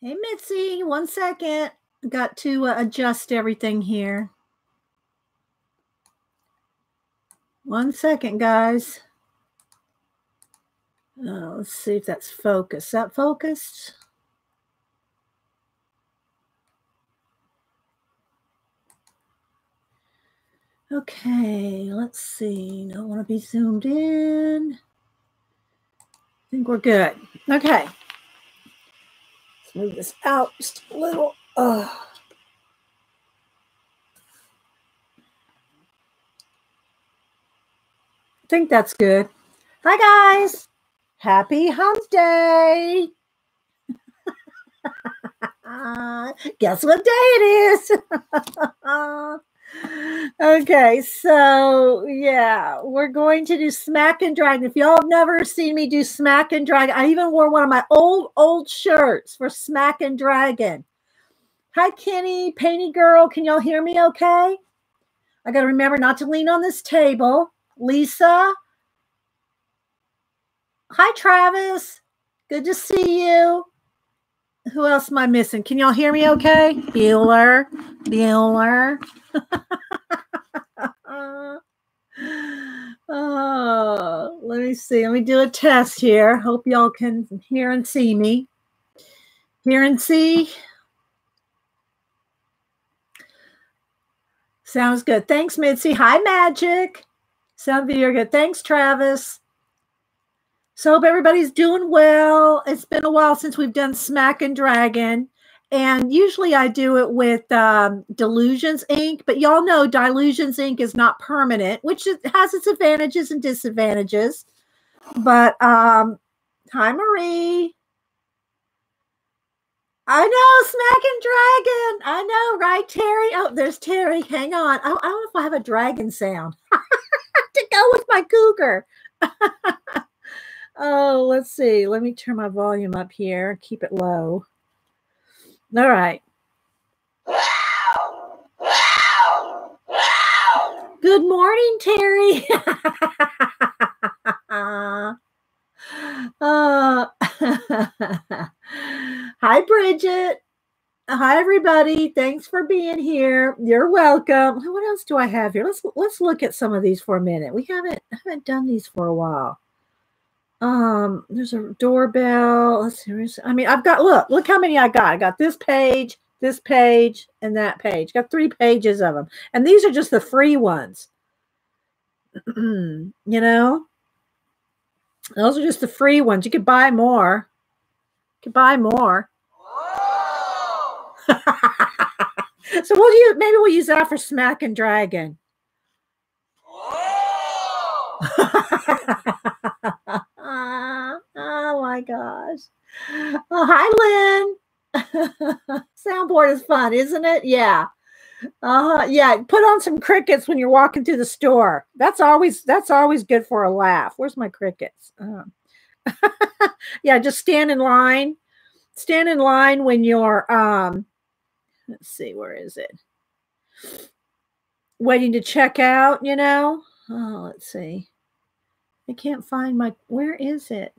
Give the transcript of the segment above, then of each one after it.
Hey, Mitzi, 1 second. Got to adjust everything here. 1 second, guys. Let's see if that's focused. Is that focused? Okay, let's see. Don't want to be zoomed in. I think we're good. Okay. Let's move this out just a little. I think that's good. Hi, guys. Happy Hump Day. Guess what day it is? Okay, so yeah, we're going to do Smackin Dragon. If y'all have never seen me do Smackin Dragon, I even wore one of my old shirts for Smackin Dragon. Hi, Kenny, Painty Girl. Can y'all hear me okay? I got to remember not to lean on this table. Lisa. Hi, Travis. Good to see you. Who else am I missing? Can y'all hear me okay? Bueller. Let me see. Let me do a test here. Hope y'all can hear and see me. Hear and see. Sounds good. Thanks, Mitzi. Hi, Magic. Sound video good. Thanks, Travis. So hope everybody's doing well. It's been a while since we've done Smackin Dragon. And usually I do it with Delusions ink. But y'all know Delusions ink is not permanent, which has its advantages and disadvantages. But hi, Marie. I know, Smackin Dragon. I know, right, Terry? Oh, there's Terry. Hang on. I don't know if I have a dragon sound to go with my cougar. Oh, let's see. Let me turn my volume up here. Keep it low. All right. Good morning, Terry. Hi, Bridget. Hi, everybody. Thanks for being here. You're welcome. What else do I have here? Let's look at some of these for a minute. We haven't done these for a while. There's a doorbell. Let's see. I mean, I've got, look how many I got. I got this page, and that page. Got 3 pages of them. And these are just the free ones. You know, those are just the free ones. You could buy more. So maybe we'll use that for Smackin Dragon. Oh my gosh. Oh, hi, Lynn. Soundboard is fun, isn't it? Yeah. Yeah. Put on some crickets when you're walking through the store. That's always good for a laugh. Where's my crickets? Yeah, just stand in line. Stand in line when you're let's see, where is it? Waiting to check out, you know? Oh, let's see. I can't find where is it?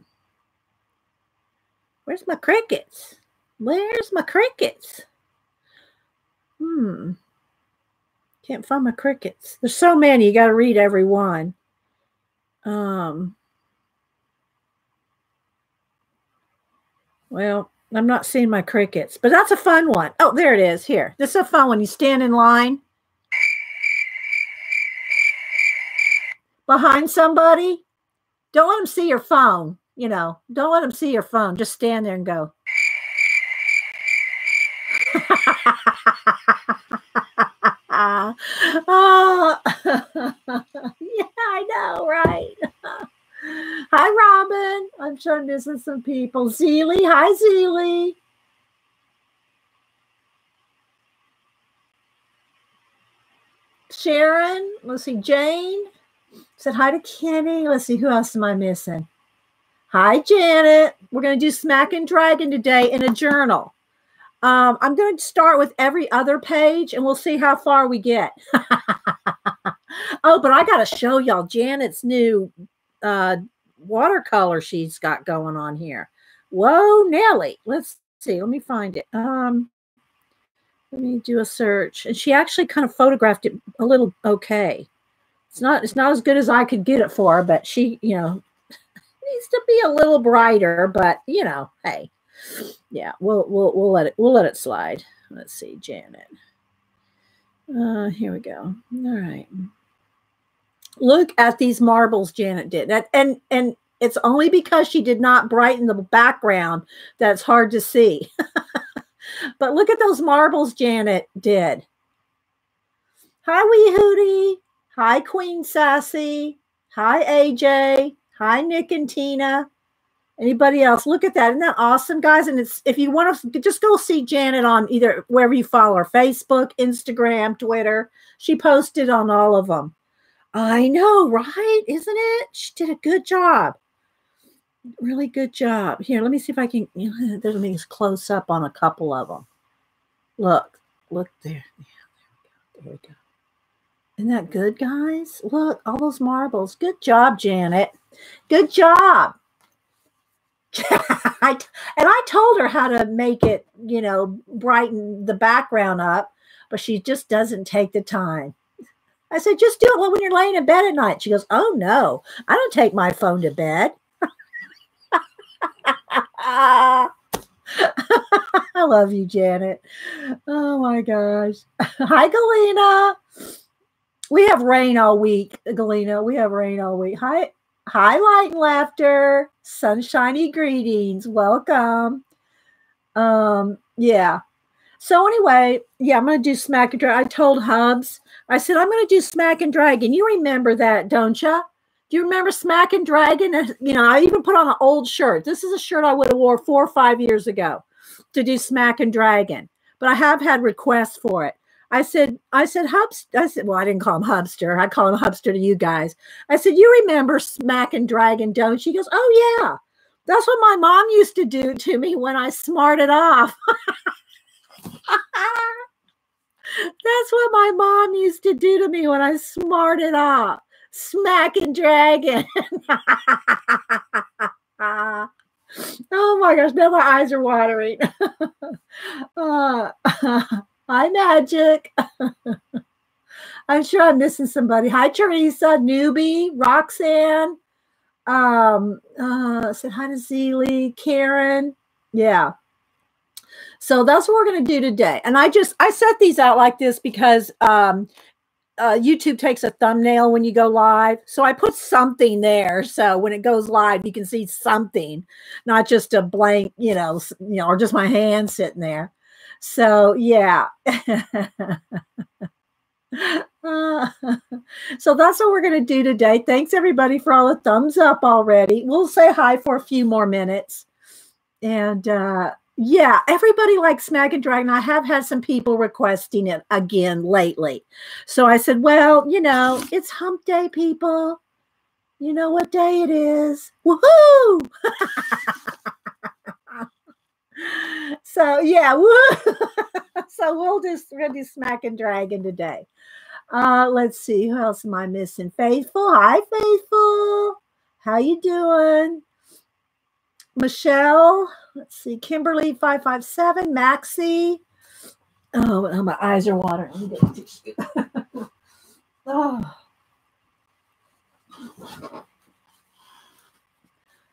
Where's my crickets? Where's my crickets? Can't find my crickets. There's so many. You got to read every one. Well, I'm not seeing my crickets, but that's a fun one. Oh, there it is. Here. This is a fun one. You stand in line behind somebody. Don't let them see your phone. You know, don't let them see your phone. Just stand there and go. Oh, yeah, I know, right? Hi, Robin. I'm sure I'm missing some people. Zeely. Hi, Zeely. Sharon. Let's see. Jane said hi to Kenny. Let's see. Who else am I missing? Hi, Janet. We're going to do Smackin' Dragon today in a journal. I'm going to start with every other page, and we'll see how far we get. Oh, but I got to show y'all Janet's new watercolor she's got going on here. Whoa, Nelly. Let's see. Let me find it. Let me do a search. And she actually kind of photographed it a little okay. It's not as good as I could get it for her, but she, needs to be a little brighter, but hey. Yeah, we'll let it slide. Let's see, Janet. Here we go. All right. Look at these marbles Janet did. And it's only because she did not brighten the background that it's hard to see. But look at those marbles Janet did. Hi, Wee Hootie. Hi, Queen Sassy. Hi, AJ. Hi, Nick and Tina. Anybody else? Look at that. Isn't that awesome, guys? And it's, if you want to just go see Janet on either wherever you follow her, Facebook, Instagram, Twitter. She posted on all of them. I know, right? Isn't it? She did a good job. Really good job. Here, let me see if I can, there's me close up on a couple of them. Look there. Yeah, there we go. Isn't that good, guys? Look, all those marbles. Good job, Janet. Good job. And I told her how to make it, brighten the background up, but she just doesn't take the time. I said, just do it when you're laying in bed at night. She goes, oh, no, I don't take my phone to bed. I love you, Janet. Oh, my gosh. Hi, Galena. We have rain all week, Galena. We have rain all week. Hi, light and laughter. Sunshiny greetings. Welcome. Yeah. So anyway, yeah, I'm going to do Smackin' Dragon. I told Hubs, I said, I'm going to do Smackin' Dragon. You remember that, don't you? Do you remember Smackin' Dragon? I even put on an old shirt. This is a shirt I would have wore 4 or 5 years ago to do Smackin' Dragon. But I have had requests for it. I said, Hubs, well, I didn't call him Hubster. I call him Hubster to you guys. I said, you remember Smackin' Dragon, don't you? He goes, oh, yeah. That's what my mom used to do to me when I smarted off. That's what my mom used to do to me when I smarted off. Smackin' Dragon. Oh, my gosh. Now my eyes are watering. Hi, Magic. I'm sure I'm missing somebody. Hi, Teresa, Newbie, Roxanne. Said hi to Zeely, Karen. Yeah. So that's what we're going to do today. And I set these out like this because YouTube takes a thumbnail when you go live. So I put something there. So when it goes live, you can see something, not just a blank, or just my hand sitting there. So, yeah. So that's what we're going to do today. Thanks, everybody, for all the thumbs up already. We'll say hi for a few more minutes. And, yeah, everybody likes Smackin' Dragon. I have had some people requesting it again lately. So I said, well, it's hump day, people. You know what day it is. Woohoo! So, yeah. So we're going to do Smackin' Dragon today. Let's see. Who else am I missing? Faithful. Hi, Faithful. How you doing? Michelle. Let's see. Kimberly 557. Maxie. Oh, my eyes are watering. Oh.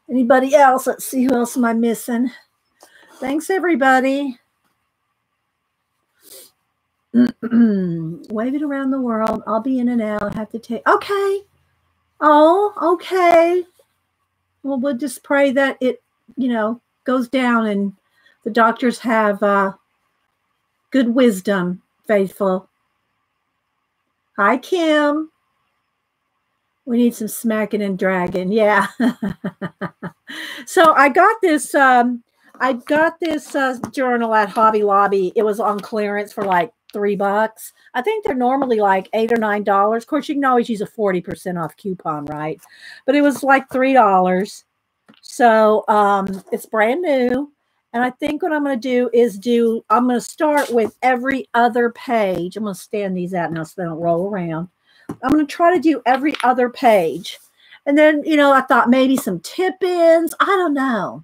Anybody else? Let's see. Who else am I missing? Thanks, everybody. Wave it around the world. I'll be in and out. I have to take. Okay. Oh, okay. Well, we'll just pray that it, goes down and the doctors have good wisdom, Faithful. Hi, Kim. We need some Smackin' and Dragon. Yeah. So I got this journal at Hobby Lobby. It was on clearance for like $3. I think they're normally like $8 or $9. Of course, you can always use a 40% off coupon, right? But it was like $3. So it's brand new. And I think what I'm going to do is I'm going to start with every other page. I'm going to stand these out now so they don't roll around. I'm going to try to do every other page. And then, you know, I thought maybe some tip-ins. I don't know.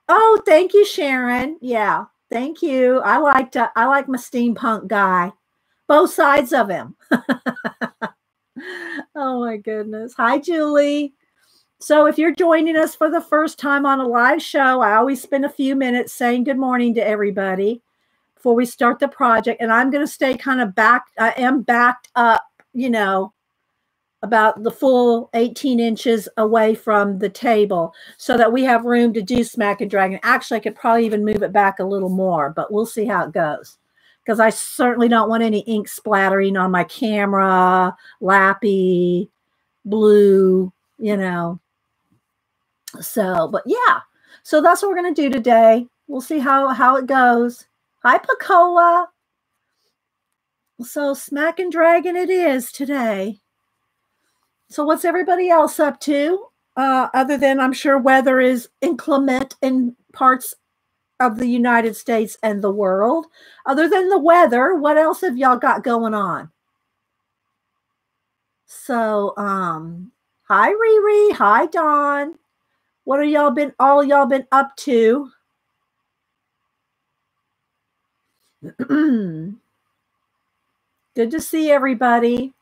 Oh, thank you, Sharon. Yeah, thank you. I like my steampunk guy. Both sides of him. Oh, my goodness. Hi, Julie. So if you're joining us for the first time on a live show, I always spend a few minutes saying good morning to everybody before we start the project. And I'm going to stay kind of back. I am backed up, you know, about the full 18 inches away from the table so that we have room to do Smackin' Dragon. Actually, I could probably even move it back a little more, but we'll see how it goes. Because I certainly don't want any ink splattering on my camera, lappy, blue, you know. So, but yeah. So that's what we're going to do today. We'll see how it goes. Hi, Pacola. So Smackin' Dragon it is today. So what's everybody else up to? Other than I'm sure weather is inclement in parts of the United States and the world. Other than the weather, what else have y'all got going on? So, hi Riri, hi Dawn. What are y'all been up to? Good to see everybody.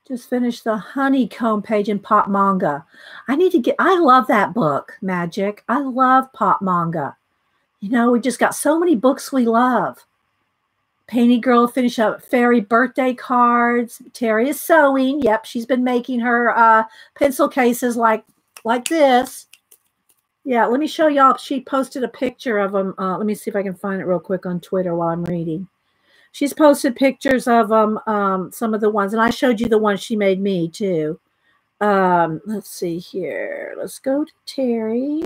Just finished the honeycomb page in Pop Manga. I love that book, Magic. I love Pop Manga. You know, we just got so many books we love. Painty Girl finished up Fairy birthday cards. Terry is sewing. Yep, she's been making her pencil cases like this. Yeah, let me show y'all. She posted a picture of them. Let me see if I can find it real quick on Twitter while I'm reading. She's posted pictures of some of the ones, and I showed you the ones she made me too. Let's see here. Let's go to Terry.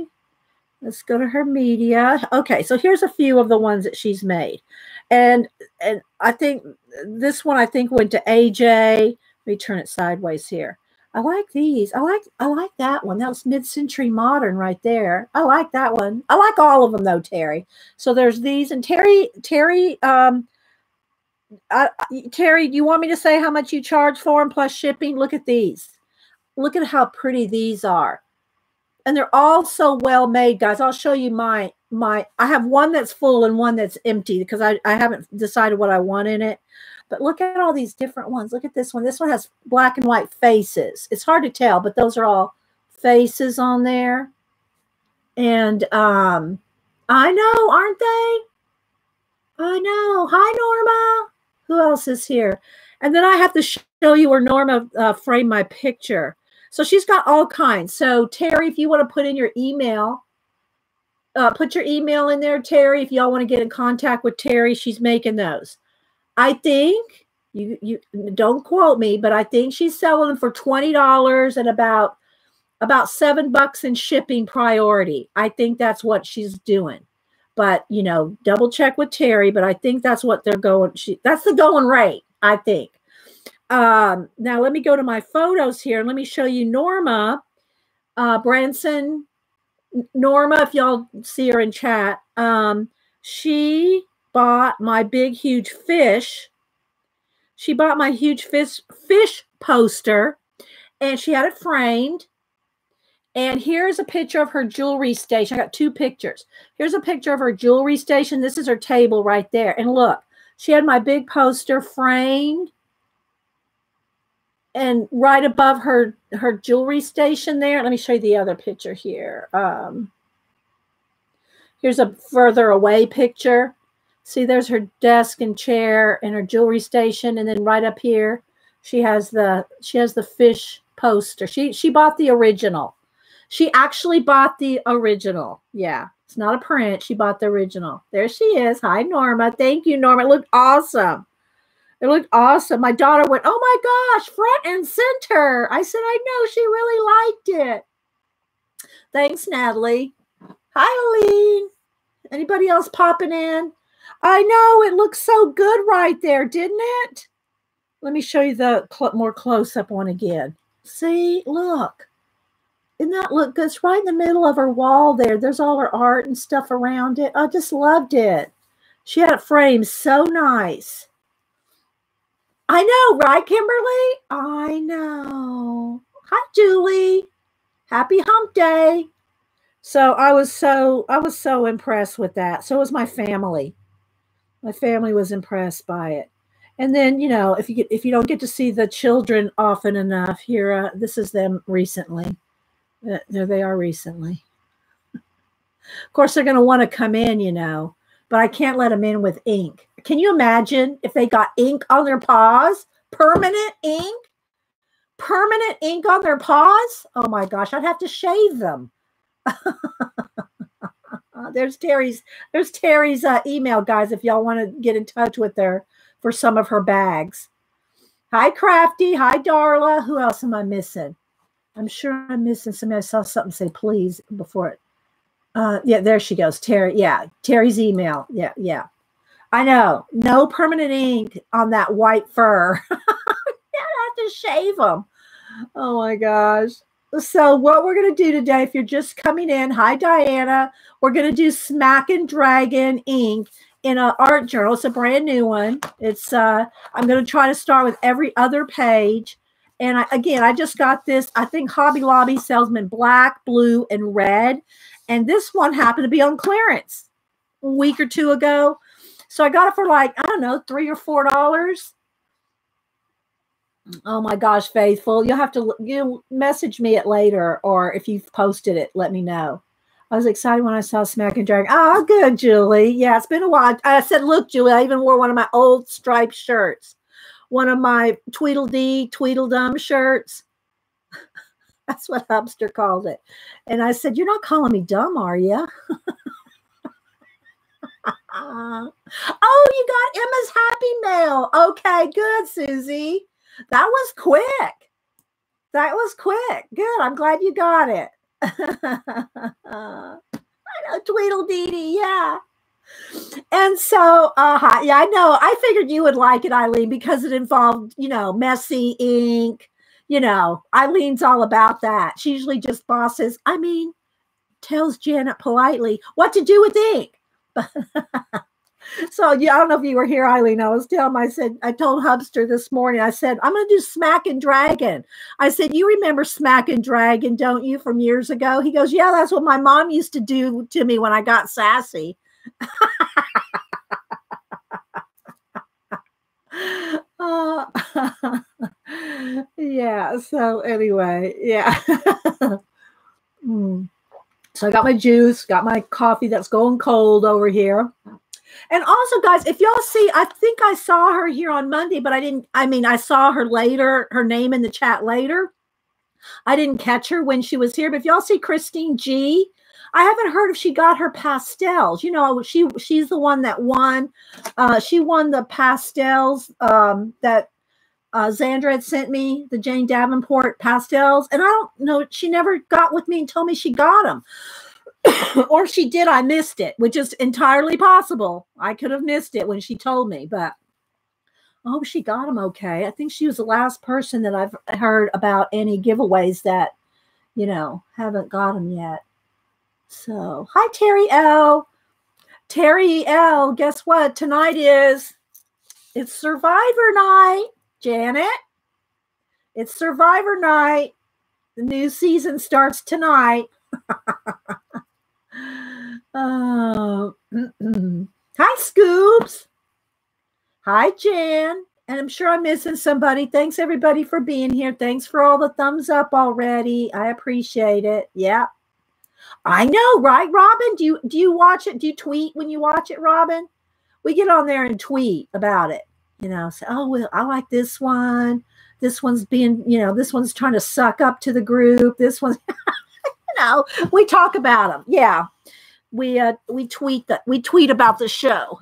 Let's go to her media. Okay, so here's a few of the ones that she's made. And I think this one went to AJ. Let me turn it sideways here. I like these. I like that one. That was mid-century modern right there. I like that one. I like all of them though, Terry. So there's these, and Terry, do you want me to say how much you charge for them plus shipping? Look at these. Look at how pretty these are. And they're all so well made, guys. I'll show you my I have one that's full and one that's empty because I haven't decided what I want in it. But look at all these different ones. Look at this one. This one has black and white faces. It's hard to tell, but those are all faces on there. And I know, aren't they? I know. Hi, Norma. Who else is here? And then I have to show you where Norma framed my picture. So she's got all kinds. So Terry, if you want to put in your email, put your email in there, Terry. If y'all want to get in contact with Terry, she's making those. I think, you don't quote me, but I think she's selling them for $20 and about $7 in shipping priority. I think that's what she's doing. But, you know, double check with Terry, but I think that's what they're going. That's the going rate, I think. Now let me go to my photos here and let me show you Norma Branson. Norma, if y'all see her in chat, she bought my big, huge fish. She bought my huge fish poster, and she had it framed. And here's a picture of her jewelry station. I got two pictures. Here's a picture of her jewelry station. This is her table right there. And look, she had my big poster framed. And right above her jewelry station there, let me show you the other picture here. Here's a further away picture. See, there's her desk and chair and her jewelry station, and then right up here, she has the fish poster. She bought the original. She actually bought the original. Yeah, it's not a print. She bought the original. There she is. Hi, Norma. Thank you, Norma. It looked awesome. It looked awesome. My daughter went, oh my gosh, front and center. I said, I know, she really liked it. Thanks, Natalie. Hi, Aline. Anybody else popping in? I know, it looks so good right there, didn't it? Let me show you the more close-up one again. See, look. Isn't that look good? It's right in the middle of her wall there. There's all her art and stuff around it. I just loved it. She had it framed so nice. I know, right, Kimberly? I know. Hi, Julie. Happy hump day. So I was so impressed with that. So was my family. My family was impressed by it. And then, if you don't get to see the children often enough, here, this is them recently. There they are recently. Of course, they're going to want to come in, but I can't let them in with ink. Can you imagine if they got ink on their paws? Permanent ink? Permanent ink on their paws? Oh my gosh, I'd have to shave them. There's Terry's email, guys, if y'all want to get in touch with her for some of her bags. Hi, Crafty. Hi, Darla. Who else am I missing? I'm sure I'm missing somebody. I saw something say please before it. Yeah, there she goes. Terry. Yeah, Terry's email. Yeah. I know. No permanent ink on that white fur. I have to shave them. Oh my gosh. So what we're going to do today, if you're just coming in, hi, Diana. We're going to do Smackin' Dragon ink in an art journal. It's a brand new one. It's I'm going to try to start with every other page. And I just got this. I think Hobby Lobby sells them in black, blue, and red. And this one happened to be on clearance a week or two ago. So I got it for like, I don't know, $3 or $4. Oh my gosh, Faithful. You'll have to message me it later, or if you've posted it, let me know. I was excited when I saw Smackin' Dragon. Oh, good, Julie. Yeah, it's been a while. I said, look, Julie, I even wore one of my old striped shirts. One of my Tweedledee, Tweedledum shirts. That's what Hubster called it. And I said, you're not calling me dumb, are you? Oh, you got Emma's Happy Mail. Okay, good, Susie. That was quick. That was quick. Good. I'm glad you got it. I know, Tweedledee, yeah. And so, yeah, I know. I figured you would like it, Eileen, because it involved, messy ink. Eileen's all about that. She usually just tells Janet politely what to do with ink. So, yeah, I don't know if you were here, Eileen. I told Hubster this morning, I said, I'm going to do Smackin' Dragon. I said, you remember Smackin' Dragon, don't you, from years ago? He goes, yeah, that's what my mom used to do to me when I got sassy. Yeah, so anyway, yeah. So I got my juice, got my coffee that's going cold over here. And also, guys, if y'all see, I think I saw her here on Monday, but I saw her later, her name in the chat later. I didn't catch her when she was here, but if y'all see Christine G, I haven't heard if she got her pastels. She's the one that won. She won the pastels that Xandra had sent me, the Jane Davenport pastels. And I don't know, she never got with me and told me she got them. Or she did, I missed it, which is entirely possible. I could have missed it when she told me, but I hope she got them okay. I think she was the last person that I've heard about any giveaways that, haven't got them yet. So, hi, Terry L. Terry L, guess what? Tonight it's Survivor night, Janet. It's Survivor night. The new season starts tonight. Hi, Scoops. Hi, Jan. And I'm sure I'm missing somebody. Thanks, everybody, for being here. Thanks for all the thumbs up already. I appreciate it. Yeah. I know, right, Robin? Do you watch it? Do you tweet when you watch it, Robin? We get on there and tweet about it. Say, oh, well, I like this one. This one's being, this one's trying to suck up to the group. This one's, we talk about them. Yeah. We tweet that. We tweet about the show.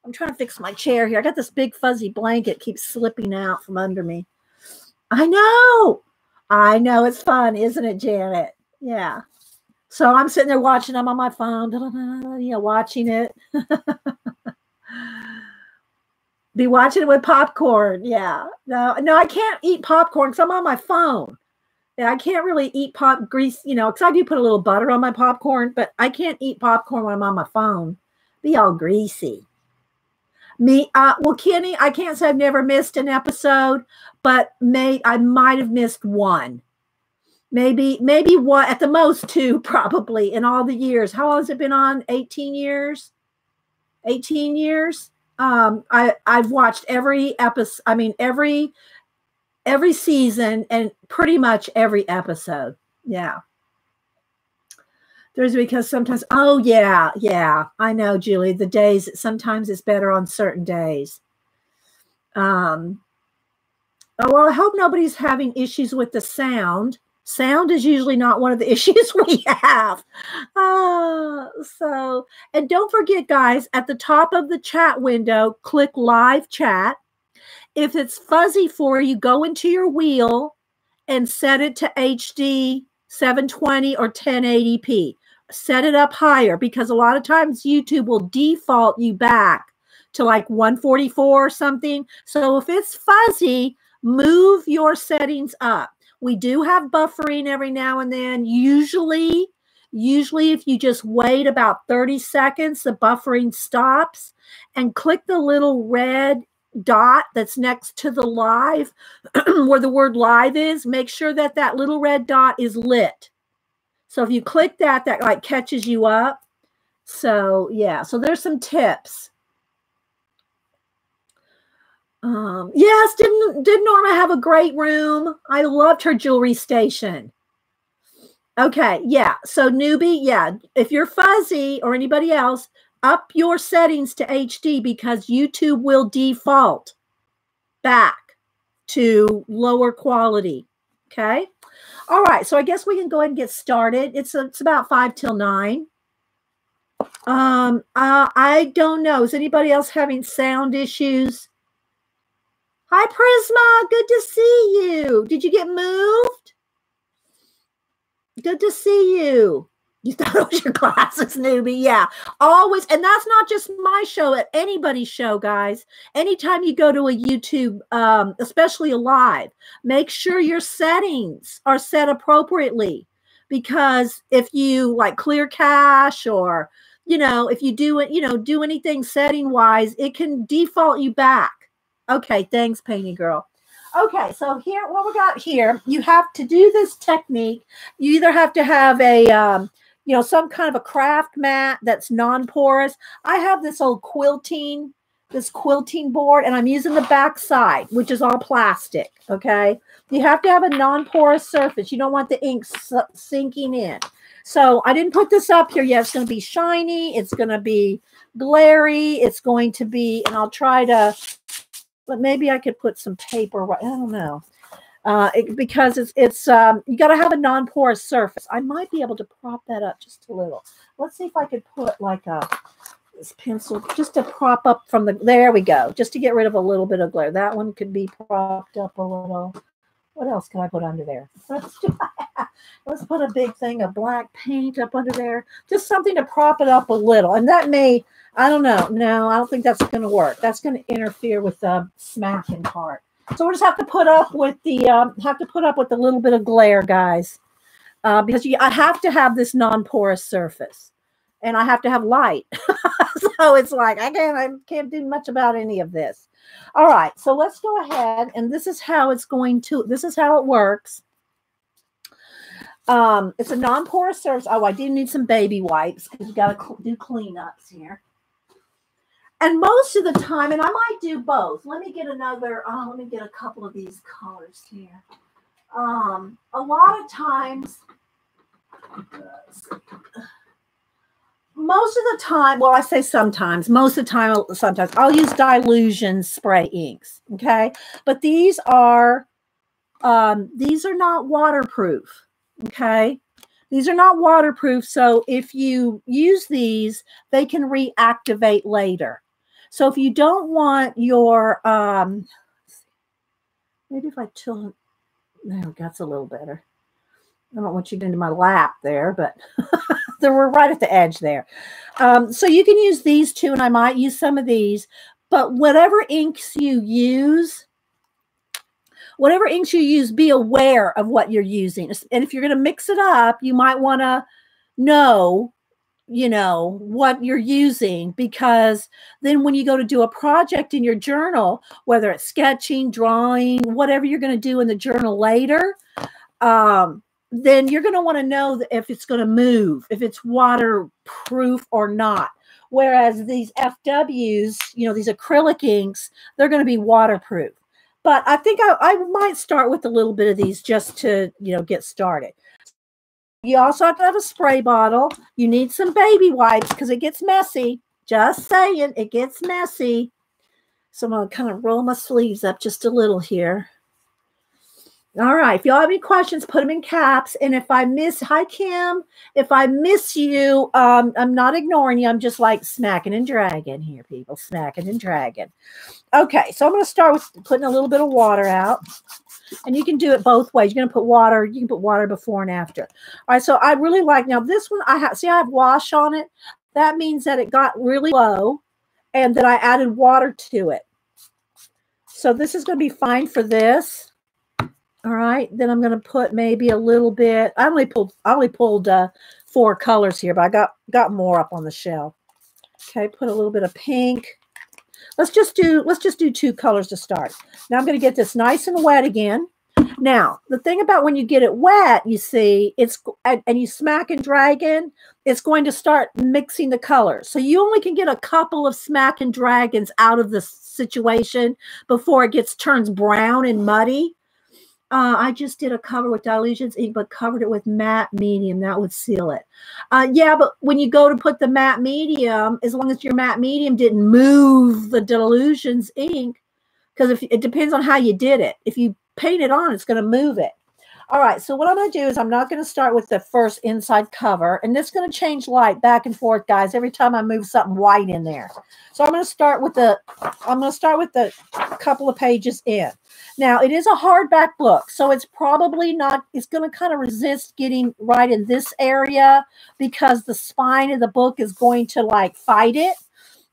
I'm trying to fix my chair here. I got this big fuzzy blanket keeps slipping out from under me. I know. It's fun, isn't it, Janet? Yeah. So I'm sitting there watching them on my phone, watching it. Be watching it with popcorn. Yeah. No, I can't eat popcorn because I'm on my phone. Yeah, I can't really eat grease, because I do put a little butter on my popcorn, but I can't eat popcorn when I'm on my phone. Be all greasy. Well, Kenny, I can't say I've never missed an episode, but I might have missed one. Maybe one, at the most two, probably, in all the years. How long has it been on? 18 years? 18 years? I've watched every episode, every season and pretty much every episode. Yeah. There's because sometimes, oh yeah, I know, Julie, the days, sometimes it's better on certain days. Oh, well, I hope nobody's having issues with the sound. Sound is usually not one of the issues we have. And don't forget, guys, at the top of the chat window, click live chat. If it's fuzzy for you, go into your wheel and set it to HD 720 or 1080p. Set it up higher because a lot of times YouTube will default you back to like 144 or something. So if it's fuzzy, move your settings up. We do have buffering every now and then. Usually if you just wait about 30 seconds, the buffering stops, and click the little red dot that's next to the live where the word live is. Make sure that little red dot is lit. So if you click that like catches you up. So yeah, so there's some tips. Yes, did Norma have a great room? I loved her jewelry station. Okay, yeah. So newbie, yeah. If you're fuzzy or anybody else, up your settings to HD because YouTube will default back to lower quality. Okay. All right. So I guess we can go ahead and get started. It's about 5 till 9. I don't know. Is anybody else having sound issues? Hi, Prisma. Good to see you. Did you get moved? Good to see you. You thought it was your glasses, newbie. Yeah, always. And that's not just my show, at anybody's show, guys. Anytime you go to a YouTube, especially a live, make sure your settings are set appropriately. Because if you like clear cache or, if you do anything setting wise, it can default you back. Okay, thanks, Painty Girl. Okay, so here, what we got here, you have to do this technique. You either have to have a, some kind of a craft mat that's non-porous. I have this old quilting board, and I'm using the back side, which is all plastic, okay? You have to have a non-porous surface. You don't want the ink sinking in. So I didn't put this up here yet. It's going to be shiny. It's going to be glary. It's going to be, and I'll try to, but maybe I could put some paper. I don't know. Because it's you got to have a non-porous surface. I might be able to prop that up just a little. Let's see if I could put like this pencil just to prop up from there we go, just to get rid of a little bit of glare. That one could be propped up a little. What else can I put under there? Let's put a big thing of black paint up under there. Just something to prop it up a little. And that may, I don't know. No, I don't think that's going to work. That's going to interfere with the smacking part. So we'll just have to put up with the little bit of glare, guys, because I have to have this non-porous surface, and I have to have light. So it's like I can't do much about any of this. All right, so let's go ahead, and this is how it works. It's a non-porous surface. Oh, I do need some baby wipes because you got to do cleanups here. And most of the time, and I might do both. Let me get a couple of these colors here. A lot of times, most of the time, well, I say sometimes, most of the time, sometimes I'll use dilution spray inks. Okay. But these are not waterproof. Okay. These are not waterproof. So if you use these, they can reactivate later. So if you don't want your, maybe if I tilt, there, that's a little better. I don't want you into my lap there, but we're right at the edge there. So you can use these two, and I might use some of these, but whatever inks you use, be aware of what you're using. And if you're going to mix it up, you might want to know, what you're using, because then when you go to do a project in your journal, whether it's sketching, drawing, whatever you're going to do in the journal later, then you're going to want to know if it's going to move, if it's waterproof or not. Whereas these FWs, these acrylic inks, they're going to be waterproof. But I think I might start with a little bit of these just to, get started. You also have to have a spray bottle. You need some baby wipes because it gets messy. Just saying, it gets messy. So I'm going to kind of roll my sleeves up just a little here. All right. If y'all have any questions, put them in caps. And if I miss, hi, Kim. If I miss you, I'm not ignoring you. I'm just like smacking and dragging here, people. Smacking and dragging. Okay. So I'm going to start with putting a little bit of water out. And you can do it both ways. You're going to put water. You can put water before and after. All right. So I really like, now this one, I have wash on it. That means that it got really low and that I added water to it. So this is going to be fine for this. All right. Then I'm going to put maybe a little bit. I only pulled 4 colors here, but I got more up on the shelf. Okay. Put a little bit of pink. Let's just do 2 colors to start. Now I'm going to get this nice and wet again. Now, the thing about when you get it wet, you see, and you smack and drag in, it's going to start mixing the colors. So you only can get a couple of smack and dragons out of the situation before it turns brown and muddy. I just did a cover with Dilutions ink, but covered it with matte medium. That would seal it. Yeah, but when you go to put the matte medium, as long as your matte medium didn't move the Dilutions ink, because it depends on how you did it. If you paint it on, it's going to move it. All right, so what I'm going to do is I'm not going to start with the first inside cover, and this is going to change light back and forth, guys, every time I move something white in there. So I'm going to start with the couple of pages in. Now, it is a hardback book, so it's probably not, it's going to kind of resist getting right in this area because the spine of the book is going to like fight it,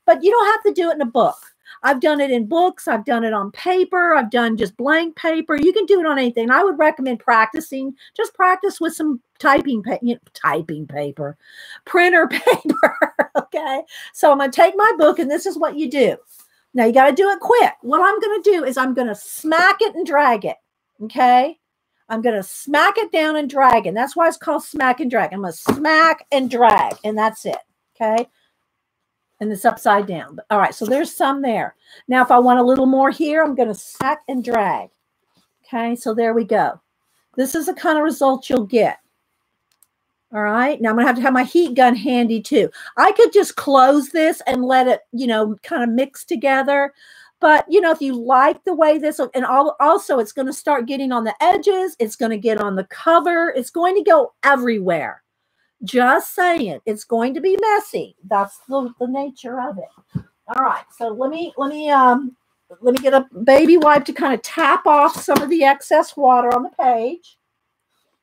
but you don't have to do it in a book. I've done it in books. I've done it on paper. I've done just blank paper. You can do it on anything. I would recommend practicing. Just practice with some typing paper, printer paper. Okay. So I'm going to take my book, and this is what you do. Now you got to do it quick. What I'm going to do is I'm going to smack it and drag it. Okay. I'm going to smack it down and drag it. That's why it's called smack and drag. I'm going to smack and drag, and that's it. Okay. And it's upside down. All right, so there's some there. Now, if I want a little more here, I'm going to smack and drag. Okay, so there we go. This is the kind of result you'll get. All right, now I'm going to have my heat gun handy too. I could just close this and let it, kind of mix together. But, if you like the way this, and also it's going to start getting on the edges. It's going to get on the cover. It's going to go everywhere. Just saying, it's going to be messy. That's the nature of it. All right, so let me get a baby wipe to kind of tap off some of the excess water on the page,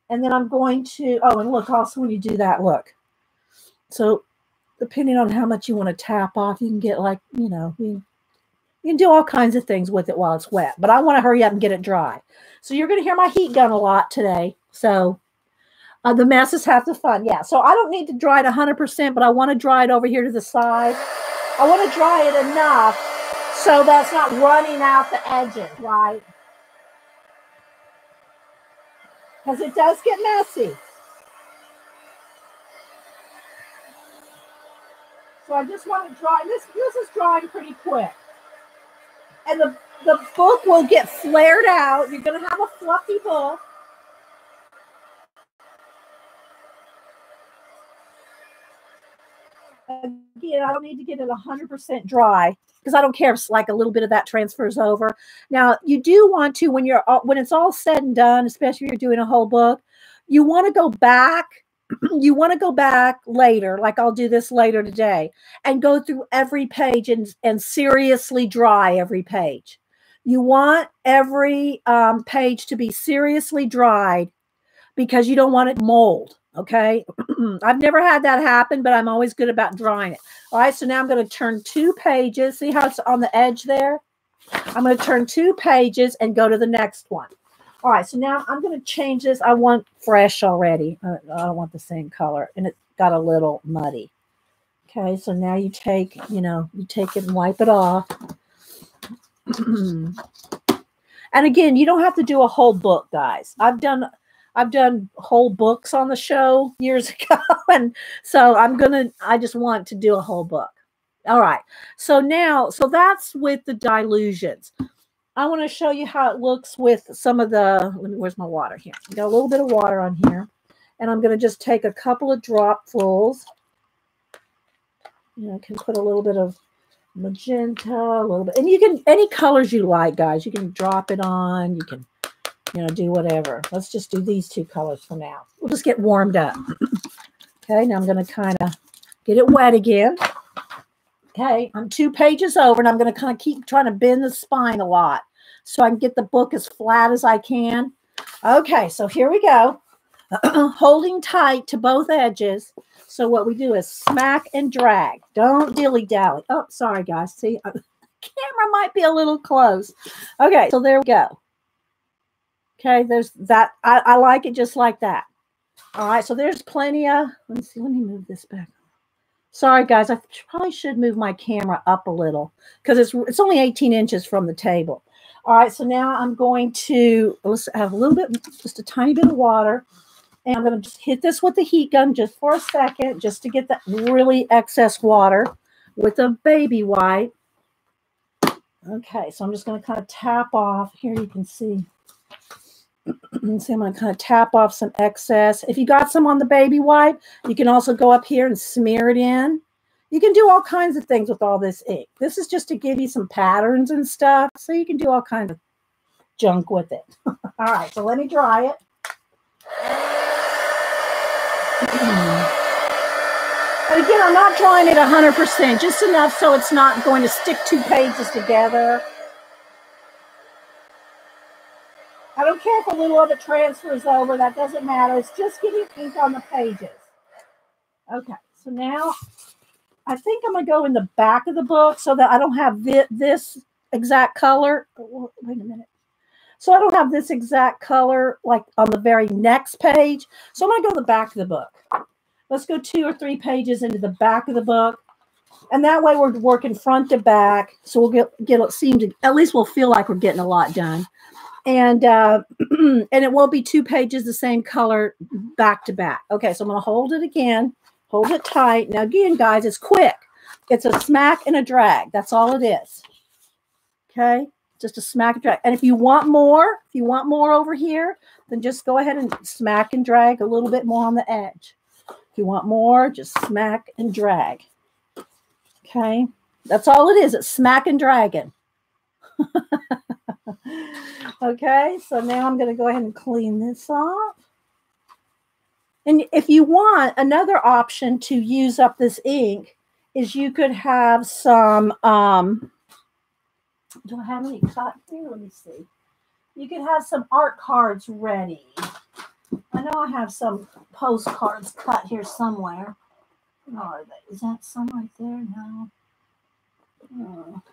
and then I'm going to. Oh, and look, also when you do that, look. So, depending on how much you want to tap off, you can get like you can do all kinds of things with it while it's wet. But I want to hurry up and get it dry. So you're going to hear my heat gun a lot today. So. The mess is half the fun. Yeah, so I don't need to dry it 100%, but I want to dry it over here to the side. I want to dry it enough so that's not running out the edges, right? Because it does get messy. So I just want to dry. This is drying pretty quick. And the book will get flared out. You're going to have a fluffy book. Again, I don't need to get it 100% dry because I don't care if like a little bit of that transfers over. Now, you do want to, when it's all said and done, especially if you're doing a whole book, you want to go back. You want to go back later, like I'll do this later today, and go through every page and seriously dry every page. You want every page to be seriously dried, because you don't want it mold. Okay. I've never had that happen, but I'm always good about drying it. All right. So now I'm going to turn 2 pages. See how it's on the edge there? I'm going to turn 2 pages and go to the next one. All right. So now I'm going to change this. I want fresh already. I don't want the same color. And it got a little muddy. Okay. So now you take, you take it and wipe it off. And again, you don't have to do a whole book, guys. I've done whole books on the show years ago. And so I just want to do a whole book. All right. So that's with the dilutions. I want to show you how it looks with some of where's my water here? I got a little bit of water on here. And I'm going to just take a couple of dropfuls. Can put a little bit of magenta, a little bit. And you can, any colors you like, guys. You can drop it on. You can, do whatever. Let's just do these 2 colors for now. We'll just get warmed up. Okay, now I'm going to kind of get it wet again. Okay, I'm 2 pages over, and I'm going to kind of keep trying to bend the spine a lot so I can get the book as flat as I can. Okay, so here we go. Holding tight to both edges. So what we do is smack and drag. Don't dilly-dally. Oh, sorry, guys. See, the camera might be a little close. Okay, so there we go. Okay, there's that. I like it just like that. All right, so there's plenty of, let me move this back. Sorry, guys, I probably should move my camera up a little because it's only 18 inches from the table. All right, so now I'm going to, let's have a little bit, just a tiny bit of water. And I'm going to just hit this with the heat gun just for a second, just to get that really excess water with a baby wipe. Okay, so I'm just going to kind of tap off. Here you can see. See, I'm going to kind of tap off some excess. If you got some on the baby wipe, you can also go up here and smear it in. You can do all kinds of things with all this ink. This is just to give you some patterns and stuff, so you can do all kinds of junk with it. All right, so let me dry it. And again, I'm not drying it 100%, just enough so it's not going to stick 2 pages together. I don't care if a little of it transfers over. That doesn't matter. It's just getting ink on the pages. Okay, so now I think I'm going to go in the back of the book so that I don't have this exact color. Oh, wait a minute. So I don't have this exact color like on the very next page. So I'm going to go to the back of the book. Let's go 2 or 3 pages into the back of the book. And that way we're working front to back. So we'll at least we'll feel like we're getting a lot done. And and it won't be 2 pages the same color back to back. Okay, so I'm going to hold it again. Hold it tight. Now again, guys, it's quick. It's a smack and a drag. That's all it is. Okay, just a smack and drag. And if you want more over here, then just go ahead and smack and drag a little bit more on the edge. If you want more, just smack and drag. Okay, that's all it is. It's smack and dragging. Okay, so now I'm going to go ahead and clean this off. And if you want, another option to use up this ink is you could have some, do I have any cut here? Let me see. You could have some art cards ready. I know I have some postcards cut here somewhere. Where are they? Is that some right there? No.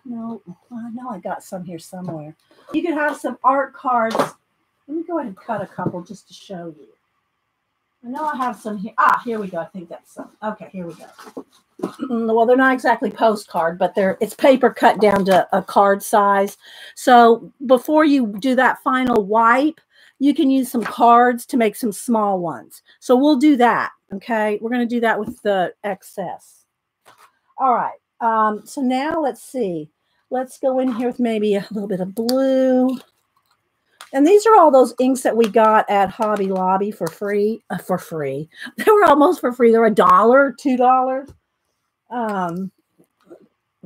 No, I know I got some here somewhere. You could have some art cards. Let me go ahead and cut a couple just to show you. I know I have some here. Ah, here we go. I think that's some. Okay, here we go. Well, they're not exactly postcard, but it's paper cut down to a card size. So before you do that final wipe, you can use some cards to make some small ones. So we'll do that. Okay, we're going to do that with the excess. All right. So now let's see. Let's go in here with maybe a little bit of blue. And these are all those inks that we got at Hobby Lobby for free. They were almost for free. They're $1, $2.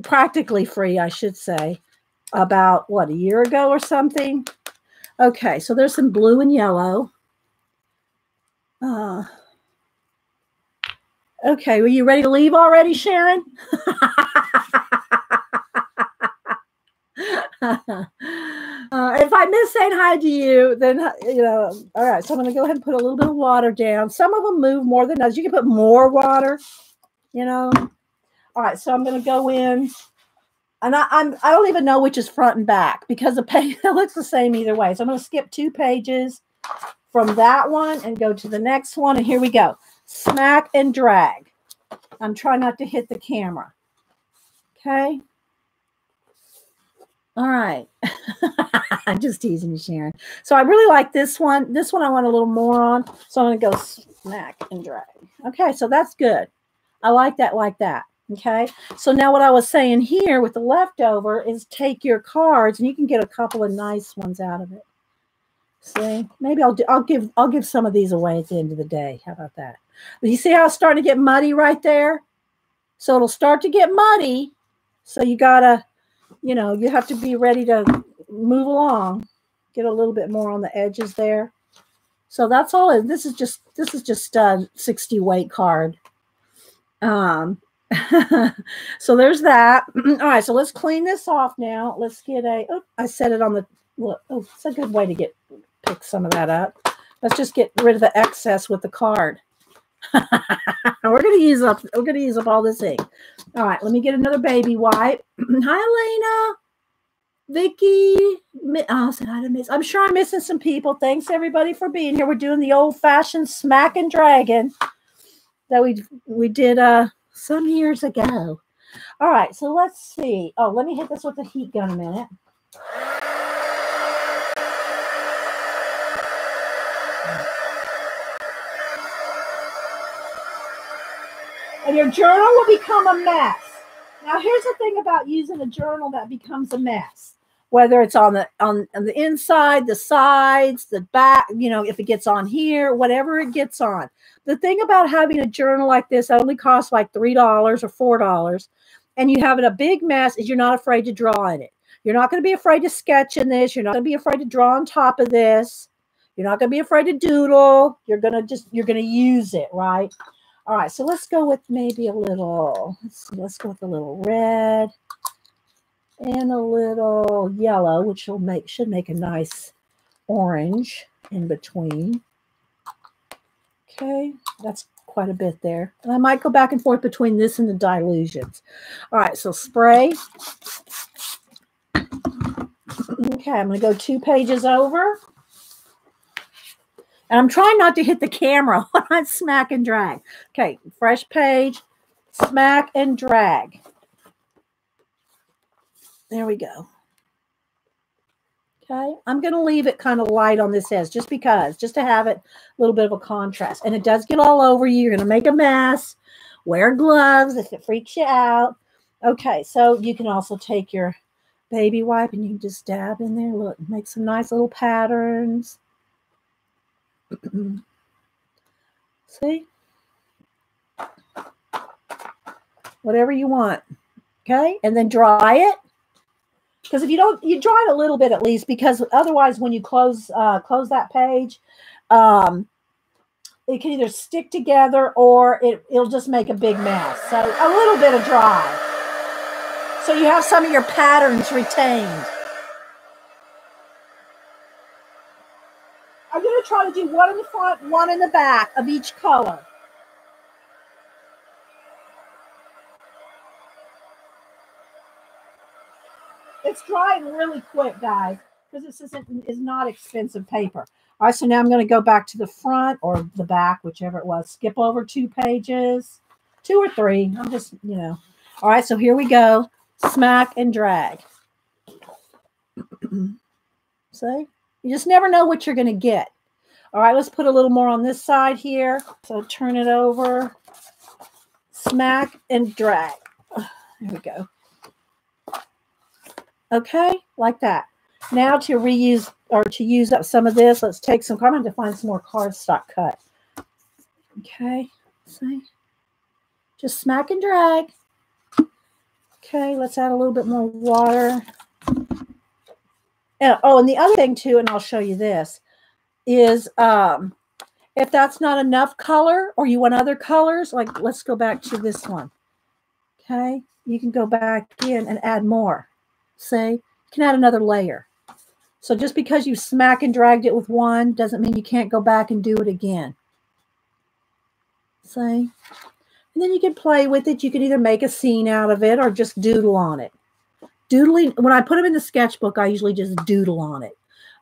Practically free, I should say. About, what, a year ago or something? Okay, so there's some blue and yellow. Okay, were you ready to leave already, Sharon? If I miss saying hi to you, then, all right. So I'm going to go ahead and put a little bit of water down. Some of them move more than others. You can put more water, All right. So I'm going to go in, and I don't even know which is front and back because the page it looks the same either way. So I'm going to skip 2 pages from that one and go to the next one. And here we go. Smack and drag. I'm trying not to hit the camera. Okay. All right. I'm just teasing you, Sharon. So I really like this one. This one I want a little more on. So I'm going to go smack and drag. Okay. So that's good. I like that like that. Okay. So now what I was saying here with the leftover is take your cards and you can get a couple of nice ones out of it. See, maybe I'll give some of these away at the end of the day. How about that? But you see how it's starting to get muddy right there? So it'll start to get muddy. So you gotta, you have to be ready to move along. Get a little bit more on the edges there. So that's all. This is just a 60 weight card. So there's that. All right. So let's clean this off now. Let's get I set it on the. It's a good way to pick some of that up. Let's just get rid of the excess with the card. We're gonna use up all this ink. All right, let me get another baby wipe. Hi, Elena, Vicky. Say hi to Miss. I'm sure I'm missing some people. Thanks everybody for being here. We're doing the old-fashioned smack and dragon that we did some years ago. All right, so let's see. Oh, let me hit this with the heat gun a minute. And your journal will become a mess. Now, here's the thing about using a journal that becomes a mess. Whether it's on the inside, the sides, the back, if it gets on here, whatever it gets on. The thing about having a journal like this that only costs like $3 or $4, and you have it a big mess, is you're not afraid to draw in it. You're not going to be afraid to sketch in this. You're not going to be afraid to draw on top of this. You're not going to be afraid to doodle. You're going to use it, right? All right, so let's go with maybe a little, let's go with a little red and a little yellow, which should make a nice orange in between. Okay, that's quite a bit there. And I might go back and forth between this and the dilutions. All right, so spray. Okay, I'm going to go 2 pages over. And I'm trying not to hit the camera when I smack and drag. Okay, fresh page, smack and drag. There we go. Okay, I'm going to leave it kind of light on this edge just to have it a little bit of a contrast. And it does get all over you. You're going to make a mess. Wear gloves if it freaks you out. Okay, so you can also take your baby wipe and you can just dab in there. Look, make some nice little patterns. See? Whatever you want. Okay? And then dry it. Because if you don't, you dry it a little bit at least, because otherwise when you close that page, it can either stick together or it'll just make a big mess. So a little bit of dry. So you have some of your patterns retained. I'm going to try to do one in the front, one in the back of each color. It's drying really quick, guys, because this is not expensive paper. All right, so now I'm going to go back to the front or the back, whichever it was. Skip over 2 pages, 2 or 3. I'm just, All right, so here we go. Smack and drag. See? You just never know what you're going to get. All right, let's put a little more on this side here. So turn it over. Smack and drag. There we go. Okay, like that. Now to reuse or to use up some of this, let's take some, I'm going to find some more cardstock cut. Okay, see? Just smack and drag. Okay, let's add a little bit more water. And the other thing too, and I'll show you this, is if that's not enough color or you want other colors, like let's go back to this one. Okay, you can go back in and add more. See, you can add another layer. So just because you smack and dragged it with one doesn't mean you can't go back and do it again. See? And then you can play with it. You can either make a scene out of it or just doodle on it. Doodling, when I put them in the sketchbook, I usually just doodle on it.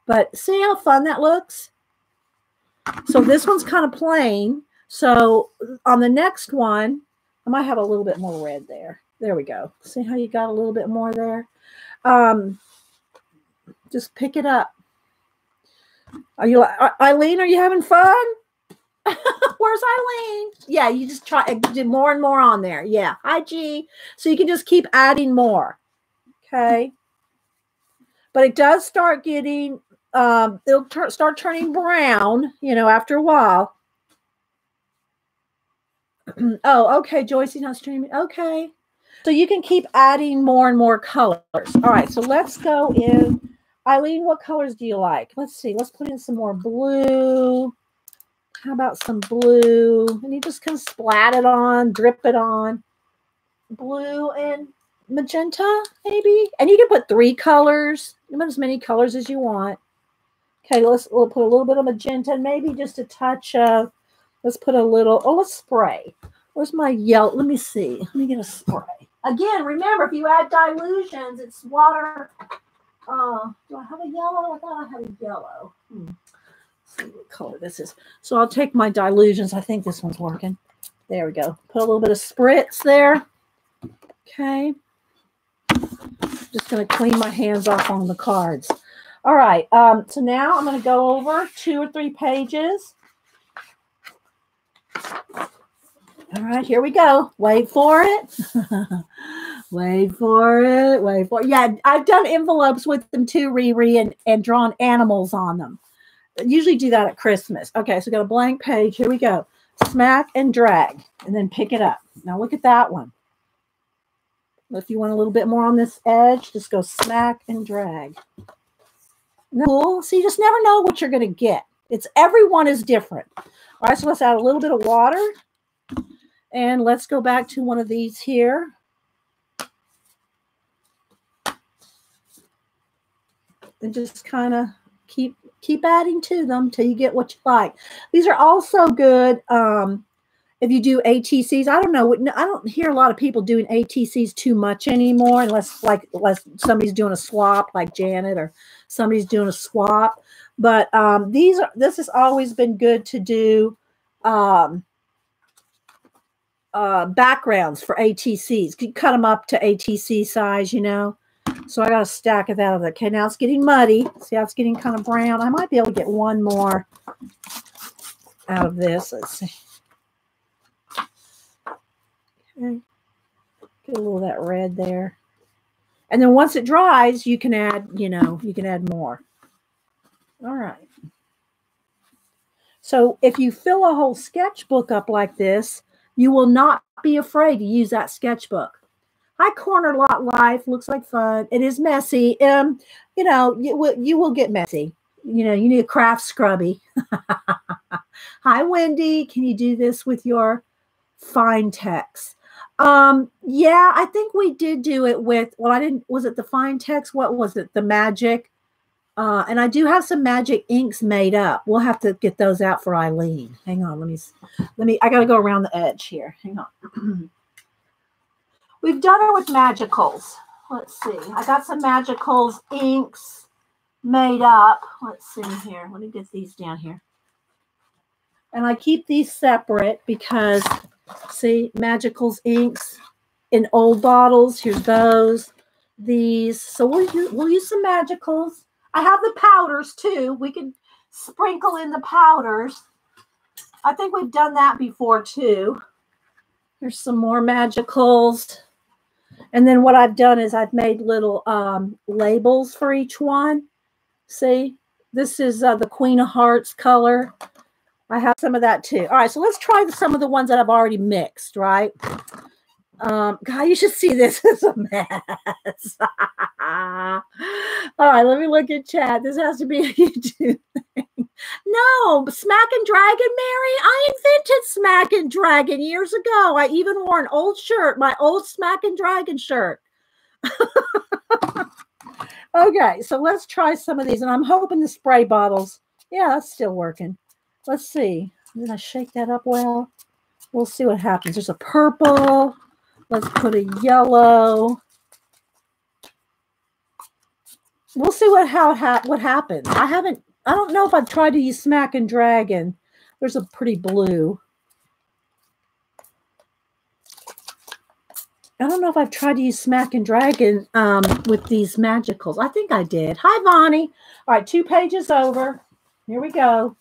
But see how fun that looks? So this one's kind of plain. So on the next one, I might have a little bit more red there. There we go. See how you got a little bit more there? Just pick it up. Are you, Eileen, are you having fun? Where's Eileen? Yeah, you just try to do more and more on there. Yeah. Hi, G. So you can just keep adding more. Okay. But it does start getting, it'll start turning brown, you know, after a while. Oh, okay. Joyce's not streaming. Okay. So you can keep adding more and more colors. All right. So let's go in. Eileen, what colors do you like? Let's see. Let's put in some more blue. How about some blue? And you just kind of splat it on, drip it on. Blue and magenta, maybe. And you can put 3 colors. You put as many colors as you want. Okay, we'll put a little bit of magenta and maybe just a touch of, let's put a little, let's spray. Where's my yellow? Let me see. Let me get a spray. Again, remember, if you add dilutions, it's water. Do I have a yellow? I thought I had a yellow. Let's see what color this is. So I'll take my dilutions. I think this one's working. There we go. Put a little bit of spritz there. Okay. Just going to clean my hands off on the cards. All right. So now I'm going to go over 2 or 3 pages. All right, here we go. Wait for it. Wait for it. Wait for it. Yeah, I've done envelopes with them too, Riri, and drawn animals on them. I usually do that at Christmas. Okay, so got a blank page. Here we go. Smack and drag, and then pick it up. Now look at that one. If you want a little bit more on this edge, just go smack and drag. Cool. So you just never know what you're going to get. Everyone is different. All right, so let's add a little bit of water. And let's go back to one of these here. And just kind of keep adding to them till you get what you like. These are also good if you do ATCs. I don't know. I don't hear a lot of people doing ATCs too much anymore, unless somebody's doing a swap, like Janet, or somebody's doing a swap. But this has always been good to do backgrounds for ATCs. You cut them up to ATC size, you know. So I got a stack of that. Okay, now it's getting muddy. See how it's getting kind of brown? I might be able to get one more out of this. Let's see. Okay. Get a little of that red there. And then once it dries, you can add, you can add more. All right. So if you fill a whole sketchbook up like this, you will not be afraid to use that sketchbook. Hi, Corner Lot Life. Looks like fun. It is messy. You will get messy. You need a craft scrubby. Hi, Wendy. Can you do this with your fine text? Yeah, I think we did do it with, was it the fine text? What was it? The magic? And I do have some magic inks made up. We'll have to get those out for Eileen. Hang on. I got to go around the edge here. Hang on. We've done it with magicals. Let's see. I got some magicals inks made up. Let's see here. Let me get these down here. And I keep these separate because, see, magicals inks in old bottles. Here's those. These. So we'll use some magicals. I have the powders too. We can sprinkle in the powders. I think we've done that before too. Here's some more magicals. And then what I've done is I've made little labels for each one. See, this is the Queen of Hearts color. I have some of that too. All right, so let's try some of the ones that I've already mixed, right? God, you should see this. It's a mess. All right, let me look at chat. This has to be a YouTube thing. No, Smackin' Dragon, Mary. I invented Smackin' Dragon years ago. I even wore an old shirt, my old Smackin' Dragon shirt. Okay, so let's try some of these. And I'm hoping the spray bottles, yeah, that's still working. Let's see. Did I shake that up well? We'll see what happens. There's a purple. Let's put a yellow. We'll see what happens. I don't know if I've tried to use Smackin Dragon. There's a pretty blue. I don't know if I've tried to use Smackin Dragon with these magicals. I think I did. Hi, Bonnie. All right, 2 pages over. Here we go.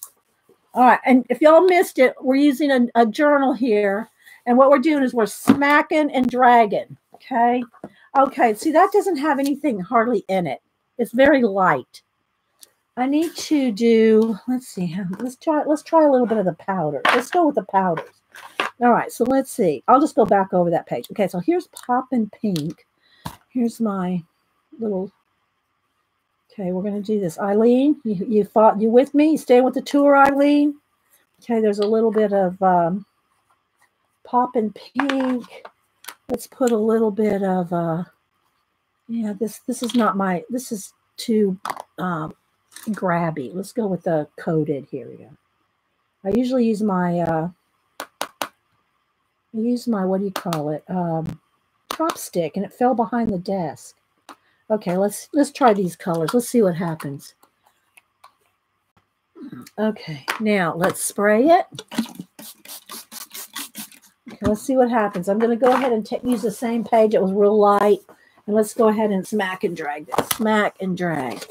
All right, and if y'all missed it, we're using a journal here. And what we're doing is we're Smackin and Dragon, okay? Okay, see, that doesn't have anything hardly in it. It's very light. I need to do, let's see, let's try a little bit of the powder. Let's go with the powders. All right, so let's see. I'll just go back over that page. Okay, so here's Poppin' Pink. Here's my little, okay, we're going to do this. Eileen, you with me? You staying with the tour, Eileen? Okay, there's a little bit of Poppin' Pink. Let's put a little bit of, yeah, this is not my, this is too grabby. Let's go with the coated. Here we go. I usually use my, what do you call it? Chopstick, and it fell behind the desk. Okay, let's try these colors. Let's see what happens. Okay, now let's spray it. Okay, let's see what happens. I'm going to go ahead and use the same page. It was real light. And let's go ahead and smack and drag this. Smack and drag.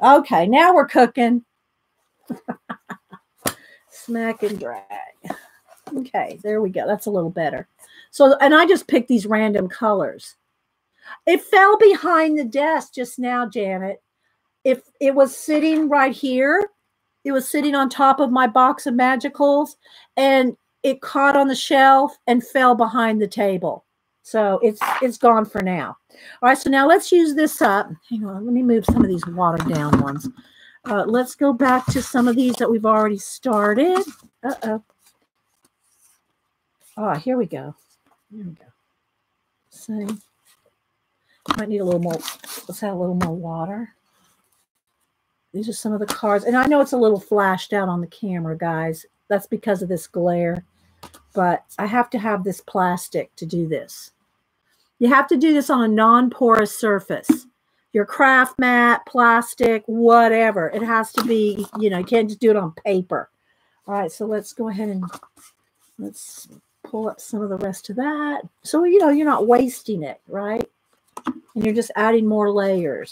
Okay, now we're cooking. Smack and drag. Okay, there we go. That's a little better. So, and I just picked these random colors. It fell behind the desk just now, Janet. If it was sitting right here, it was sitting on top of my box of magicals, and it caught on the shelf and fell behind the table. So it's gone for now. All right, so now let's use this up. Hang on, let me move some of these watered down ones. Let's go back to some of these that we've already started. Uh-oh. Oh, here we go. Here we go. Same. Might need a little more. Let's add a little more water. These are some of the cards. And I know it's a little flashed out on the camera, guys. That's because of this glare. But I have to have this plastic to do this. You have to do this on a non-porous surface. Your craft mat, plastic, whatever. It has to be, you can't just do it on paper. All right, so let's go ahead and let's pull up some of the rest of that. So, you're not wasting it, right? And you're just adding more layers.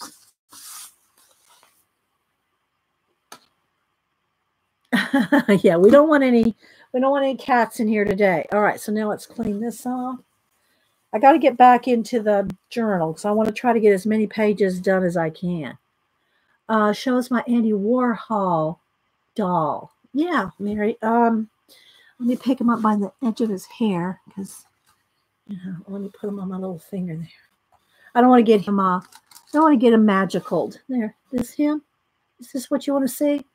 Yeah, we don't want any cats in here today. All right, so now let's clean this off. I got to get back into the journal because I want to try to get as many pages done as I can. Shows my Andy Warhol doll. Yeah, Mary. Let me pick him up by the edge of his hair because, let me put him on my little finger there. I don't want to get him off. I don't want to get him magicaled. There. This him? Is this what you want to see?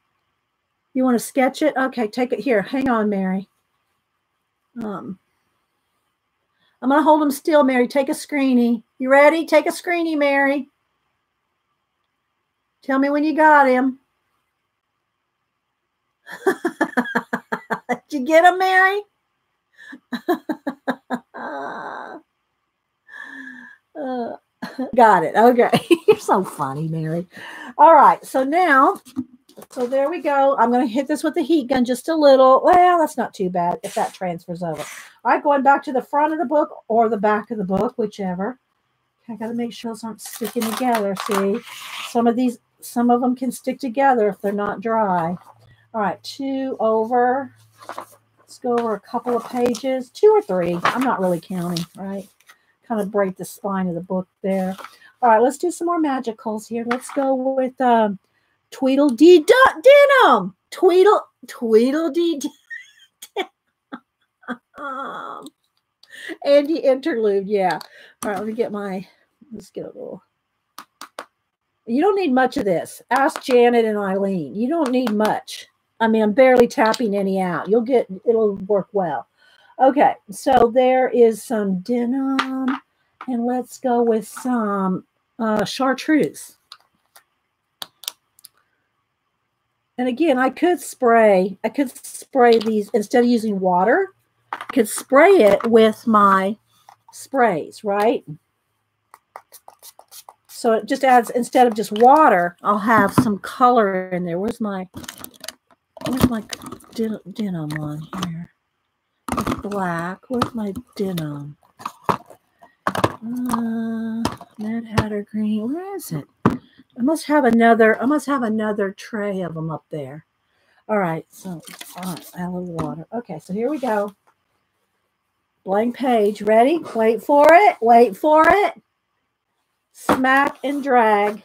You want to sketch it? Okay, take it here. Hang on, Mary. I'm going to hold him still, Mary. Take a screenie. You ready? Take a screenie, Mary. Tell me when you got him. Did you get him, Mary? Got it. Okay. You're so funny, Mary. All right. So now, there we go. I'm going to hit this with the heat gun just a little. Well, that's not too bad if that transfers over. All right. Going back to the front of the book or the back of the book, whichever. I got to make sure those aren't sticking together. See, some of them can stick together if they're not dry. All right. 2 over. Let's go over a couple of pages. 2 or 3. I'm not really counting, right? Kind of break the spine of the book there. All right, let's do some more magicals here. Let's go with Tweedledee Denim. Tweedledee Andy Interlude, yeah. All right, let's get a little. You don't need much of this. Ask Janet and Eileen. You don't need much. I mean, I'm barely tapping any out. It'll work well. Okay, so there is some denim, and let's go with some chartreuse. And again, I could spray these instead of using water. I could spray it with my sprays, right? So it just adds, instead of just water, I'll have some color in there. Where's my denim one here? It's black. Where's my denim? Mad Hatter green. Where is it? I must have another tray of them up there. All right, so add a little water. Okay, so here we go. Blank page. Ready? Wait for it. Wait for it. Smack and drag.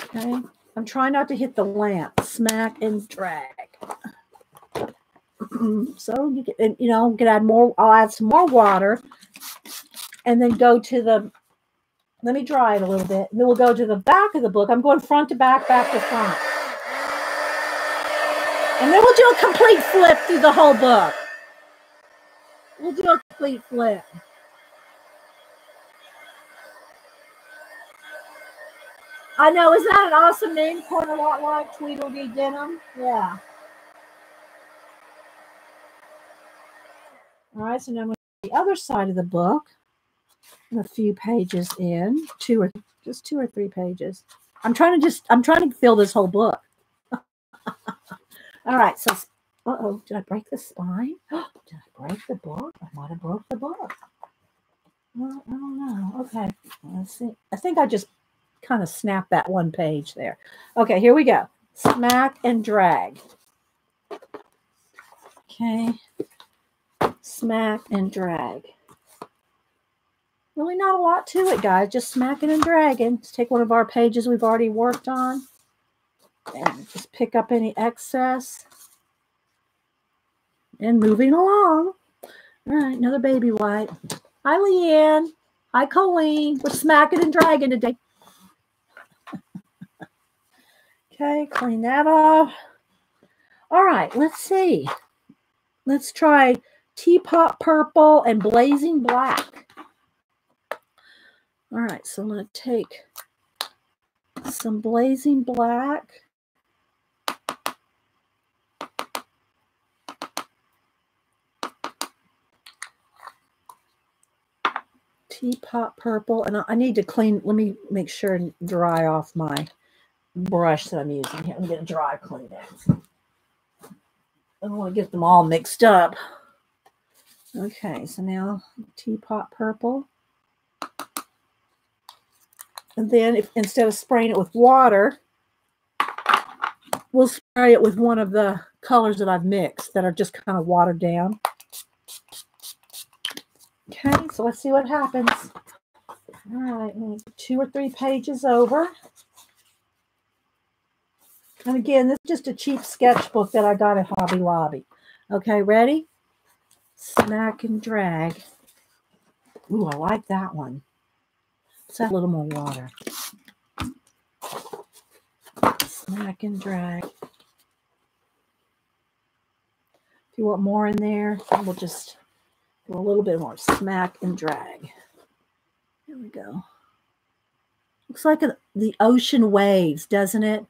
Okay. I'm trying not to hit the lamp. Smack and drag. So you can add more. I'll add some more water, and then go to the. Let me dry it a little bit. And then we'll go to the back of the book. I'm going front to back, back to front, and then we'll do a complete flip through the whole book. We'll do a complete flip. I know, isn't that an awesome name? Quite a lot like Tweedledee Denim. Yeah. All right, so now I'm going to the other side of the book. I'm a few pages in, two or three pages. I'm trying to fill this whole book. All right, so did I break the spine? Did I break the book? I might have broke the book. Well, I don't know. Okay, let's see. I think I just kind of snapped that one page there. Okay, here we go. Smack and drag. Okay. Smack and drag. Really not a lot to it, guys. Just smacking and dragging. Let's take one of our pages we've already worked on and just pick up any excess. And moving along. All right, another baby wipe. Hi, Leanne. Hi, Colleen. We're smacking and dragging today. Okay, clean that off. All right, let's see. Let's try Teapot Purple and Blazing Black. All right, so I'm going to take some Blazing Black. Teapot Purple, and I need to clean. Let me make sure and dry off my brush that I'm using here. I'm going to dry clean it. I don't want to get them all mixed up. Okay, so now Teapot Purple. And then instead of spraying it with water, we'll spray it with one of the colors that I've mixed that are just kind of watered down. Okay, so let's see what happens. All right, 2 or 3 pages over. And again, this is just a cheap sketchbook that I got at Hobby Lobby. Okay, ready? Smack and drag. Ooh, I like that one. Let's add a little more water. Smack and drag. If you want more in there, we'll just do a little bit more. Smack and drag. Here we go. Looks like the ocean waves, doesn't it?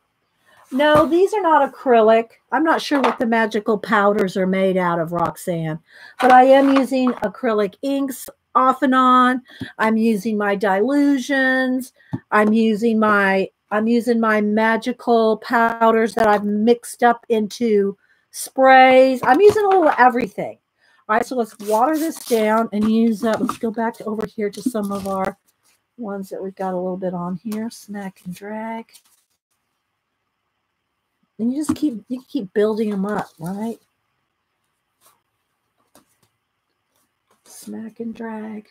No, these are not acrylic. I'm not sure what the magical powders are made out of, Roxanne. But I am using acrylic inks off and on. I'm using my dilutions. I'm using my magical powders that I've mixed up into sprays. I'm using a little of everything. All right, so let's water this down and use that. Let's go back over here to some of our ones that we've got a little bit on here. Smack and drag. And you just keep building them up, right? Smack and drag.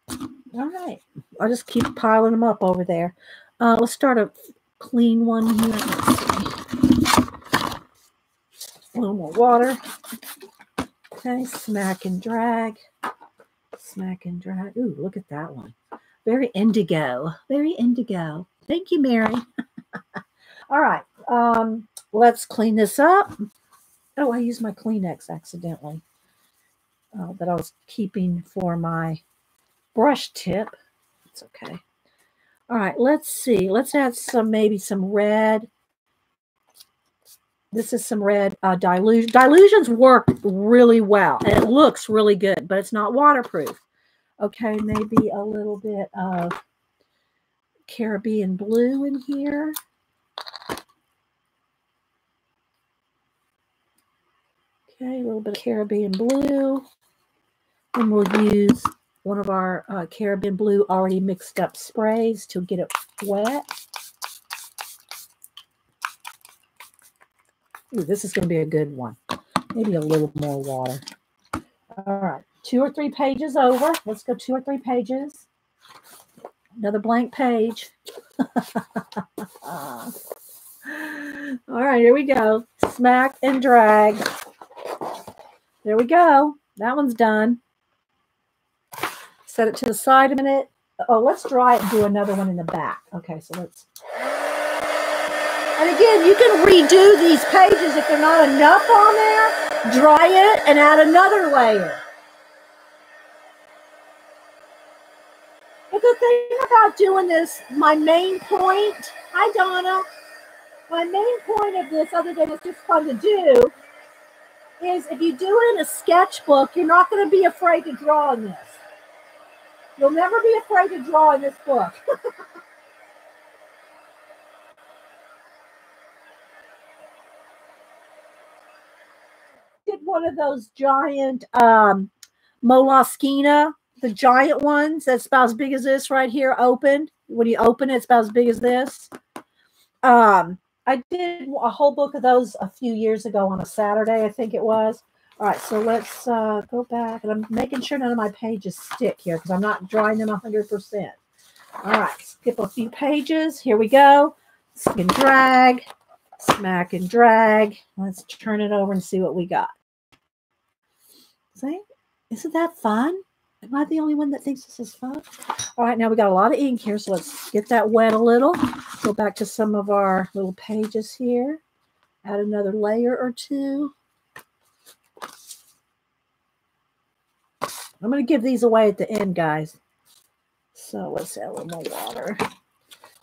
All right. I'll just keep piling them up over there. Let's start a clean one here. Let's see. A little more water. Okay, smack and drag. Smack and drag. Ooh, look at that one. Very indigo. Very indigo. Thank you, Mary. All right, let's clean this up. Oh, I used my Kleenex accidentally. that I was keeping for my brush tip. It's okay. All right, let's see. Let's add maybe some red. This is some red dilution. Dilutions work really well, and it looks really good, but it's not waterproof. Okay, maybe a little bit of Caribbean blue in here. Okay, a little bit of Caribbean blue. And we'll use one of our Caribbean blue already mixed up sprays to get it wet. Ooh, this is going to be a good one. Maybe a little more water. All right, 2 or 3 pages over. Let's go 2 or 3 pages. Another blank page. All right, here we go. Smack and drag. There we go. That one's done. Set it to the side a minute. Oh, let's dry it and do another one in the back. Okay, so let's... And again, you can redo these pages if they're not enough on there. Dry it and add another layer. But the thing about doing this, my main point... Hi, Donna. My main point of this, other than it's just fun to do, is if you do it in a sketchbook, you're not going to be afraid to draw in this. You'll never be afraid to draw in this book. Did one of those giant Moleskine, the giant ones that's about as big as this right here, opened. When you open it, it's about as big as this. I did a whole book of those a few years ago on a Saturday, I think it was. All right, so let's go back. And I'm making sure none of my pages stick here because I'm not drawing them 100%. All right, skip a few pages. Here we go. Smack and drag. Smack and drag. Let's turn it over and see what we got. See? Isn't that fun? Am I the only one that thinks this is fun? All right, now we got a lot of ink here, so let's get that wet a little. Go back to some of our little pages here. Add another layer or two. I'm going to give these away at the end, guys. So let's add a little more water.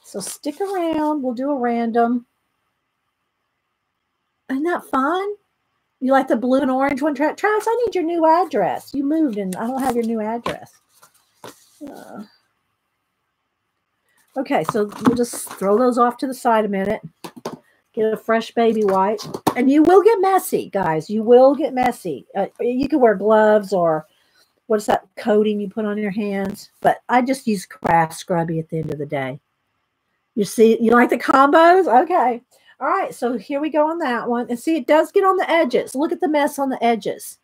So stick around. We'll do a random. Isn't that fun? You like the blue and orange one? Travis, I need your new address. You moved and I don't have your new address. Okay, so we'll just throw those off to the side a minute. Get a fresh baby wipe. And you will get messy, guys. You will get messy. You can wear gloves or what's that coating you put on your hands? But I just use craft scrubby at the end of the day. You see, you like the combos? Okay. All right, so here we go on that one. And see, it does get on the edges. Look at the mess on the edges.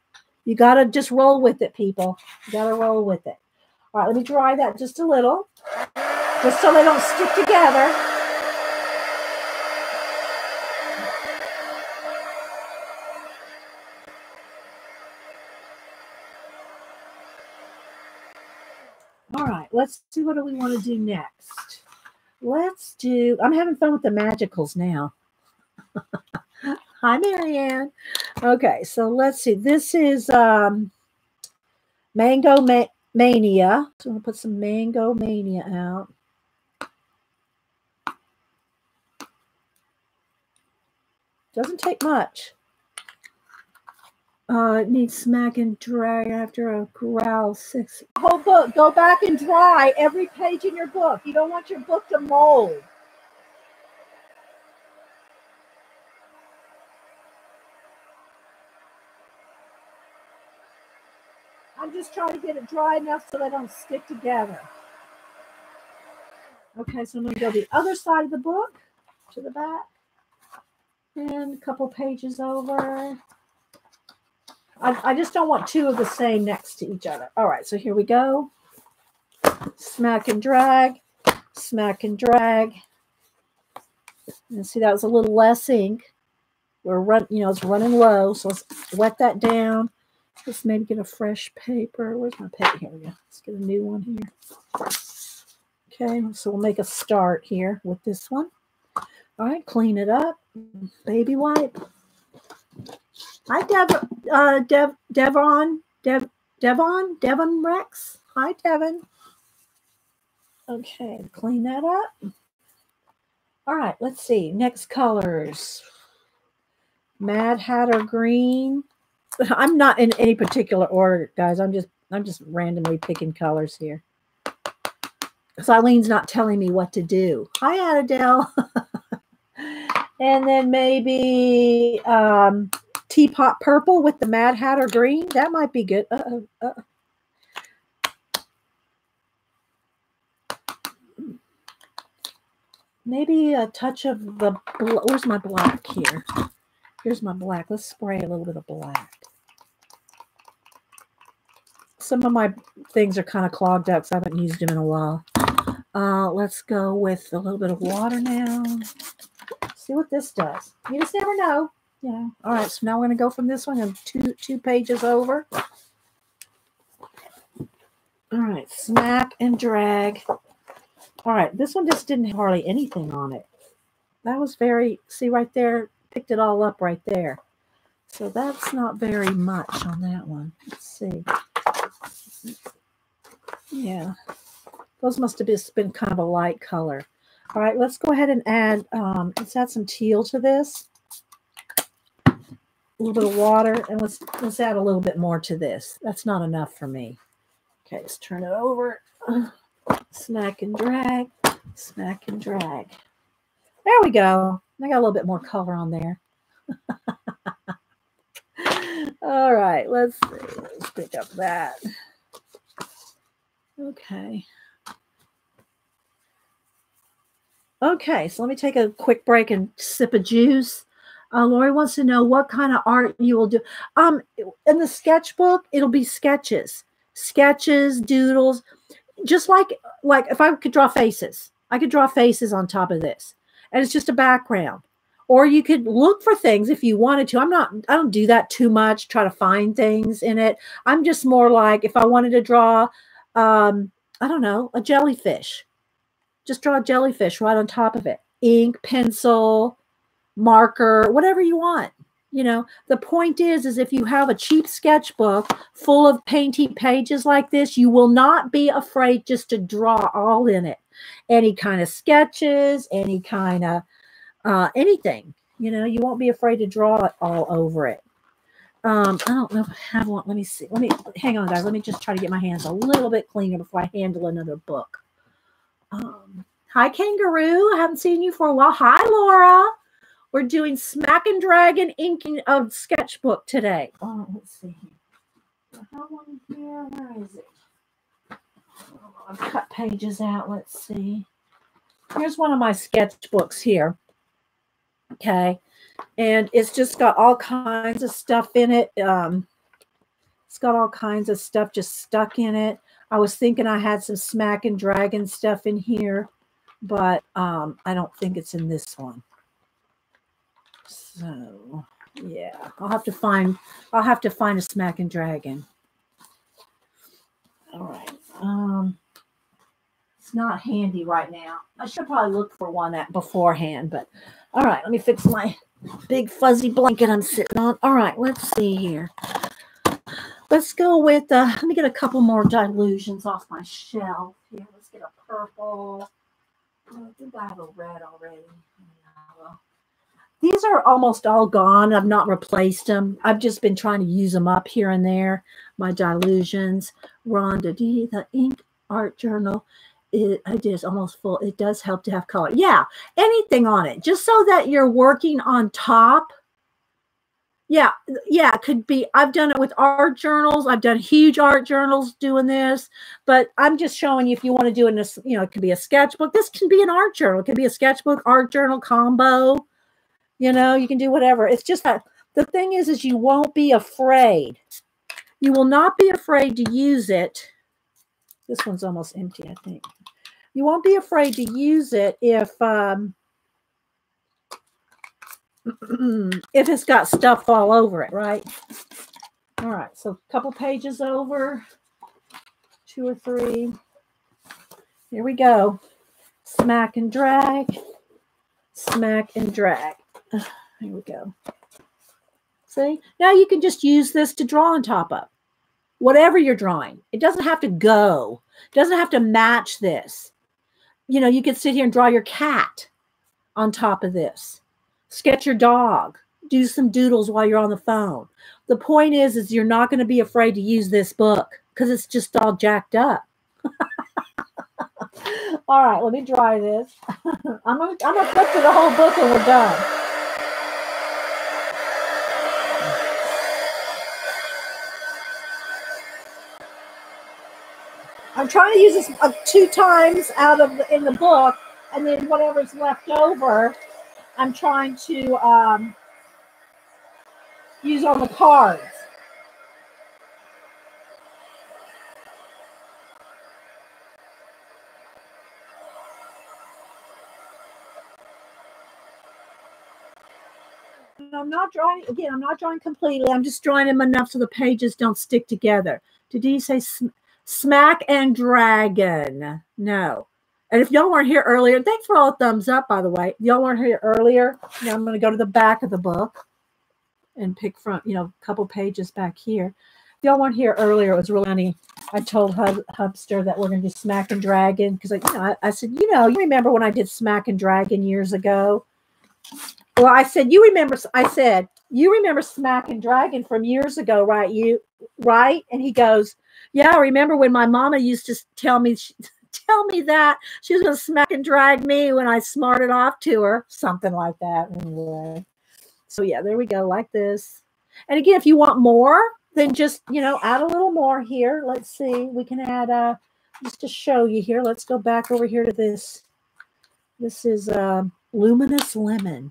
You got to just roll with it, people. You got to roll with it. All right, let me dry that just a little, just so they don't stick together. All right, let's see, what do we want to do next? Let's do, I'm having fun with the magicals now. Hi, Marianne. Okay, so let's see. This is Mango Mania. So I'm going to put some Mango Mania out. Doesn't take much. It needs smack and drag after a growl 6. Whole book. Go back and dry every page in your book. You don't want your book to mold. I'm just trying to get it dry enough so they don't stick together. Okay, so I'm going to go the other side of the book to the back. And a couple pages over. I just don't want two of the same next to each other. All right, so here we go. Smack and drag. Smack and drag. And see, that was a little less ink. It's running low, so let's wet that down. Let's maybe get a fresh paper. Where's my paper? Here we go. Let's get a new one here. Okay, so we'll make a start here with this one. All right, clean it up. Baby wipe. Hi, Devon Rex. Hi, Devon. Okay, clean that up. All right, let's see. Next colors. Mad Hatter green. I'm not in any particular order, guys. I'm just randomly picking colors here. So Eileen's not telling me what to do. Hi, Adele. And then maybe Teapot purple with the Mad Hatter green. That might be good. Maybe a touch of the, where's my black here? Here's my black. Let's spray a little bit of black. Some of my things are kind of clogged up because I haven't used them in a while. Let's go with a little bit of water now. See what this does. You just never know. Yeah. All right. So now we're going to go from this one and two pages over. All right. Smack and drag. All right. This one just didn't have hardly anything on it. That was very, see right there, picked it all up right there. So that's not very much on that one. Let's see. Yeah. Those must have just been kind of a light color. All right, let's go ahead and add, let's add some teal to this. A little bit of water, and let's add a little bit more to this. That's not enough for me. Okay, let's turn it over. Smack and drag, smack and drag. There we go. I got a little bit more color on there. All right, let's see. Let's pick up that. Okay. Okay, so let me take a quick break and sip a juice. Lori wants to know what kind of art you will do. In the sketchbook, it'll be sketches, doodles, just like if I could draw faces, I could draw faces on top of this, and it's just a background. Or you could look for things if you wanted to. I don't do that too much, try to find things in it. I'm just more like if I wanted to draw, I don't know, a jellyfish. Just draw a jellyfish right on top of it. Ink, pencil, marker, whatever you want. You know, the point is if you have a cheap sketchbook full of painty pages like this, you will not be afraid just to draw all in it. Any kind of sketches, any kind of anything. You know, you won't be afraid to draw it all over it. I don't know if I have one. Let me see. Hang on, guys. Let me just try to get my hands a little bit cleaner before I handle another book. Hi, Kangaroo. I haven't seen you for a while. Hi, Laura. We're doing Smack and Dragon inking of sketchbook today. Oh, let's see. I have one here. Where is it? I've cut pages out. Let's see. Here's one of my sketchbooks here. Okay. And it's just got all kinds of stuff in it. It's got all kinds of stuff just stuck in it. I was thinking I had some Smack and Dragon stuff in here, but I don't think it's in this one. So yeah, I'll have to find a Smack and Dragon. All right. It's not handy right now. I should probably look for one beforehand, but all right, let me fix my big fuzzy blanket I'm sitting on. All right, let's see here. Let's go with, let me get a couple more dilutions off my shelf here. Let's get a purple. I think I have a red already. These are almost all gone. I've not replaced them. I've just been trying to use them up here and there. My dilutions. Rhonda D, the ink art journal. It is almost full. It does help to have color. Yeah, anything on it. Just so that you're working on top. Yeah, it could be. I've done it with art journals. I've done huge art journals doing this, but I'm just showing you if you want to do it in a, it could be a sketchbook. This can be an art journal. It can be a sketchbook, art journal combo. You can do whatever. It's just that the thing is you won't be afraid. You will not be afraid to use it. This one's almost empty, I think. You won't be afraid to use it if it's got stuff all over it, right? All right, so a couple pages over, 2 or 3. Here we go. Smack and drag. Smack and drag. Here we go. See? Now you can just use this to draw on top of. whatever you're drawing. It doesn't have to go. It doesn't have to match this. You know, you can sit here and draw your cat on top of this. Sketch your dog. Do some doodles while you're on the phone. The point is you're not going to be afraid to use this book because it's just all jacked up. All right, let me dry this. I'm gonna flip through the whole book and we're done. I'm trying to use this 2 times in the book, and then whatever's left over, I'm trying to use on the cards. I'm not drawing, again, I'm not drawing completely. I'm just drawing them enough so the pages don't stick together. Did he say Smack and Dragon? No. And if y'all weren't here earlier, thanks for all the thumbs up, by the way. Y'all weren't here earlier. Now I'm going to go to the back of the book and pick from, you know, a couple pages back here. If y'all weren't here earlier, it was really funny. I told Hubster that we're going to do Smack and Dragon because, I said, you remember when I did Smack and Dragon years ago? Well, I said, you remember Smack and Dragon from years ago, right? Right? And he goes, yeah, I remember when my mama used to tell me that she was going to smack and drag me when I smarted off to her, something like that. Anyway. So yeah, there we go, like this. And again, if you want more, then just, add a little more here. Let's see, we can add, just to show you here, let's go back over here to this. This is Luminous Lemon.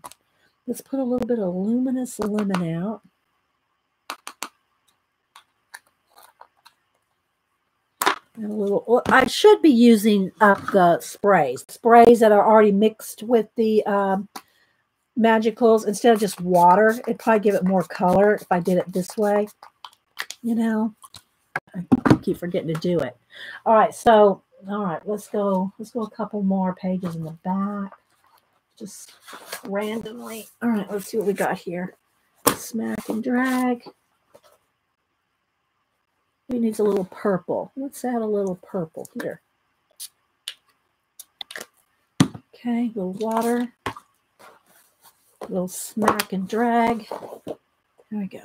Let's put a little bit of Luminous Lemon out. And a little, well, I should be using up the sprays that are already mixed with the magicals instead of just water. It'd probably give it more color if I did it this way. I keep forgetting to do it. All right, so let's go a couple more pages in the back. Just randomly. All right, let's see what we got here. Smack and Drag. It needs a little purple. Let's add a little purple here. Okay, a little water. A little Smack and Drag. There we go.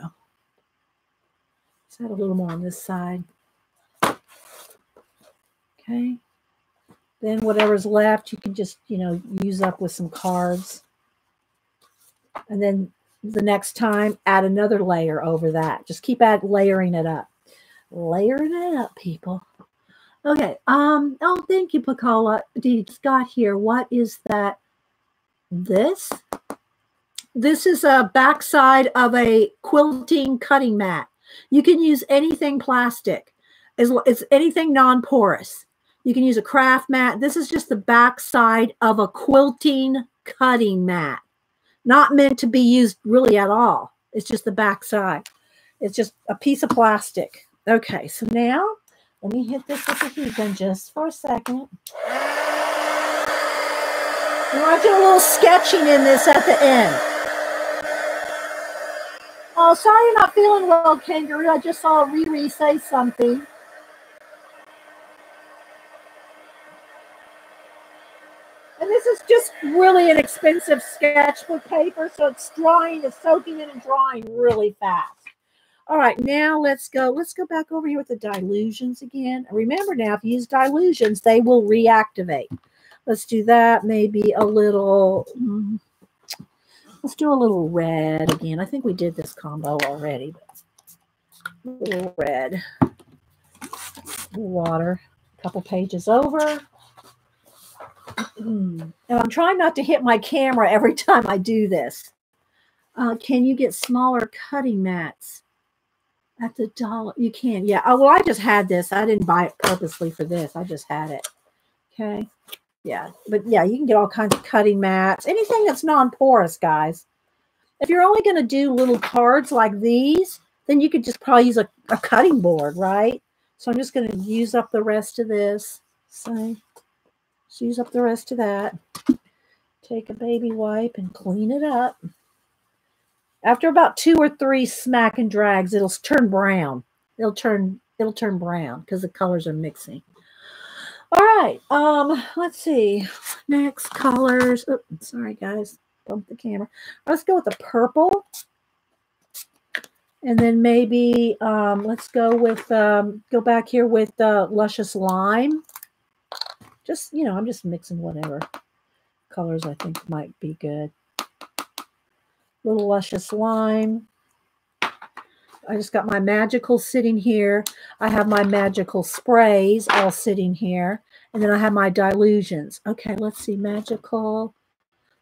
Let's add a little more on this side. Okay. Then whatever's left, you can just, use up with some cards. And then the next time, add another layer over that. Just keep layering it up. Layering it up, people. Okay. Oh, thank you, Pacola. Scott here. What is that? This is a backside of a quilting cutting mat. You can use anything plastic. It's anything non-porous. You can use a craft mat. This is just the backside of a quilting cutting mat. Not meant to be used really at all. It's just the backside. It's just a piece of plastic. Okay, so now let me hit this with the heat gun just for a second. I want to do a little sketching in this at the end. Oh, sorry you're not feeling well, Kangaroo. I just saw Riri say something. And this is just really an expensive sketchbook paper, so it's soaking in and drying really fast. All right, now let's go back over here with the dilutions again. Remember now, if you use dilutions, they will reactivate. Let's do that. Maybe a little, let's do a little red again. I think we did this combo already. But a little red. Water. A couple pages over. And I'm trying not to hit my camera every time I do this. Can you get smaller cutting mats at the dollar? You can, yeah. Oh, well, I just had this. I didn't buy it purposely for this. I just had it. Okay. Yeah. But yeah, you can get all kinds of cutting mats. Anything that's non-porous, guys. If you're only going to do little cards like these, then you could just probably use a cutting board, right? So I'm just going to use up the rest of this. So use up the rest of that. Take a baby wipe and clean it up. After about 2 or 3 smack and drags, it'll turn brown. It'll it'll turn brown because the colors are mixing. All right. Let's see. Next colors. Oh, sorry guys. Bump the camera. Let's go with the purple. And then maybe let's go with go back here with luscious lime. Just, you know, I'm just mixing whatever colors I think might be good. Little luscious lime. I just got my magical sitting here. I have my magical sprays all sitting here. And then I have my dilutions. Okay, let's see. Magical.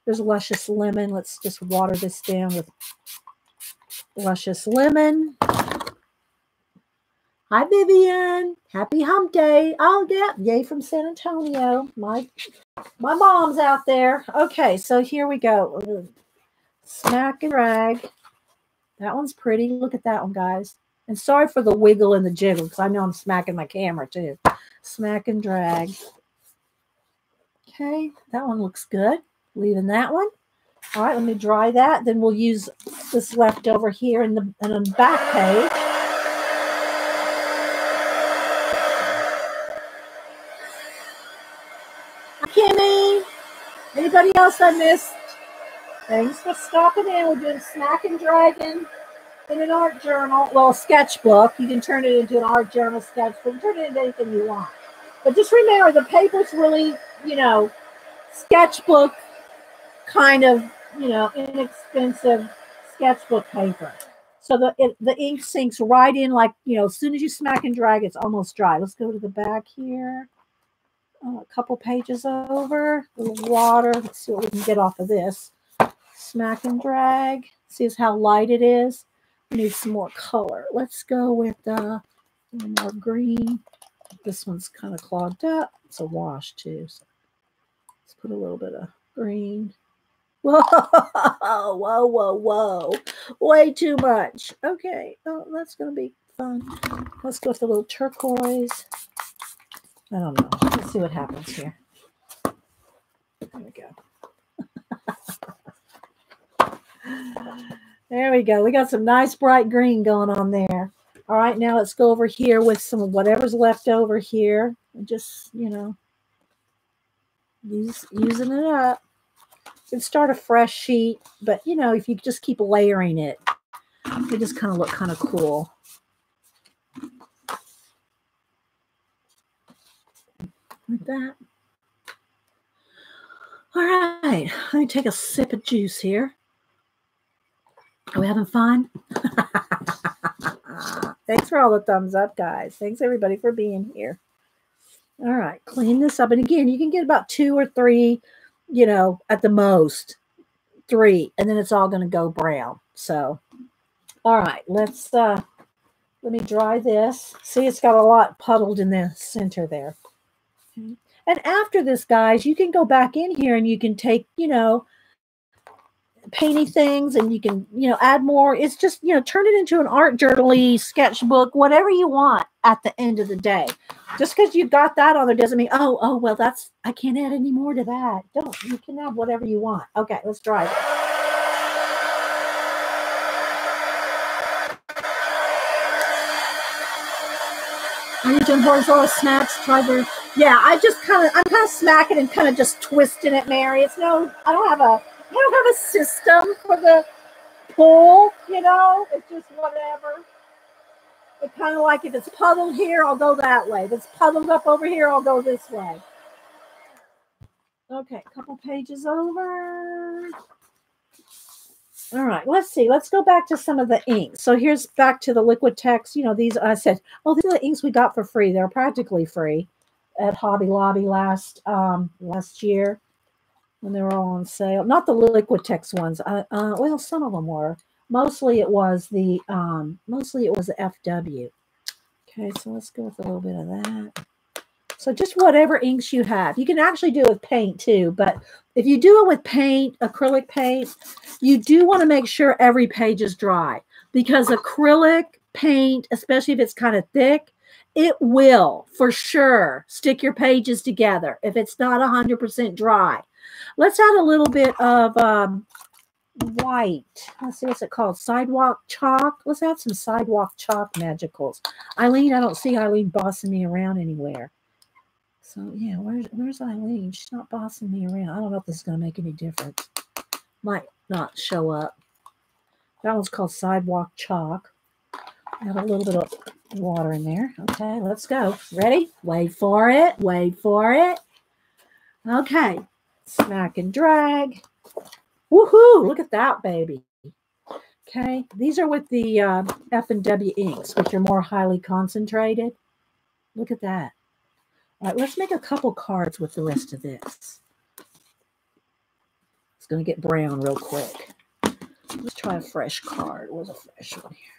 There's luscious lemon. Let's just water this down with luscious lemon. Hi, Vivian. Happy hump day. Oh, yeah. Yay from San Antonio. My mom's out there. Okay, so here we go. Smack and drag. That one's pretty. Look at that one, guys. And sorry for the wiggle and the jiggle because I know I'm smacking my camera too. Smack and drag. Okay, that one looks good. Leaving that one. All right, let me dry that. Then we'll use this leftover here in the back page. Kimmy. Anybody else I missed? Thanks for stopping in. We're doing Smack and Dragon in an art journal. Well, a sketchbook. You can turn it into an art journal sketchbook. You can turn it into anything you want. But just remember, the paper's really, you know, sketchbook kind of, you know, inexpensive sketchbook paper. So the ink sinks right in like, you know, as soon as you smack and drag, it's almost dry. Let's go to the back here. A couple pages over. A little water. Let's see what we can get off of this. Smack and drag. See how light it is. We need some more color. Let's go with a little more green. This one's kind of clogged up. It's a wash too. So let's put a little bit of green. Whoa, whoa, whoa, whoa. Way too much. Okay. Oh, that's going to be fun. Let's go with a little turquoise. I don't know. Let's see what happens here. There we go. There we go. We got some nice bright green going on there. All right, now let's go over here with some of whatever's left over here. And just, you know, using it up. You can start a fresh sheet, but, you know, if you just keep layering it, they just kind of look kind of cool. Like that. All right, let me take a sip of juice here. Are we having fun? Thanks for all the thumbs up, guys. Thanks, everybody, for being here. All right, clean this up. And again, you can get about 2 or 3, you know, at the most 3, and then it's all going to go brown. So, all right, let's, let me dry this. See, it's got a lot puddled in the center there. Okay. And after this, guys, you can go back in here and you can take, you know, painty things and you can, you know, add more. It's just, you know, turn it into an art journal-y sketchbook, whatever you want at the end of the day. Just because you got that on there doesn't mean, oh, well, that's, I can't add any more to that. Don't, you can add whatever you want. Okay, let's try this. Are you doing horizontal snaps? Try the, yeah, I'm kind of smacking and kind of just twisting it, Mary. It's no, I don't have a system for the pull, you know. It's just whatever. It's kind of like if it's puddled here, I'll go that way. If it's puddled up over here, I'll go this way. Okay, a couple pages over. All right, let's see. Let's go back to some of the inks. So here's back to the liquid text. You know, these, I said, oh, these are the inks we got for free. They're practically free at Hobby Lobby last year when they were all on sale. Not the liquid text ones. Well, some of them were. Mostly it was the FW. Okay, so let's go with a little bit of that. So just whatever inks you have. You can actually do it with paint too, but if you do it with paint, acrylic paint, you do want to make sure every page is dry because acrylic paint, especially if it's kind of thick, it will for sure stick your pages together if it's not 100% dry. Let's add a little bit of white. Let's see, what's it called? Sidewalk chalk. Let's add some sidewalk chalk magicals. Eileen, I don't see Eileen bossing me around anywhere. So yeah, where's Eileen? She's not bossing me around. I don't know if this is going to make any difference. Might not show up. That one's called sidewalk chalk. Add a little bit of water in there. Okay, let's go. Ready? Wait for it. Wait for it. Okay. Smack and drag. Woohoo! Look at that, baby. Okay. These are with the F&W inks, which are more highly concentrated. Look at that. All right, let's make a couple cards with the rest of this. It's going to get brown real quick. Let's try a fresh card. Where's a fresh one here?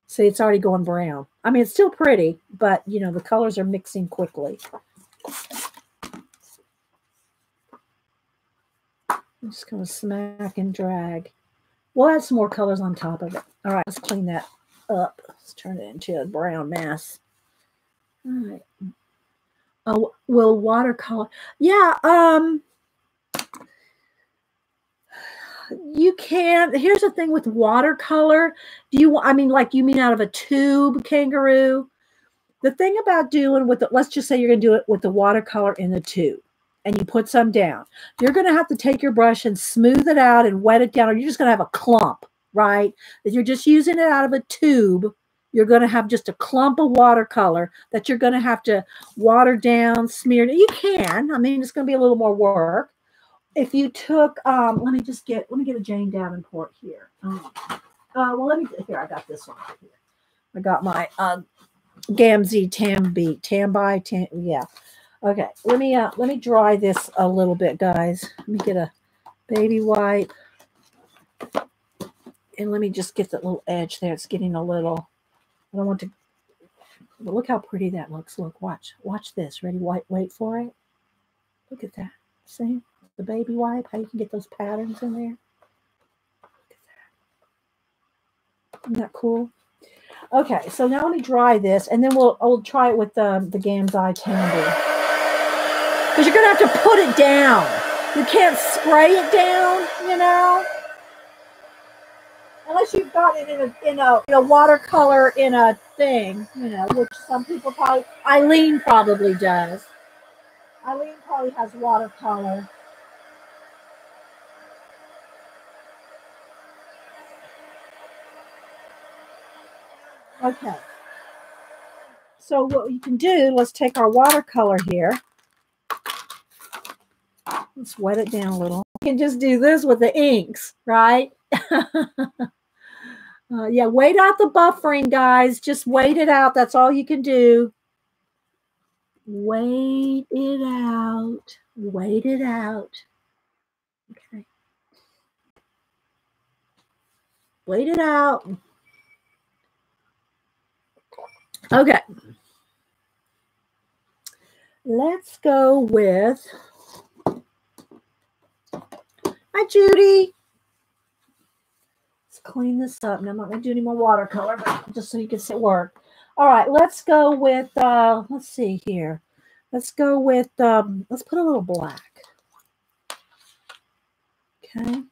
See, it's already going brown. I mean, it's still pretty, but, you know, the colors are mixing quickly. I'm just going to smack and drag. We'll add some more colors on top of it. All right, let's clean that up. Let's turn it into a brown mess. All right. Oh, will watercolor? Yeah, you can. Here's the thing with watercolor. I mean, like you mean out of a tube, kangaroo? The thing about doing with it, let's just say you're going to do it with the watercolor in the tube and you put some down. You're going to have to take your brush and smooth it out and wet it down, or you're just going to have a clump, right? If you're just using it out of a tube, you're going to have just a clump of watercolor that you're going to have to water down, smear. You can. I mean, it's going to be a little more work. If you took, let me get a Jane Davenport here. Well, here, I got this one right here. I got my Gamzee yeah. Okay, let me dry this a little bit, guys. Let me get a baby wipe. And let me just get that little edge there. It's getting a little, I don't want to, but look how pretty that looks. Look, watch this. Ready? Wait for it. Look at that. See? The baby wipe, how you can get those patterns in there. Look at that. Isn't that cool? Okay, so now let me dry this, and then I'll try it with the Gamzee candy. Because you're going to have to put it down. You can't spray it down, you know. Unless you've got it in a watercolor in a thing, you know, which some people probably, Eileen probably does. Eileen probably has watercolor. Okay. So what you can do, let's take our watercolor here. Let's wet it down a little. You can just do this with the inks, right? Yeah, wait out the buffering, guys. Just wait it out. That's all you can do. Wait it out. Wait it out. Okay. Wait it out. Okay. Let's go with, hi, Judy. Let's clean this up. Now, I'm not going to do any more watercolor, but just so you can see it work. All right, let's go with, let's see here. Let's go with, let's put a little black. Okay.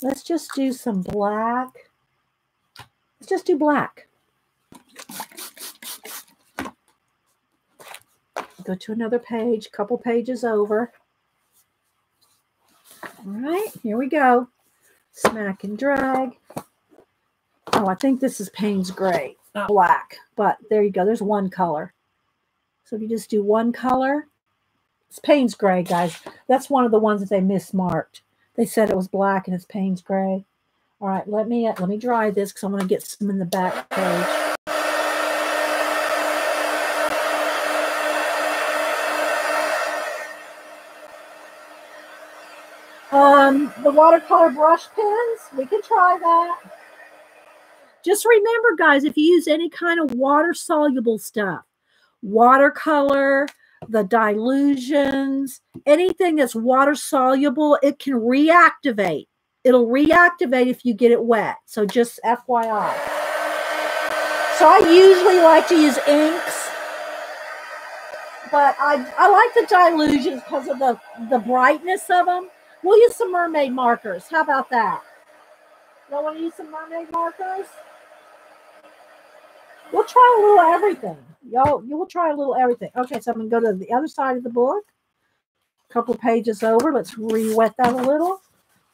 Let's just do some black. Let's just do black. Go to another page, couple pages over. All right, here we go. Smack and drag. Oh, I think this is Payne's Gray, not black, but there you go. There's one color. So if you just do one color, it's Payne's Gray, guys. That's one of the ones that they mismarked. They said it was black and it's Payne's Gray. All right, let me dry this because I'm going to get some in the back page. The watercolor brush pens, we can try that. Just remember, guys, if you use any kind of water-soluble stuff, watercolor, the dilutions, anything that's water-soluble, it can reactivate. It'll reactivate if you get it wet. So just FYI. So I usually like to use inks. But I like the dilutions because of the brightness of them. We'll use some mermaid markers. How about that? Y'all want to use some mermaid markers? We'll try a little everything. Y'all, you will try a little everything. Okay, so I'm going to go to the other side of the book. A couple pages over. Let's re-wet that a little.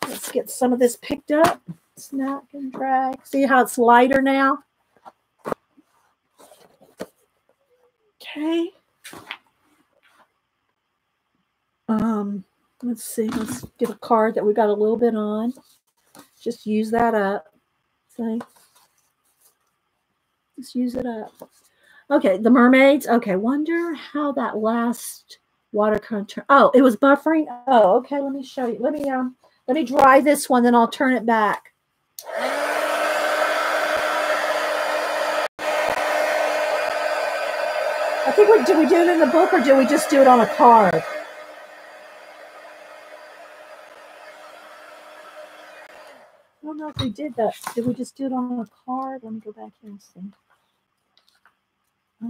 Let's get some of this picked up. Snack and drag. See how it's lighter now? Okay. Let's see. Let's get a card that we got a little bit on. Just use that up. See? Just use it up. Okay, the mermaids. Okay, wonder how that last watercolor turned. Oh, it was buffering. Oh, okay. Let me show you. Let me dry this one, then I'll turn it back. I think did we do it in the book or did we just do it on a card? I don't know if we did that. Did we just do it on a card? Let me go back here and see. I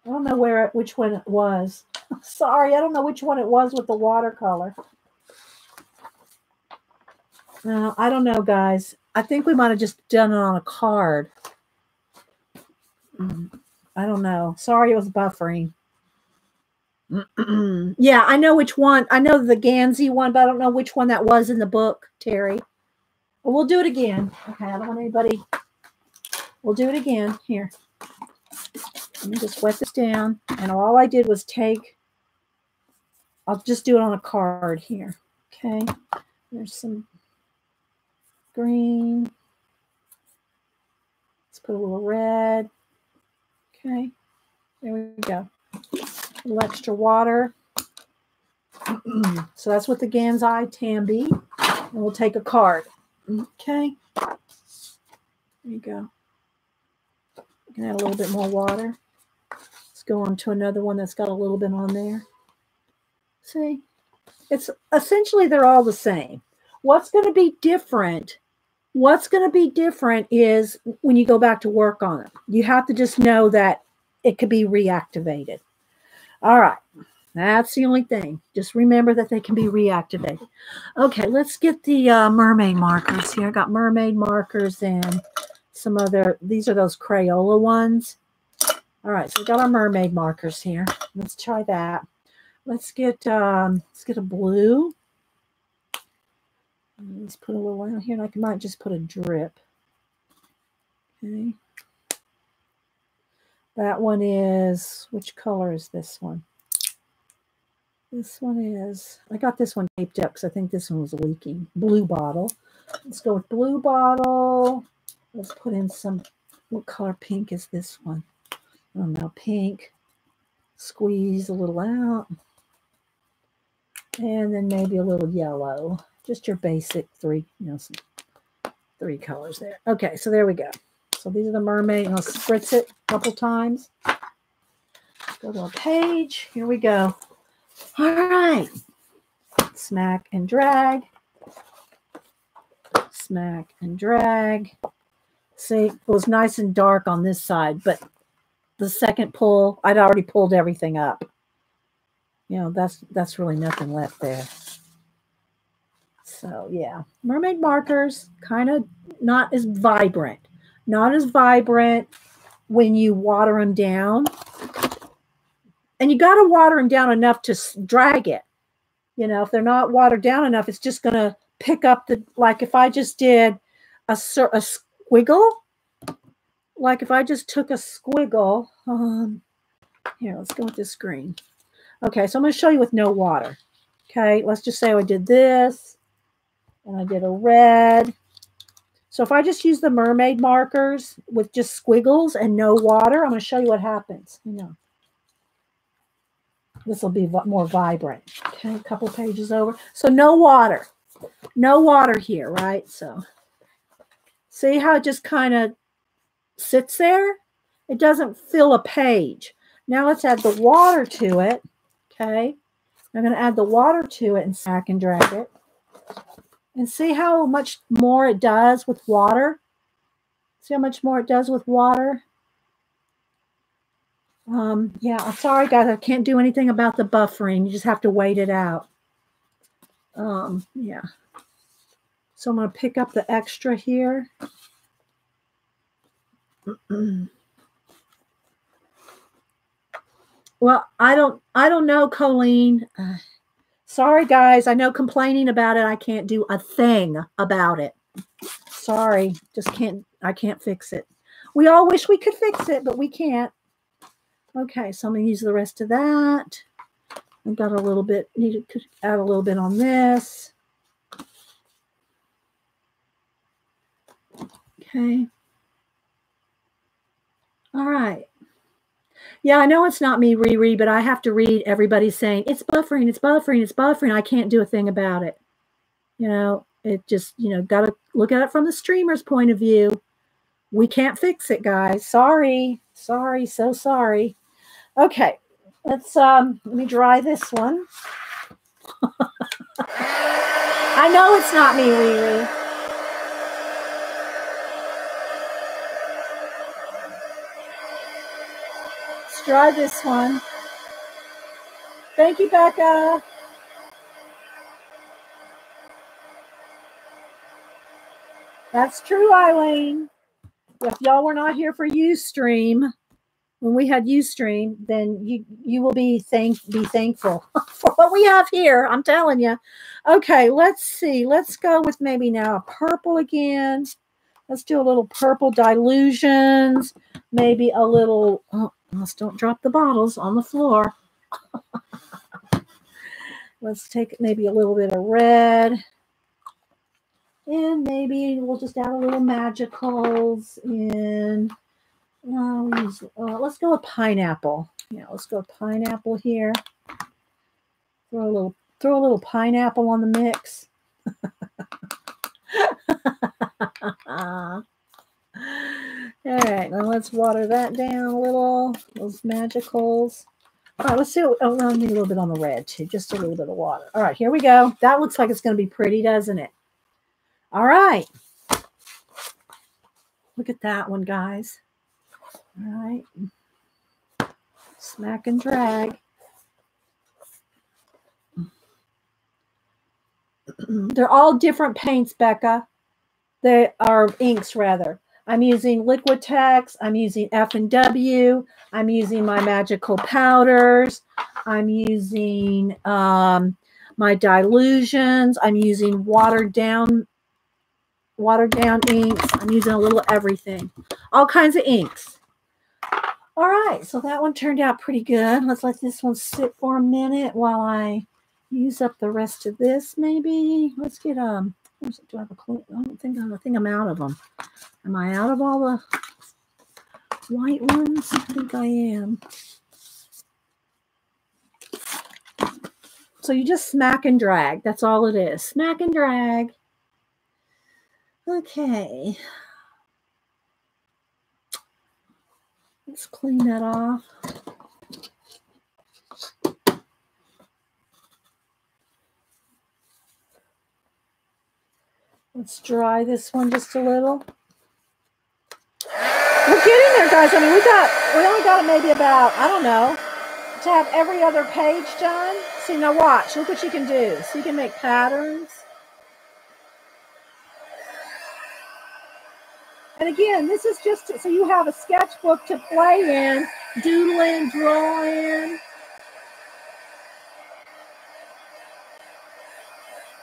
don't know which one it was. Sorry, I don't know which one it was with the watercolor. No, I don't know, guys. I think we might have just done it on a card. I don't know. Sorry, it was buffering. Yeah, I know which one. I know the Gansey one, but I don't know which one that was in the book, Terry. Well, we'll do it again. Okay, I don't want anybody. We'll do it again. Here. Let me just wet this down. And all I did was I'll just do it on a card here. Okay. There's some green. Let's put a little red. Okay. There we go. A little extra water. So that's with the Gansey Tambi. And we'll take a card. Okay. There you go. You can add a little bit more water. Let's go on to another one that's got a little bit on there. See? It's essentially they're all the same. What's going to be different? What's going to be different is when you go back to work on it. You have to just know that it could be reactivated. All right. That's the only thing. Just remember that they can be reactivated. Okay, let's get the mermaid markers here. I got mermaid markers and some other, these are those Crayola ones. All right, so we got our mermaid markers here. Let's try that. Let's get a blue. Let's put a little out here, and I might just put a drip. Okay. That one is, which color is this one? This one is, I got this one taped up because I think this one was leaking. Blue bottle. Let's go with blue bottle. Let's put in some, what color pink is this one? I don't know, pink. Squeeze a little out. And then maybe a little yellow. Just your basic three colors there. Okay, so there we go. So these are the mermaid. I'll spritz it a couple times. Go to a page. Here we go. All right. Smack and drag. Smack and drag. See, it was nice and dark on this side, but the second pull, I'd already pulled everything up. You know, that's really nothing left there. So, yeah. Mermaid markers, kind of not as vibrant. Not as vibrant when you water them down. And you got to water them down enough to drag it. You know, if they're not watered down enough, it's just going to pick up the, like if I just did a squiggle, like if I just took a squiggle, here, let's go with this green. Okay, so I'm going to show you with no water. Okay, let's just say I did this, and I did a red. So if I just use the mermaid markers with just squiggles and no water, I'm going to show you what happens. You know, this will be more vibrant. Okay, a couple pages over. So no water. No water here, right? So see how it just kind of sits there? It doesn't fill a page. Now let's add the water to it. Okay, I'm going to add the water to it and sack and drag it. And see how much more it does with water? See how much more it does with water? Yeah, I'm sorry, guys. I can't do anything about the buffering. You just have to wait it out. Yeah. So I'm going to pick up the extra here. Well, I don't know, Colleen. Sorry, guys. I know complaining about it, I can't do a thing about it. Sorry, just can't. I can't fix it. We all wish we could fix it, but we can't. Okay, so I'm going to use the rest of that. I've got a little bit, need to add a little bit on this. Okay. All right. Yeah, I know it's not me, Riri, but I have to read everybody saying, it's buffering, it's buffering, it's buffering. I can't do a thing about it. You know, it just, got to look at it from the streamer's point of view. We can't fix it, guys. Sorry. Sorry, so sorry. Okay, let's, let me dry this one. I know it's not me, Riri. Let's dry this one. Thank you, Becca. That's true, Eileen. If y'all were not here for Ustream, when we had Ustream, then you will be thankful for what we have here. I'm telling you. Okay, let's see. Let's go with maybe now a purple again. Let's do a little purple dilutions. Maybe a little. Oh, let's don't drop the bottles on the floor. Let's take maybe a little bit of red. And maybe we'll just add a little magicals in. Let's go with pineapple. Yeah, let's go with pineapple here. Throw a little pineapple on the mix. All right, now let's water that down a little. Those magicals. All right, let's see. Oh, I need a little bit on the red too. Just a little bit of water. All right, here we go. That looks like it's going to be pretty, doesn't it? All right. Look at that one, guys. All right. Smack and drag. They're all different paints, Becca. They are inks, rather. I'm using Liquitex. I'm using F&W. I'm using my magical powders. I'm using my dilutions. I'm using watered down inks. I'm using a little everything. All kinds of inks. All right, so that one turned out pretty good. Let's let this one sit for a minute while I use up the rest of this, maybe. Let's get, do I have a clue? I think I'm out of them. Am I out of all the white ones? I think I am. So you just smack and drag. That's all it is. Smack and drag. Okay. Let's clean that off. Let's dry this one just a little. We're getting there, guys. I mean, we only got maybe about, I don't know, to have every other page done. See, now watch. Look what you can do. So you can make patterns. And again, this is just so you have a sketchbook to play in, doodle in, draw in.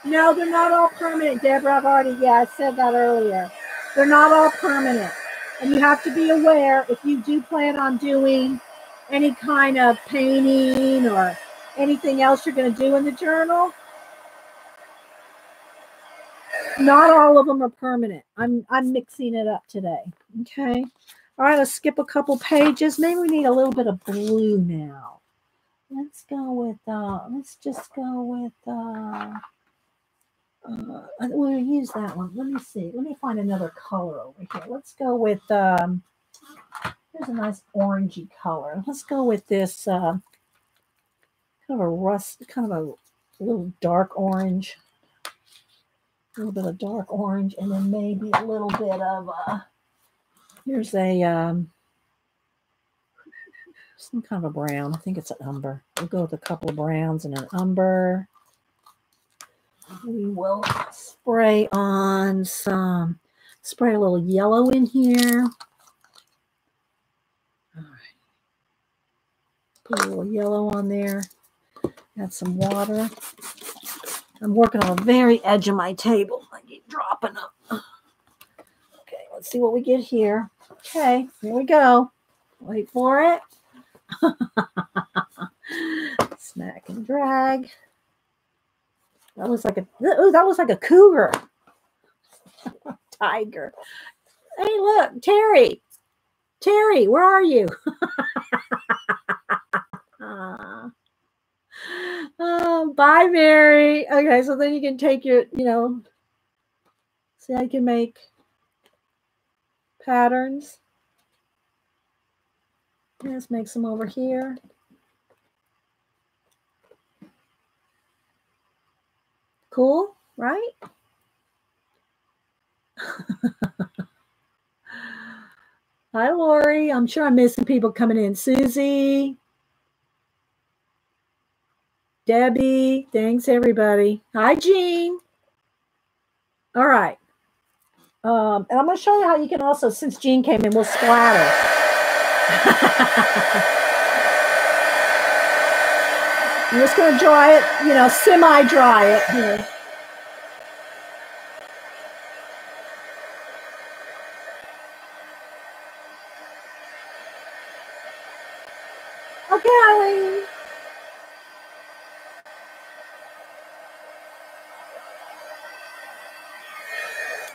No, they're not all permanent, Deborah. I said that earlier. They're not all permanent. And you have to be aware if you do plan on doing any kind of painting or anything else you're going to do in the journal, not all of them are permanent. I'm mixing it up today. Okay. All right, let's skip a couple pages. Maybe we need a little bit of blue now. Let's go with we'll use that one. Let me see. Let me find another color over here. Let's go with here's a nice orangey color. Let's go with this kind of a little dark orange. A little bit of dark orange, and then maybe a little bit of here's a some kind of a brown. I think it's an umber. We'll go with a couple of browns and an umber. We will spray on some, spray a little yellow in here. All right. Put a little yellow on there. Add some water. I'm working on the very edge of my table. I keep dropping them. Okay, let's see what we get here. Okay, here we go. Wait for it. Smack and drag. That looks like a, ooh, that looks like a cougar. Tiger. Hey, look, Terry. Terry, where are you? Oh, bye, Mary. Okay, so then you can take your, see how you can make patterns. Let's make some over here. Cool, right? Hi, Lori. I'm sure I'm missing people coming in. Susie. Debbie. Thanks, everybody. Hi, Jean. All right. And I'm going to show you how you can also, since Jean came in, we'll splatter. I'm just going to dry it, semi-dry it here. Okay, Eileen.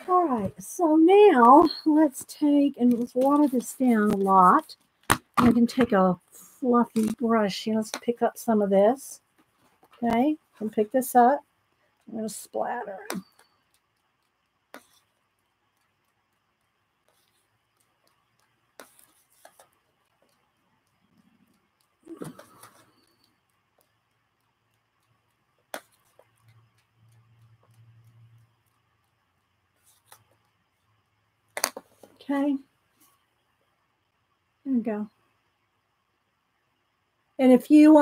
All right, so now let's take and let's water this down a lot. I can take a fluffy brush here. Let's pick up some of this. Okay, and pick this up. I'm going to splatter. Okay, there we go. And if you,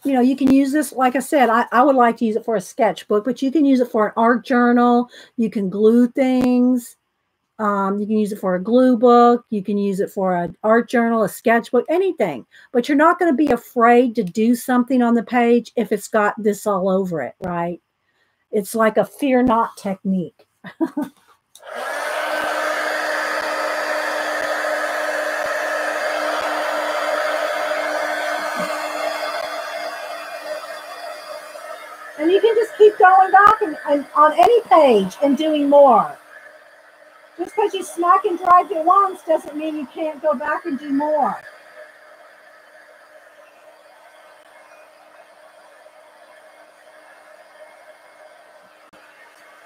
you can use this, like I said, I would like to use it for a sketchbook, but you can use it for an art journal. You can glue things. You can use it for a glue book. You can use it for an art journal, a sketchbook, anything. But you're not going to be afraid to do something on the page if it's got this all over it, right? It's like a fear not technique. And you can just keep going back and on any page and doing more. Just because you smack and drag it once doesn't mean you can't go back and do more.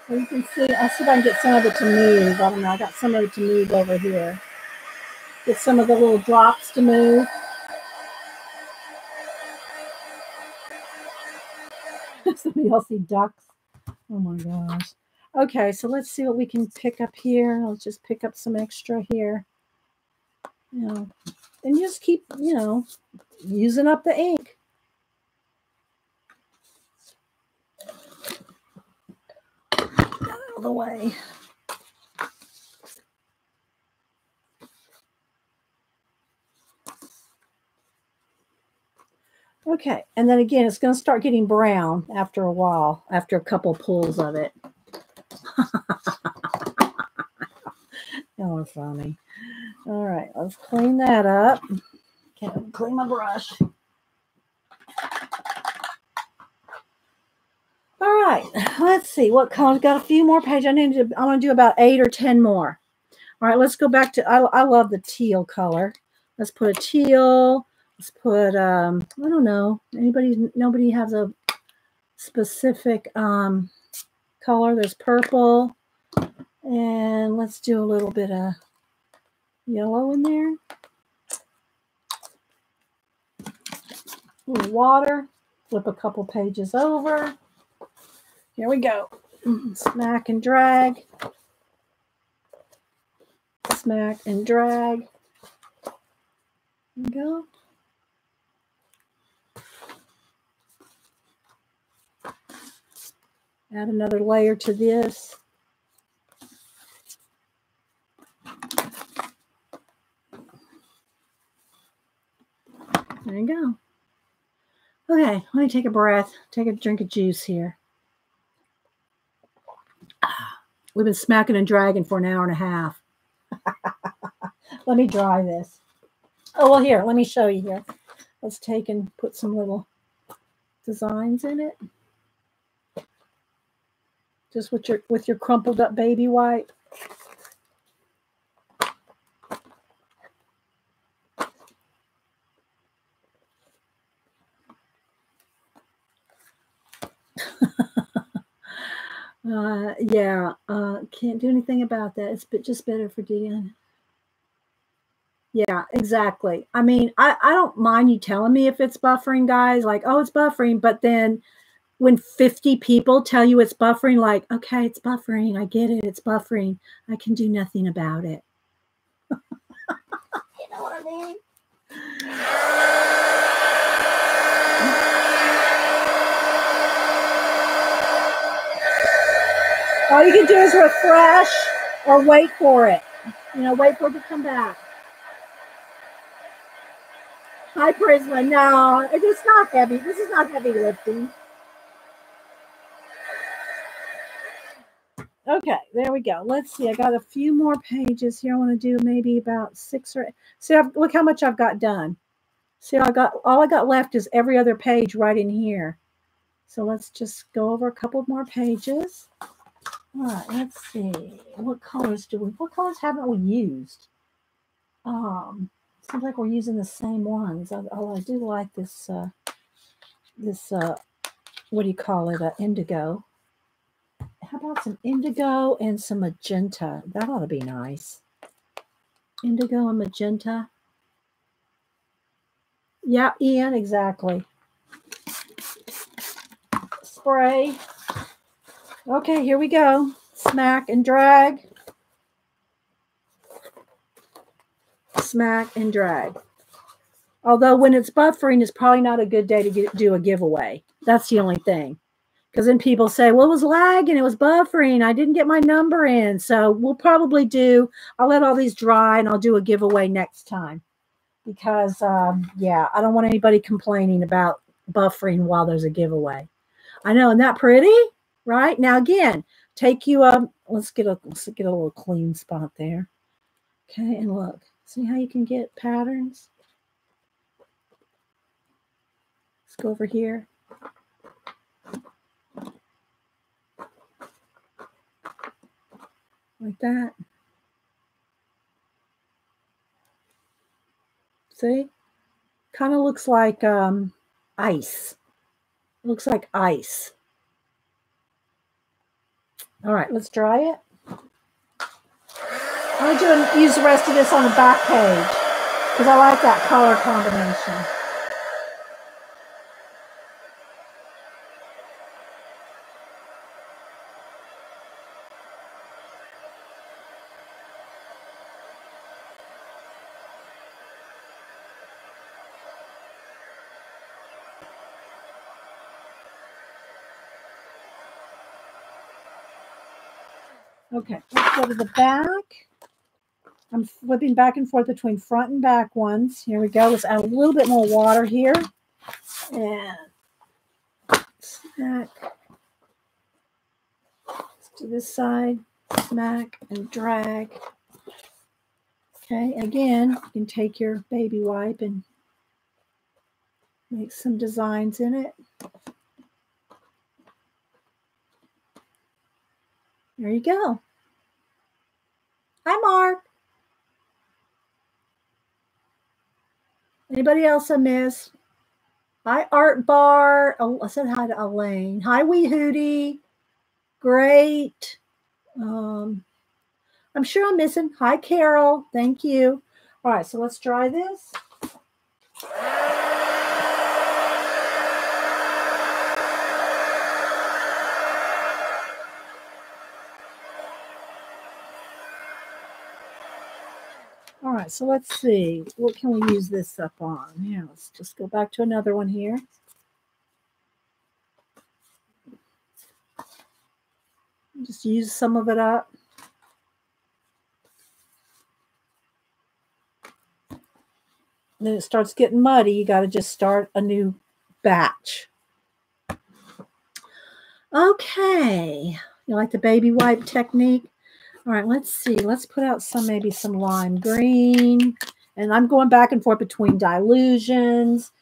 So you can see, I'll see if I can get some of it to move. I don't know, I got some of it to move over here. Get some of the little drops to move. Somebody else see ducks. Oh my gosh. Okay, so let's see what we can pick up here. Let's just pick up some extra here. And just keep, using up the ink. Out of the way. Okay, and then again, it's going to start getting brown after a while, after a couple pulls of it. Oh, funny. All right, let's clean that up. Can't clean my brush. All right, let's see what color. Got a few more pages. I'm going to do about 8 or 10 more. All right, let's go back to. I love the teal color. Let's put a teal. Let's put. I don't know. Nobody has a specific color. There's purple, and let's do a little bit of yellow in there. A little water. Flip a couple pages over. Here we go. Smack and drag. Smack and drag. There we go. Add another layer to this. There you go. Okay, let me take a breath. Take a drink of juice here. We've been smacking and dragging for an hour and a half. Let me dry this. Oh, well, here, let me show you here. Let's take and put some little designs in it. Just with your crumpled up baby wipe. Yeah, can't do anything about that. It's just better for Dion. Yeah, exactly. I mean, I don't mind you telling me if it's buffering, guys. Like, oh, it's buffering. But then when 50 people tell you it's buffering, like, okay, it's buffering. I get it. It's buffering. I can do nothing about it. You know what I mean? All you can do is refresh or wait for it. You know, wait for it to come back. Hi, Prisma. No, it's not heavy. This is not heavy lifting. Okay, there we go. Let's see. I got a few more pages here. I want to do maybe about 6 or 8. See, look how much I've got done. See, all I got left is every other page right in here. So let's just go over a couple more pages. All right, let's see. What colors haven't we used? Seems like we're using the same ones. Oh, I do like this, what do you call it? Indigo. How about some indigo and some magenta? That ought to be nice. Indigo and magenta. Yeah, Ian, exactly. Spray. Okay, here we go. Smack and drag. Smack and drag. Although when it's buffering, it's probably not a good day to do a giveaway. That's the only thing. Because then people say, well, it was lagging, it was buffering, I didn't get my number in. So we'll probably I'll let all these dry and I'll do a giveaway next time. Because, yeah, I don't want anybody complaining about buffering while there's a giveaway. I know, isn't that pretty? Right? Now, again, take you let's get a little clean spot there. Okay, and look. See how you can get patterns? Let's go over here. Like that. See? Kind of looks like ice. It looks like ice. All right, let's dry it. I'm going to use the rest of this on the back page because I like that color combination. Okay, let's go to the back. I'm flipping back and forth between front and back ones. Here we go. Let's add a little bit more water here. And smack. Let's do this side. Smack and drag. Okay, again, you can take your baby wipe and make some designs in it. There you go. Hi, Mark. Anybody else I miss? Hi, Art Bar. Oh, I said hi to Elaine. Hi, Wee Hootie. Great. I'm sure I'm missing. Hi, Carol. Thank you. All right, so let's try this. All right, so let's see. What can we use this up on? Yeah, let's just go back to another one here. Just use some of it up. Then it starts getting muddy. You got to just start a new batch. Okay. You like the baby wipe technique? All right, let's see. Let's put out maybe some lime green. And I'm going back and forth between Dilutions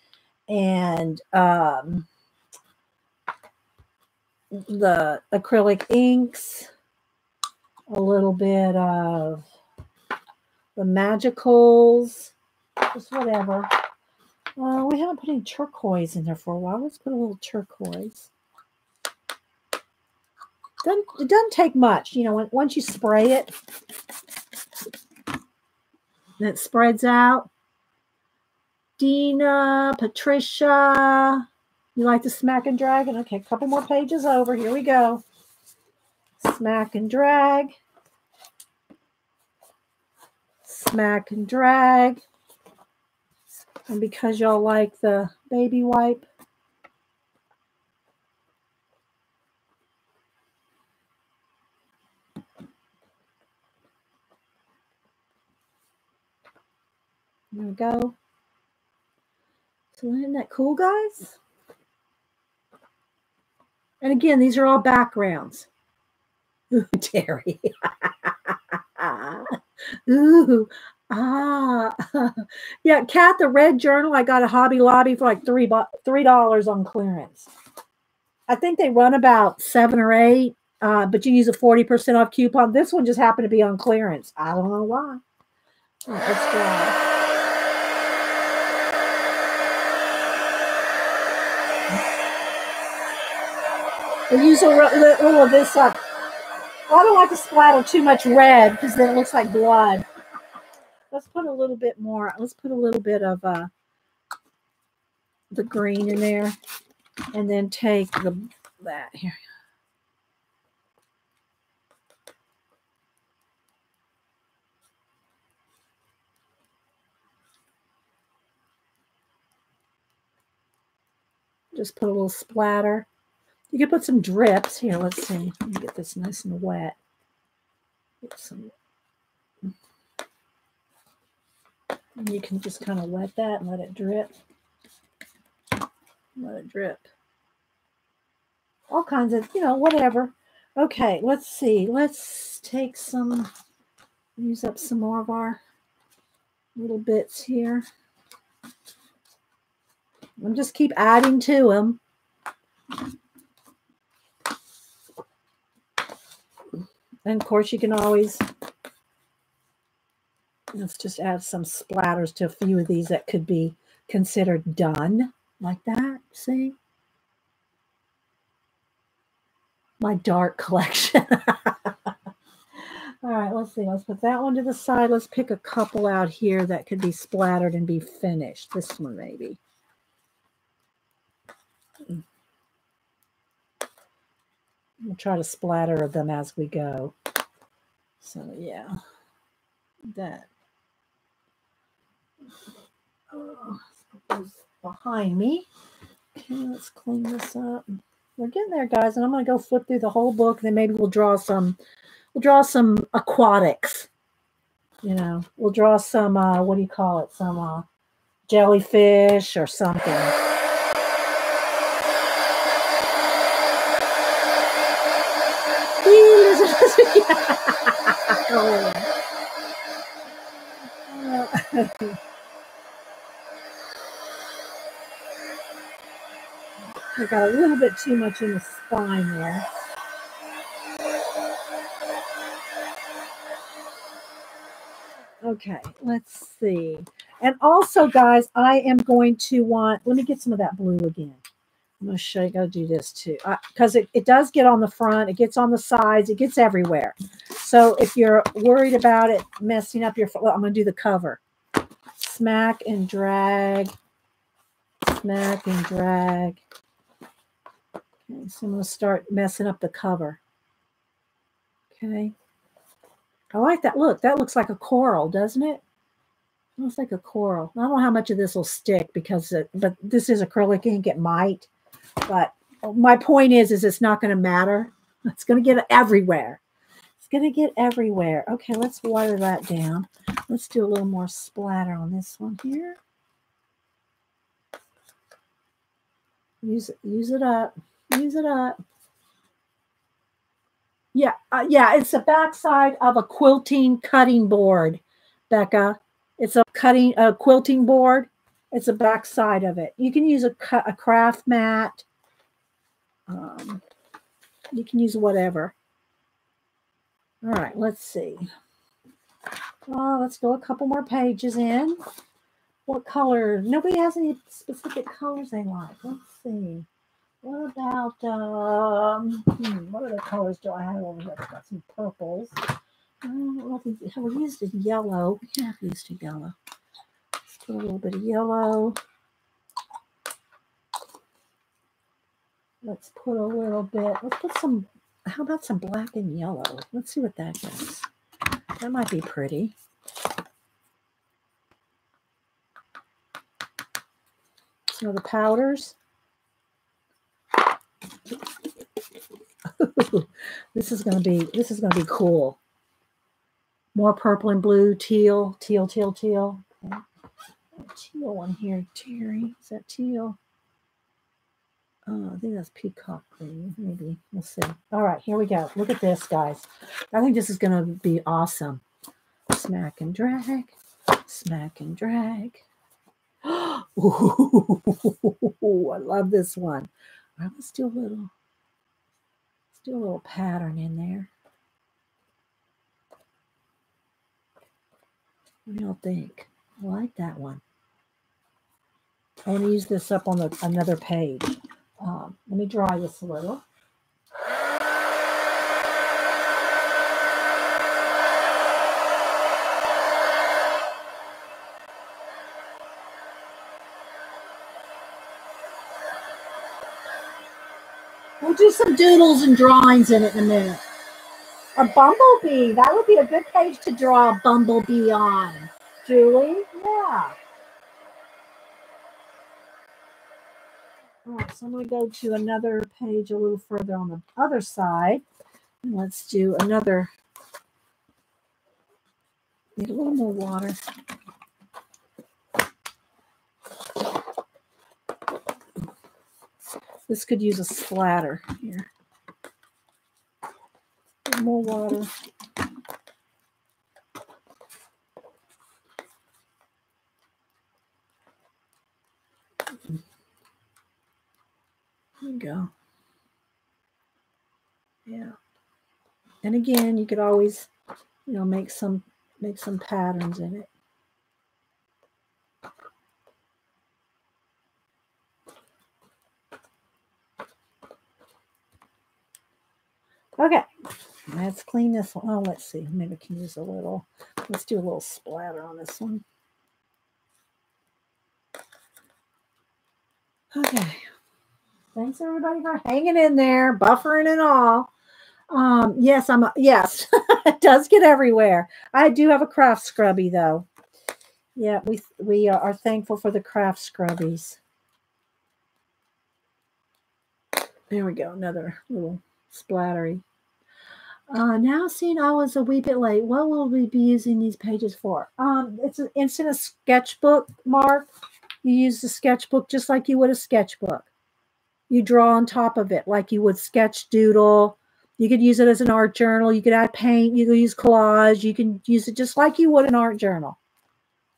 and the acrylic inks. A little bit of the magicals. Just whatever. We haven't put any turquoise in there for a while. Let's put a little turquoise. It doesn't take much. You know, once you spray it, and it spreads out. Dina, Patricia, you like the Smack and Dragon? Okay, a couple more pages over. Here we go. Smack and drag. Smack and drag. And because y'all like the baby wipe, there we go. So isn't that cool, guys? And again, these are all backgrounds. Ooh, Terry. Ooh. Yeah, Kat, the red journal, I got a Hobby Lobby for like $3 on clearance. I think they run about 7 or 8, but you use a 40% off coupon. This one just happened to be on clearance. I don't know why. Right, let's go. We use a little of this up. I don't like to splatter too much red because then it looks like blood. Let's put a little bit more. Let's put a little bit of the green in there, and then take that here. Just put a little splatter. You can put some drips here. Let's see. Let me get this nice and wet. Get some. And you can just kind of wet that and let it drip. Let it drip. All kinds of, you know, whatever. Okay, let's see. Let's take some, use up some more of our little bits here. And just keep adding to them. And of course, you can always, let's just add some splatters to a few of these that could be considered done. Like that, see? My dark collection. All right, let's see. Let's put that one to the side. Let's pick a couple out here that could be splattered and be finished. This one, maybe. We'll try to splatter them as we go. So, yeah. That. Oh, behind me. Okay, let's clean this up. We're getting there, guys, and I'm going to go flip through the whole book, and then maybe we'll draw some aquatics. You know, we'll draw some, what do you call it? Some jellyfish or something. I got a little bit too much in the spine there. Okay, let's see. And also, guys, I am going to want, let me get some of that blue again. I'm going to show you, got to do this too. Because it does get on the front, it gets on the sides, it gets everywhere. So if you're worried about it messing up your, well, I'm going to do the cover. Smack and drag. Smack and drag. Okay, so I'm going to start messing up the cover. Okay. I like that. Look, that looks like a coral, doesn't it? It looks like a coral. I don't know how much of this will stick because, but this is acrylic ink. It might. But my point is it's not going to matter. It's going to get everywhere. It's going to get everywhere. Okay, let's water that down. Let's do a little more splatter on this one here. Use it up. Use it up. Yeah, it's the backside of a quilting cutting board, Becca. It's a quilting board. It's the backside of it. You can use a craft mat. You can use whatever. All right, let's see. Let's go a couple more pages in. What color? Nobody has any specific colors they like. Let's see. What about, what other colors do I have over here? I've got some purples. I don't know if we used a yellow. We have used a yellow. Let's put a little bit of yellow. Let's put a little bit, let's put some, how about some black and yellow? Let's see what that does. That might be pretty. Some of the powders. This is gonna be cool. More purple and blue, teal. Okay. Teal one here, Terry. Is that teal? Oh, I think that's peacock green. Maybe. We'll see. All right, here we go. Look at this, guys. I think this is gonna be awesome. Smack and drag. Smack and drag. Ooh, I love this one. All right, let's do a little pattern in there. What do y'all think? I like that one. I want to use this up on another page. Let me dry this a little. We'll do some doodles and drawings in it in a minute. A bumblebee. That would be a good page to draw a bumblebee on. Julie? Yeah. All right, so I'm going to go to another page a little further on the other side. And let's do another. Need a little more water. This could use a splatter here. More water. There you go. Yeah. And again, you could always, make some patterns in it. Okay, let's clean this one. Oh, let's see. Maybe I can use a little. Let's do a little splatter on this one. Okay. Thanks everybody for hanging in there, buffering and all. Yes, yes, it does get everywhere. I do have a craft scrubby though. Yeah, we are thankful for the craft scrubbies. There we go, another little splattery. Now seeing I was a wee bit late, what will we be using these pages for? It's an instant sketchbook, Mark. You use the sketchbook just like you would a sketchbook. You draw on top of it like you would sketch doodle. You could use it as an art journal. You could add paint. You could use collage. You can use it just like you would an art journal.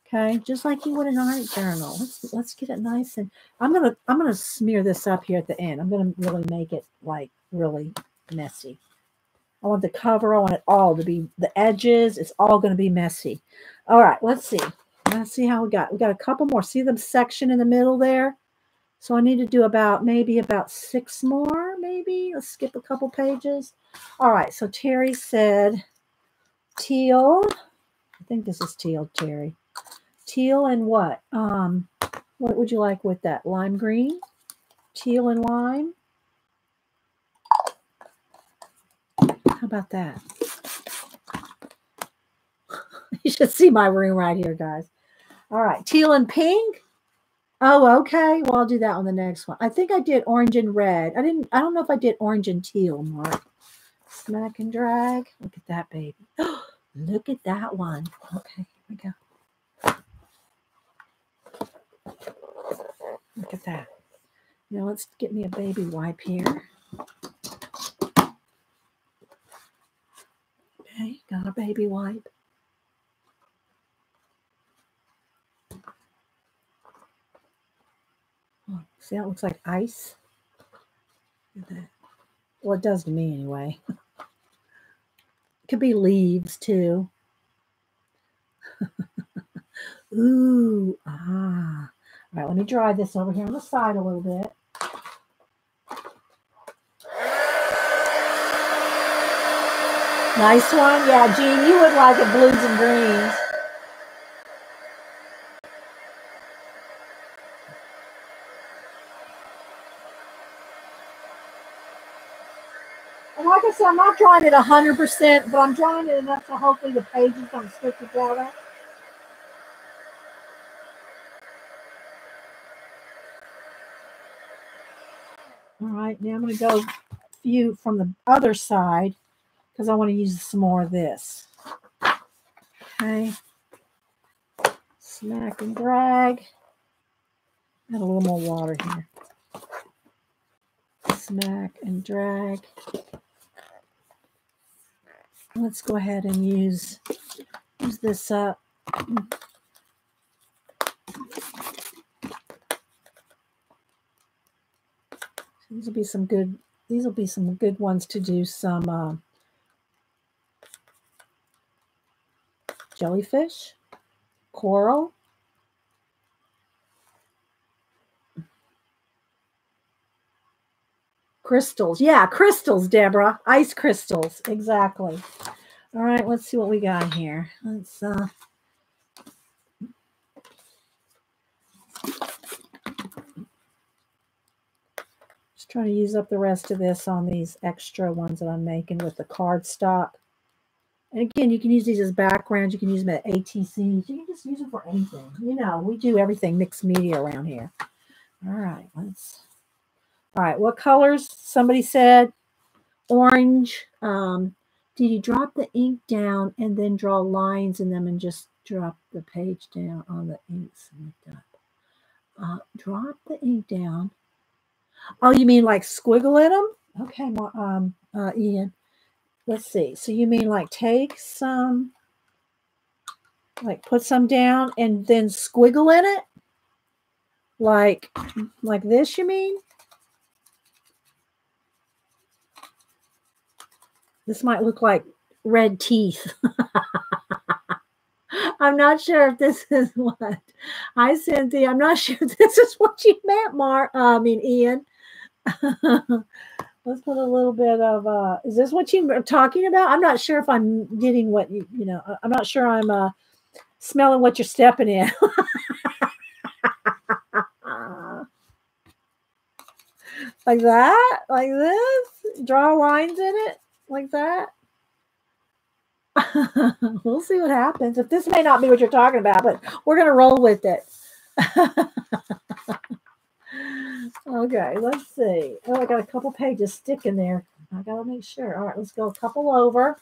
Okay, just like you would an art journal. Let's get it nice, and I'm gonna smear this up here at the end. I'm gonna really make it like really messy. I want the cover. I want it all to be the edges. It's all going to be messy. All right, let's see. Let's see how we got. We got a couple more. See the section in the middle there? So I need to do maybe about 6 more, maybe. Let's skip a couple pages. All right, so Terry said teal. I think this is teal, Terry. Teal and what? What would you like with that? Lime green? Teal and lime? How about that? You should see my room right here, guys. All right, teal and pink. Oh, okay. Well, I'll do that on the next one. I think I did orange and red. I don't know if I did orange and teal, Mark. Smack and drag. Look at that baby. Look at that one. Okay, here we go. Look at that. Now let's get me a baby wipe here. Okay, got a baby wipe. Oh, see how it looks like ice? Look at that. Well, it does to me anyway. It could be leaves too. Ooh, ah. All right, let me dry this over here on the side a little bit. Nice one. Yeah, Jean, you would like it blues and greens. And like I said, I'm not drawing it 100%, but I'm drawing it enough so hopefully the pages don't stick together. All right, now I'm going to go few from the other side because I want to use some more of this. Okay. Smack and drag. Add a little more water here. Smack and drag. Let's go ahead and use this up. These will be some good. These will be some good ones to do some jellyfish, coral. Crystals. Yeah, crystals, Deborah. Ice crystals. Exactly. All right, let's see what we got here. Let's just try to use up the rest of this on these extra ones that I'm making with the cardstock. And again, you can use these as backgrounds. You can use them at ATCs. You can just use them for anything. You know, we do everything mixed media around here. All right, all right, what colors? Somebody said orange. Did you drop the ink down and then draw lines in them and just drop the page down on the inks? Drop the ink down. Oh, you mean like squiggle in them? Okay, Ian. Let's see. So you mean like take some, like put some down and then squiggle in it? Like this, you mean? This might look like red teeth. I'm not sure if this is what. Hi, Cynthia. I'm not sure if this is what you meant, Ian. Let's put a little bit of, is this what you were talking about? I'm not sure if I'm getting what you know, I'm not sure I'm smelling what you're stepping in. Like that? Like this? Draw lines in it? Like that? We'll see what happens. If this may not be what you're talking about, but we're going to roll with it. Okay, let's see. Oh, I got a couple pages sticking there. I got to make sure. All right, let's go a couple over.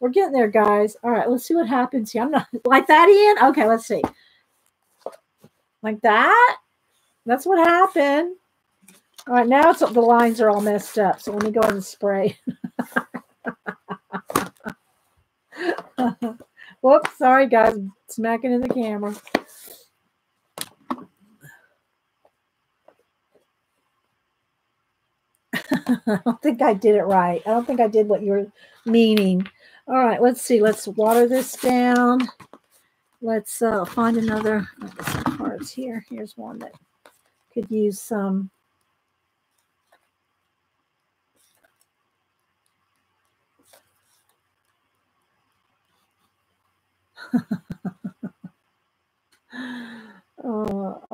We're getting there, guys. All right, let's see what happens here. I'm not like that, Ian. Okay, let's see. Like that? That's what happened. All right, now the lines are all messed up. So let me go ahead and spray. Whoops, sorry, guys. Smacking in the camera. I don't think I did it right. I don't think I did what you were meaning. All right, let's see. Let's water this down. Let's find another. Some cards here. Here's one that could use some.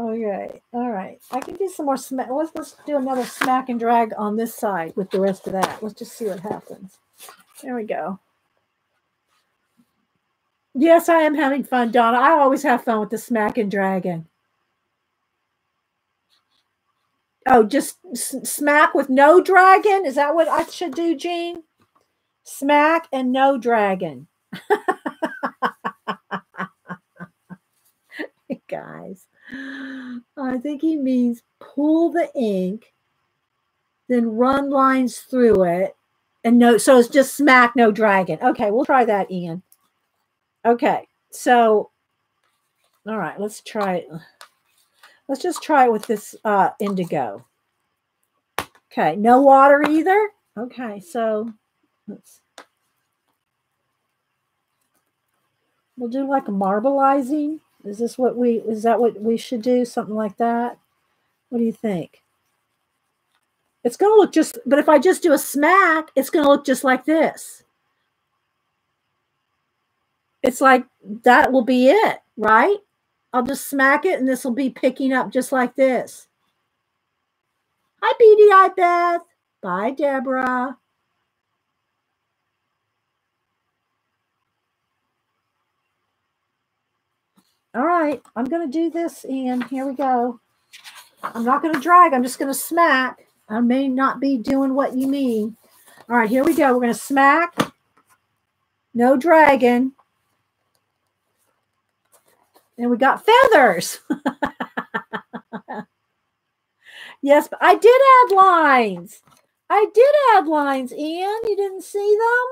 Okay. All right. I can do some more smack. Let's do another smack and drag on this side with the rest of that. Let's just see what happens. There we go. Yes, I am having fun, Donna. I always have fun with the smack and dragon. Oh, just smack with no dragon? Is that what I should do, Jean? Smack and no dragon. Guys, I think he means pull the ink, then run lines through it, and no, so it's just smack, no dragon. Okay, we'll try that, Ian. Okay, so, all right, let's try it. Let's just try it with this indigo. Okay, no water either. Okay, so we'll do like a marbleizing. Is that what we should do? Something like that? What do you think? It's going to look just, but if I just do a smack, it's going to look just like this. It's like, that will be it, right? I'll just smack it and this will be picking up just like this. Hi, BDI Beth. Bye, Deborah. All right, I'm going to do this, Ian. Here we go. I'm not going to drag. I'm just going to smack. I may not be doing what you mean. All right, here we go. We're going to smack. No dragging. And we got feathers. Yes, but I did add lines. I did add lines, Ian. You didn't see them?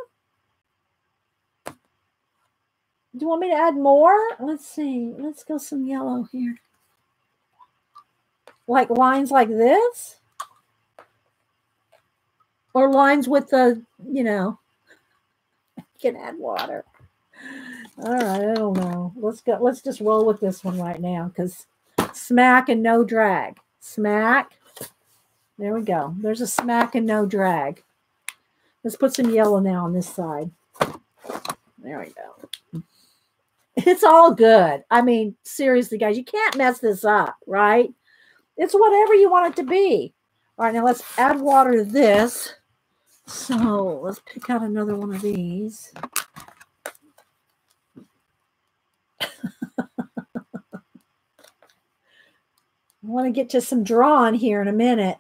Do you want me to add more? Let's see. Let's go some yellow here. Like lines like this? Or lines with the, you know, you can add water. All right, I don't know. Let's go. Let's just roll with this one right now because smack and no drag. Smack. There we go. There's a smack and no drag. Let's put some yellow now on this side. There we go. It's all good. I mean, seriously, guys, you can't mess this up, right? It's whatever you want it to be. All right, now let's add water to this. So let's pick out another one of these. I want to get to some drawing here in a minute.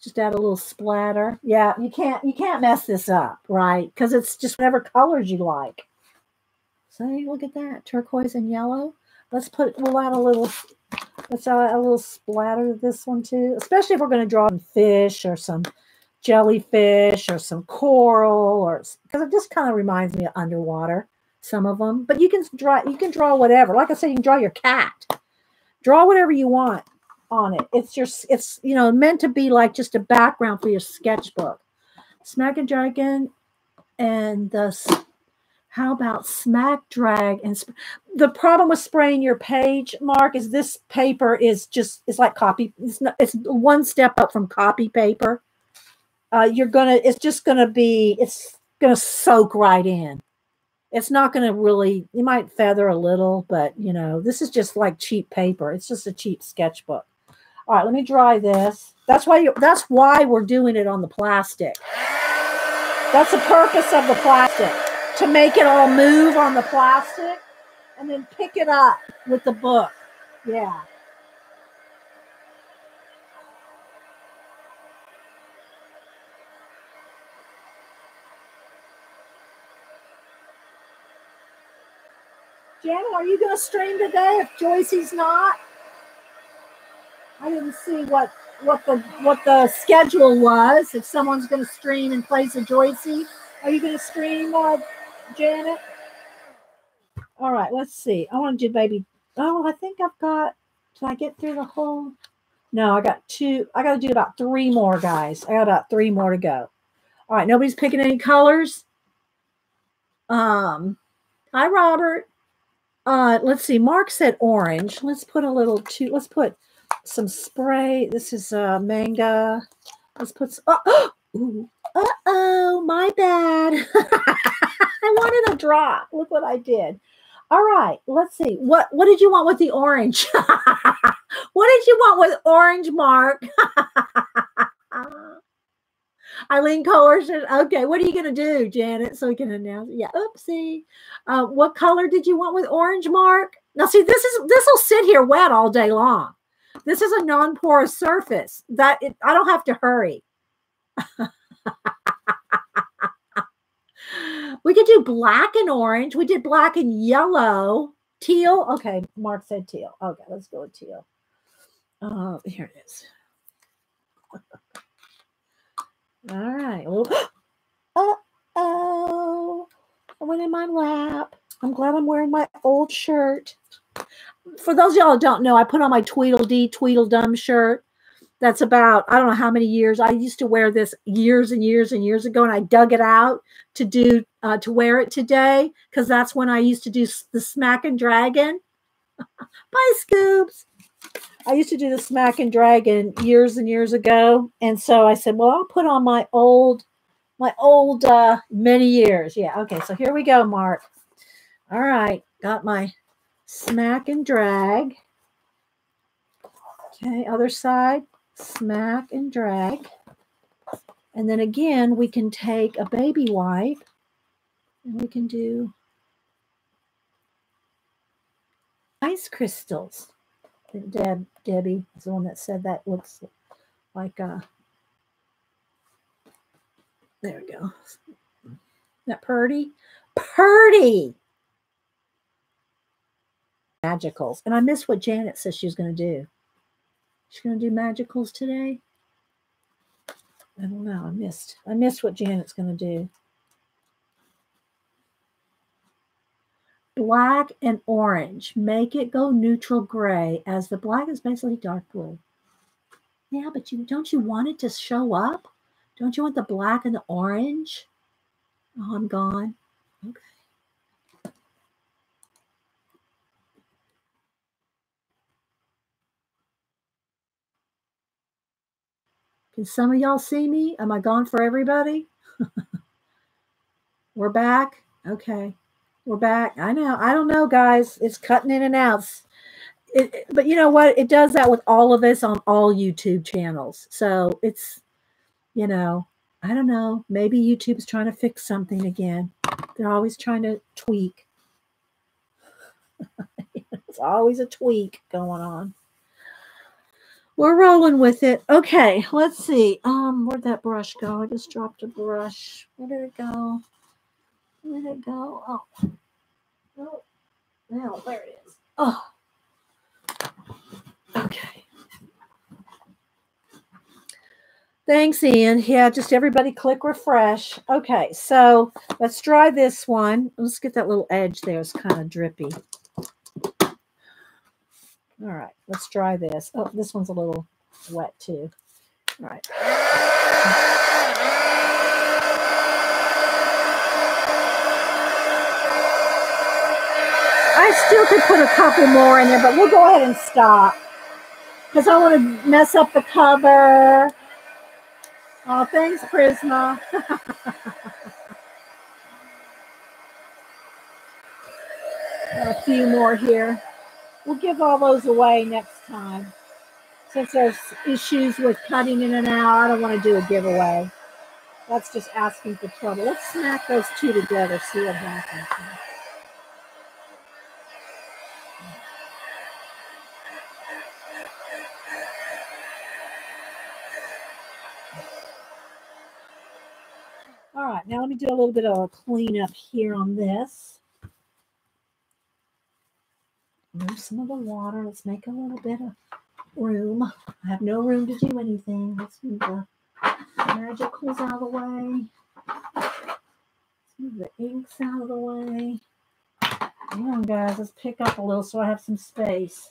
Just add a little splatter. Yeah, you can't mess this up, right? Because it's just whatever colors you like. So look at that, turquoise and yellow. We'll add a little splatter to this one too, especially if we're going to draw some fish or some jellyfish or some coral, or because it just kind of reminds me of underwater, some of them. But you can draw whatever. Like I said, you can draw your cat. Draw whatever you want on it. It's you know, meant to be like just a background for your sketchbook. Smack and dragon, and how about smack, drag, and the problem with spraying your page, Mark, is this paper is it's like copy. It's one step up from copy paper. It's gonna soak right in. It's not going to really, you might feather a little, but you know, this is just like cheap paper. It's just a cheap sketchbook. All right, let me dry this. That's why we're doing it on the plastic. That's the purpose of the plastic, to make it all move on the plastic and then pick it up with the book. Yeah. Janet, are you going to stream today if Joycey's not? I didn't see what the schedule was. If someone's going to stream in place of Joycey, are you going to stream, Janet? All right, let's see. I want to do baby. Oh, I think I've got. Did I get through the whole? No, I got two. I got to do about 3 more, guys. I got about 3 more to go. All right, nobody's picking any colors. Hi, Robert. Let's see. Mark said orange. Let's put let's put some spray. This is manga. Let's put some, my bad. I wanted a drop. Look what I did. All right, let's see. What did you want with the orange? What did you want with orange, Mark? Eileen Coercion. Okay, what are you going to do, Janet, so we can announce it? Yeah, oopsie. What color did you want with orange, Mark? Now, see, this will sit here wet all day long. This is a non-porous surface. I don't have to hurry. We could do black and orange. We did black and yellow. Teal. Okay, Mark said teal. Okay, let's go with teal. Here it is. All right. Uh-oh. I went in my lap. I'm glad I'm wearing my old shirt. For those of y'all who don't know, I put on my Tweedledee Tweedledum shirt. That's about, I don't know how many years. I used to wear this years and years and years ago, and I dug it out to wear it today, because that's when I used to do the Smackin' Dragon. Bye, Scoops. I used to do the Smackin' Dragon years and years ago, and so I said, well, I'll put on my old many years. Yeah, okay, so here we go, Mark. All right, got my smack and drag. Okay, other side, smack and drag. And then again, we can take a baby wipe and we can do ice crystals. Debbie is the one that said that looks like there we go. Isn't that purdy? Purdy! Magicals. And I missed what Janet says she was going to do. She's going to do magicals today? I don't know. I missed what Janet's going to do. Black and orange. Make it go neutral gray, as the black is basically dark blue. Yeah, but don't you want it to show up? Don't you want the black and the orange? Oh, I'm gone. Okay. Can some of y'all see me? Am I gone for everybody? We're back? Okay. We're back. I know. I don't know, guys. It's cutting in and out. But you know what? It does that with all of us on all YouTube channels. So it's, I don't know. Maybe YouTube's trying to fix something again. They're always trying to tweak. It's always a tweak going on. We're rolling with it. Okay, let's see. Where'd that brush go? I just dropped a brush. Where did it go? Where did it go? Oh. Oh. No, there it is. Oh. Okay. Thanks, Ian. Yeah, just everybody click refresh. Okay, so let's try this one. Let's get that little edge there. It's kind of drippy. All right, let's try this. Oh, this one's a little wet too. All right. I still could put a couple more in there, but we'll go ahead and stop because I want to mess up the cover. Oh, thanks, Prisma. A few more here. We'll give all those away next time. Since there's issues with cutting in and out, I don't want to do a giveaway. That's just asking for trouble. Let's smack those two together, see what happens. All right, now let me do a little bit of a cleanup here on this. Move some of the water. Let's make a little bit of room. I have no room to do anything. Let's move the magicals out of the way. Let's move the inks out of the way. Hang on, guys. Let's pick up a little so I have some space.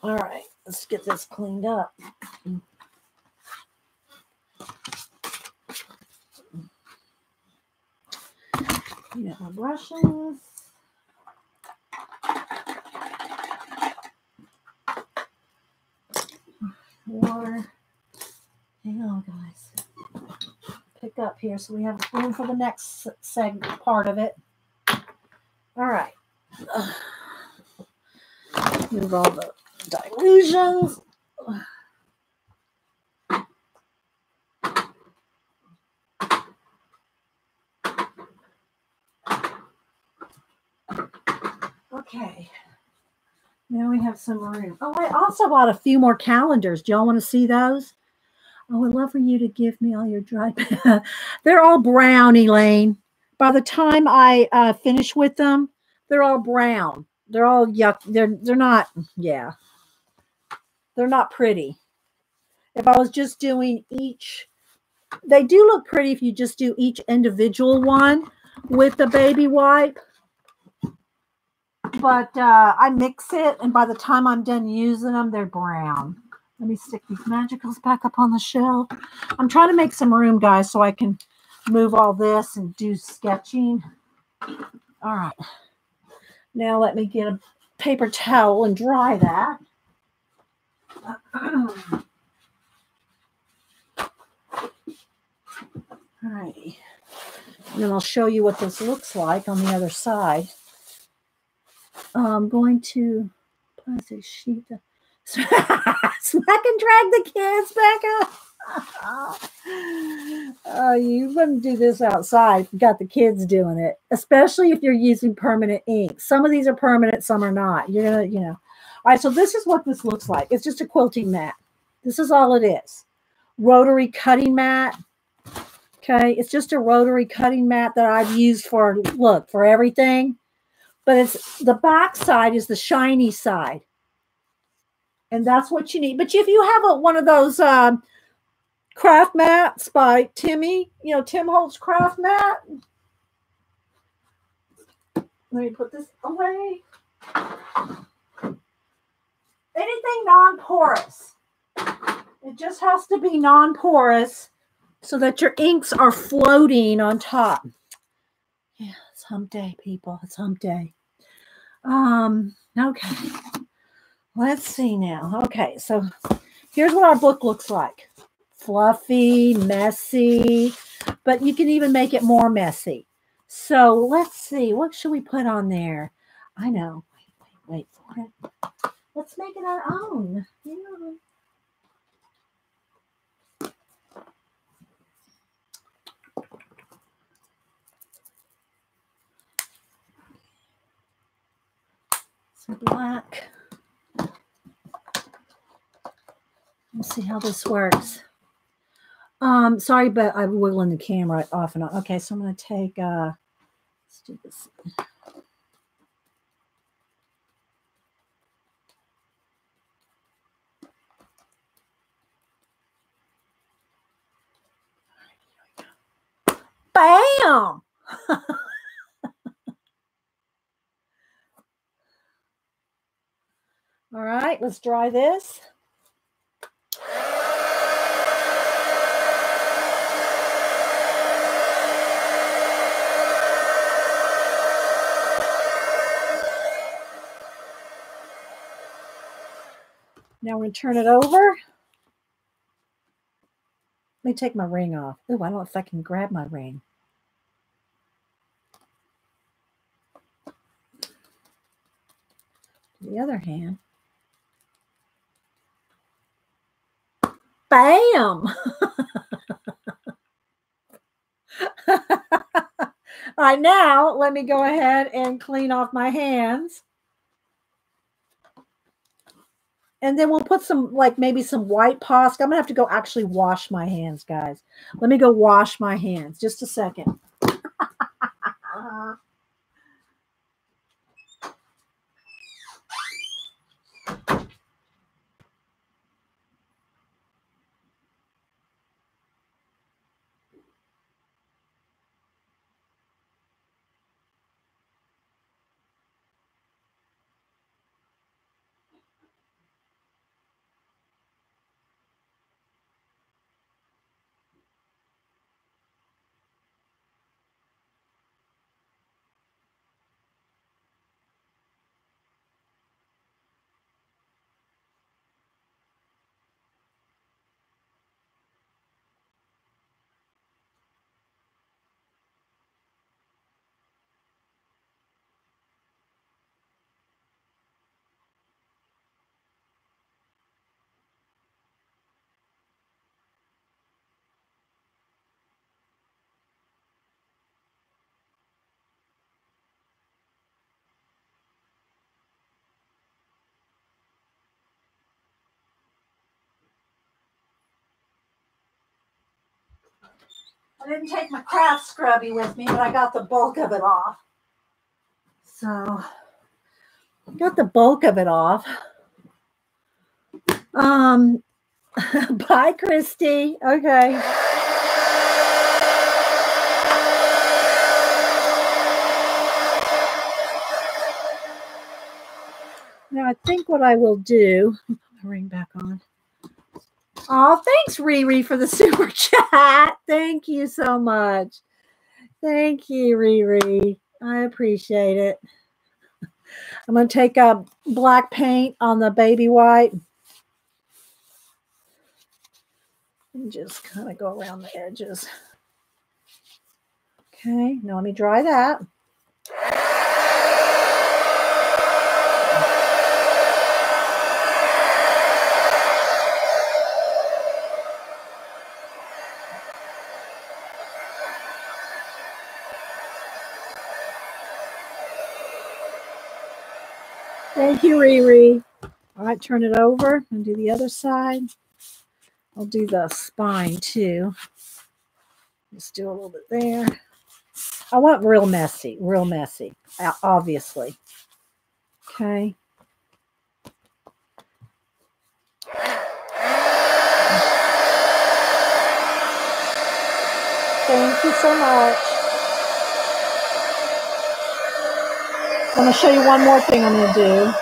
All right, let's get this cleaned up. Clean up my brushes. Water. Hang on, guys. Pick up here so we have room for the next segment part of it. All right. Move all the dilutions. Okay. Now we have some room. Oh, I also bought a few more calendars. Do y'all want to see those? I would love for you to give me all your dry. They're all brown, Elaine. By the time I finish with them, they're all brown. They're all yuck. They're not. Yeah, they're not pretty. If I was just doing each, they do look pretty if you just do each individual one with the baby wipe. But I mix it, and by the time I'm done using them, they're brown. Let me stick these magicals back up on the shelf. I'm trying to make some room, guys, so I can move all this and do sketching. All right. Now let me get a paper towel and dry that. All right. And then I'll show you what this looks like on the other side. I'm going to plastic sheet. Smack and drag the kids back up. You wouldn't do this outside if you got the kids doing it, especially if you're using permanent ink. Some of these are permanent, some are not. You're gonna, All right, so this is what this looks like. It's just a quilting mat. This is all it is. Rotary cutting mat. Okay, it's just a rotary cutting mat that I've used for everything. But it's the back side is the shiny side. And that's what you need. But if you have one of those craft mats by Timmy, Tim Holtz craft mat. Let me put this away. Anything non-porous. It just has to be non-porous so that your inks are floating on top. Yeah, it's hump day, people. It's hump day. Okay. Let's see now. Okay, so here's what our book looks like. Fluffy, messy, but you can even make it more messy. So let's see. What should we put on there? I know. Wait for it. Let's make it our own. Yeah. Some black. Let's see how this works. Sorry, but I'm wiggling the camera off and on. Okay, so I'm going to take, let's do this. Bam! All right, let's dry this. Now we're going to turn it over. Let me take my ring off. Oh, I don't know if I can grab my ring. The other hand. Bam! All right, now let me go ahead and clean off my hands. And then we'll put some, maybe some white Posca. I'm going to have to go actually wash my hands, guys. Let me go wash my hands. Just a second. I didn't take my craft scrubby with me, but I got the bulk of it off. So, got the bulk of it off. Bye, Christy. Okay. Now, I think what I will do, put my ring back on. Oh, thanks, Riri, for the super chat. Thank you so much. Thank you, Riri. I appreciate it. I'm going to take a black paint on the baby white and just kind of go around the edges. Okay, now let me dry that. Thank you, Riri. All right, turn it over and do the other side. I'll do the spine too. Just do a little bit there. I want real messy, obviously. Okay. Thank you so much. I'm going to show you one more thing I'm going to do.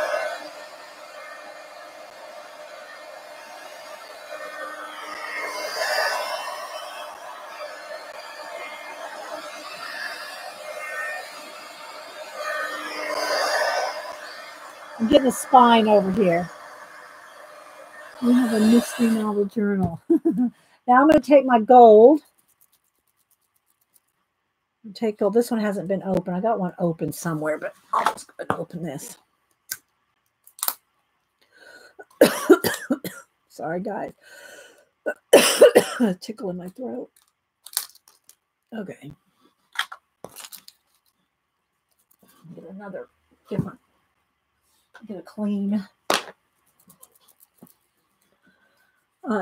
I'm getting a spine over here. We have a mystery novel journal. Now I'm going to take my gold. Take gold. This one hasn't been open. I got one open somewhere, but I'll just go ahead and open this. Sorry, guys. Tickle in my throat. Okay. Get another different. Get a clean.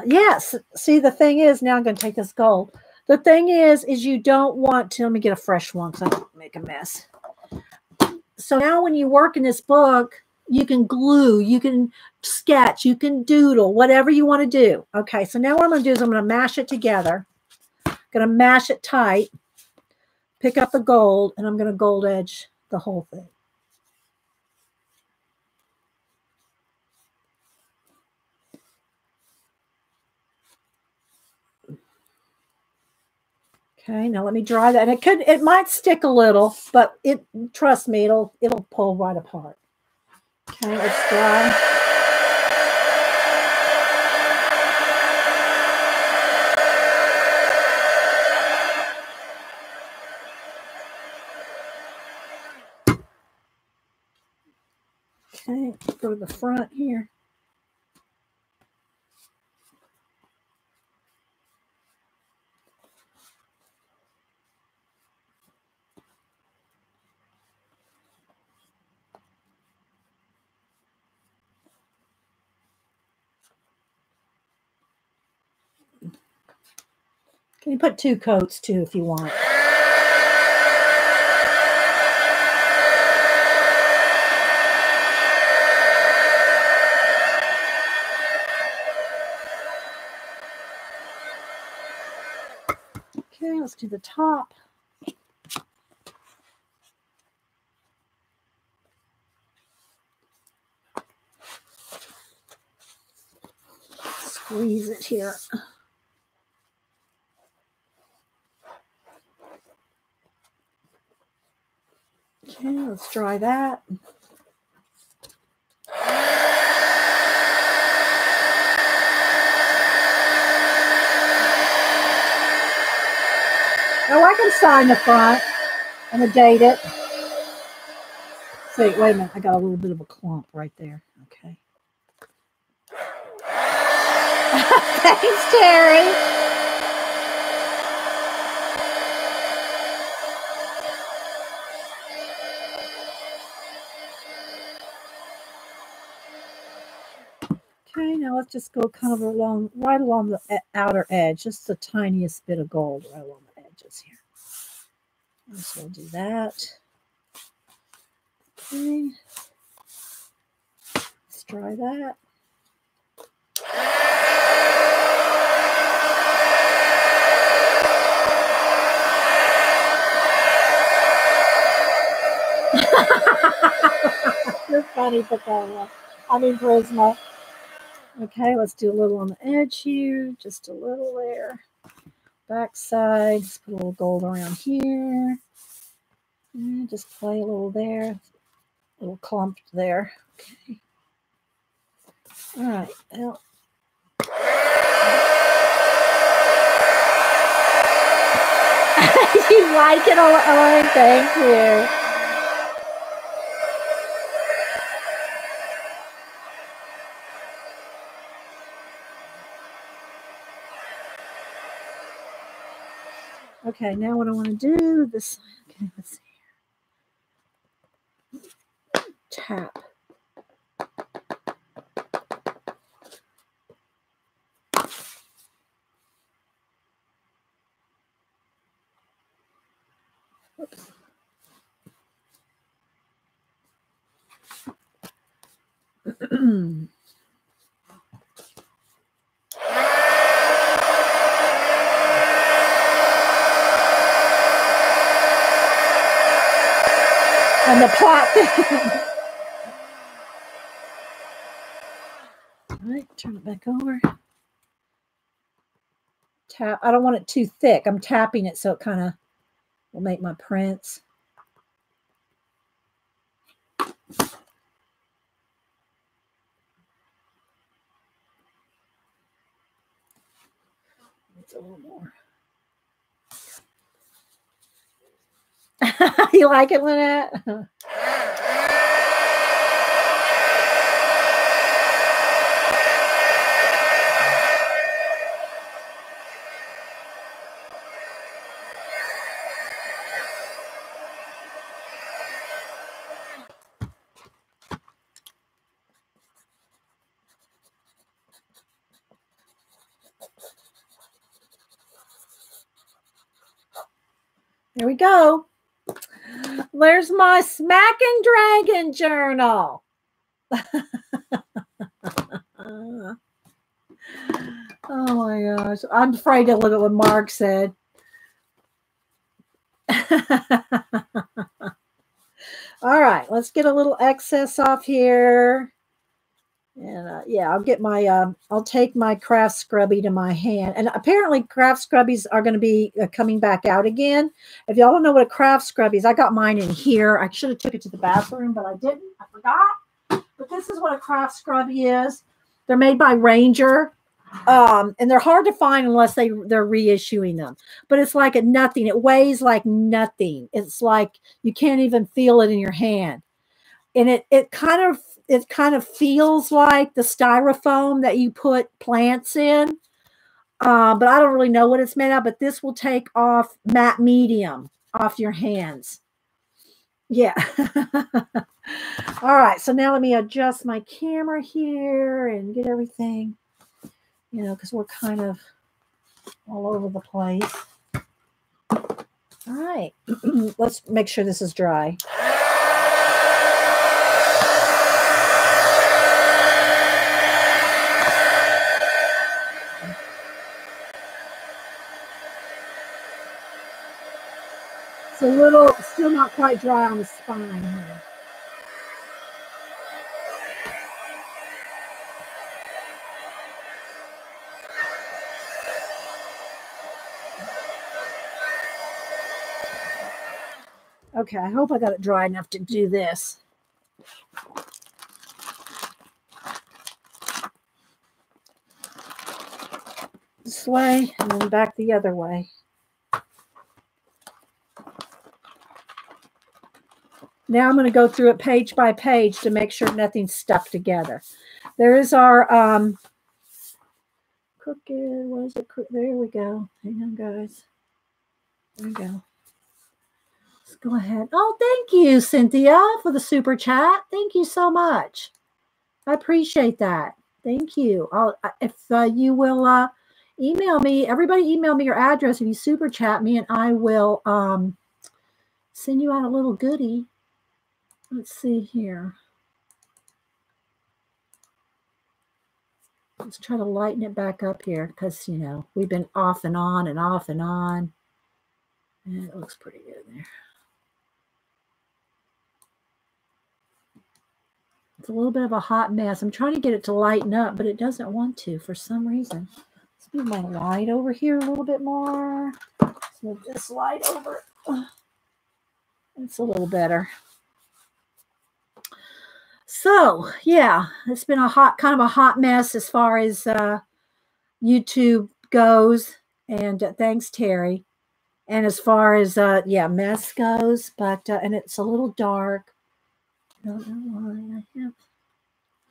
Yes. See, the thing is, now I'm going to take this gold. The thing is you don't want to. Let me get a fresh one because I don't make a mess. So now when you work in this book, you can glue, you can sketch, you can doodle, whatever you want to do. Okay, so now what I'm going to do is I'm going to mash it together. I'm going to mash it tight, pick up the gold, and I'm going to gold edge the whole thing. Okay, now let me dry that. And it might stick a little, but trust me, it'll pull right apart. Okay, let's dry. Okay, go to the front here. Can you put 2 coats too if you want? Okay, let's do the top. Squeeze it here. Okay, let's dry that. Oh, I can sign the front. I'm going to date it. See, wait a minute. I got a little bit of a clump right there. Okay. Thanks, Terry. Okay, now let's just go kind of right along the outer edge, just the tiniest bit of gold right along the edge. So we'll do that. Okay. Let's try that. You're funny, Pacola. I mean, Prisma. Okay, let's do a little on the edge here. Just a little there. Back side. Just put a little gold around here. And just play a little there. A little clump there. Okay. All right. Well, you like it, Elaine? Thank you. Okay, now what I want to do, this, okay, let's see here. Tap. Oops. And the plot thing. All right, turn it back over. Tap. I don't want it too thick. I'm tapping it so it kind of will make my prints. It's a little more. You like it, Lynette? There we go. There's my Smackin' Dragon journal. Oh my gosh. I'm afraid to look at what Mark said. All right, let's get a little excess off here. And yeah, I'll get my, I'll take my craft scrubby to my hand. And apparently craft scrubbies are going to be coming back out again. If y'all don't know what a craft scrubby is, I got mine in here. I should have took it to the bathroom, but I didn't. I forgot. But this is what a craft scrubby is. They're made by Ranger. And they're hard to find unless they're reissuing them. But it's like a nothing. It weighs like nothing. It's like you can't even feel it in your hand. And it kind of feels like the styrofoam that you put plants in. But I don't really know what it's made of. But this will take off matte medium off your hands. Yeah. All right. So now let me adjust my camera here and get everything, you know, because we're kind of all over the place. All right. Let's make sure this is dry. It's a little, still not quite dry on the spine here. Okay, I hope I got it dry enough to do this. This way and then back the other way. Now I'm going to go through it page by page to make sure nothing's stuck together. There is our crooked. What is it? There we go. Hang on, guys. There we go. Let's go ahead. Oh, thank you, Cynthia, for the super chat. Thank you so much. I appreciate that. Thank you. If you will email me, everybody email me your address if you super chat me, and I will send you out a little goodie. Let's see here. Let's try to lighten it back up here because, you know, we've been off and on and off and on. And it looks pretty good there. It's a little bit of a hot mess. I'm trying to get it to lighten up, but it doesn't want to for some reason. Let's move my light over here a little bit more. Let's move this light over. It's a little better. So, yeah, it's been a kind of a hot mess as far as YouTube goes. And thanks, Terry. And as far as, yeah, mess goes, but, and it's a little dark. I don't know why I have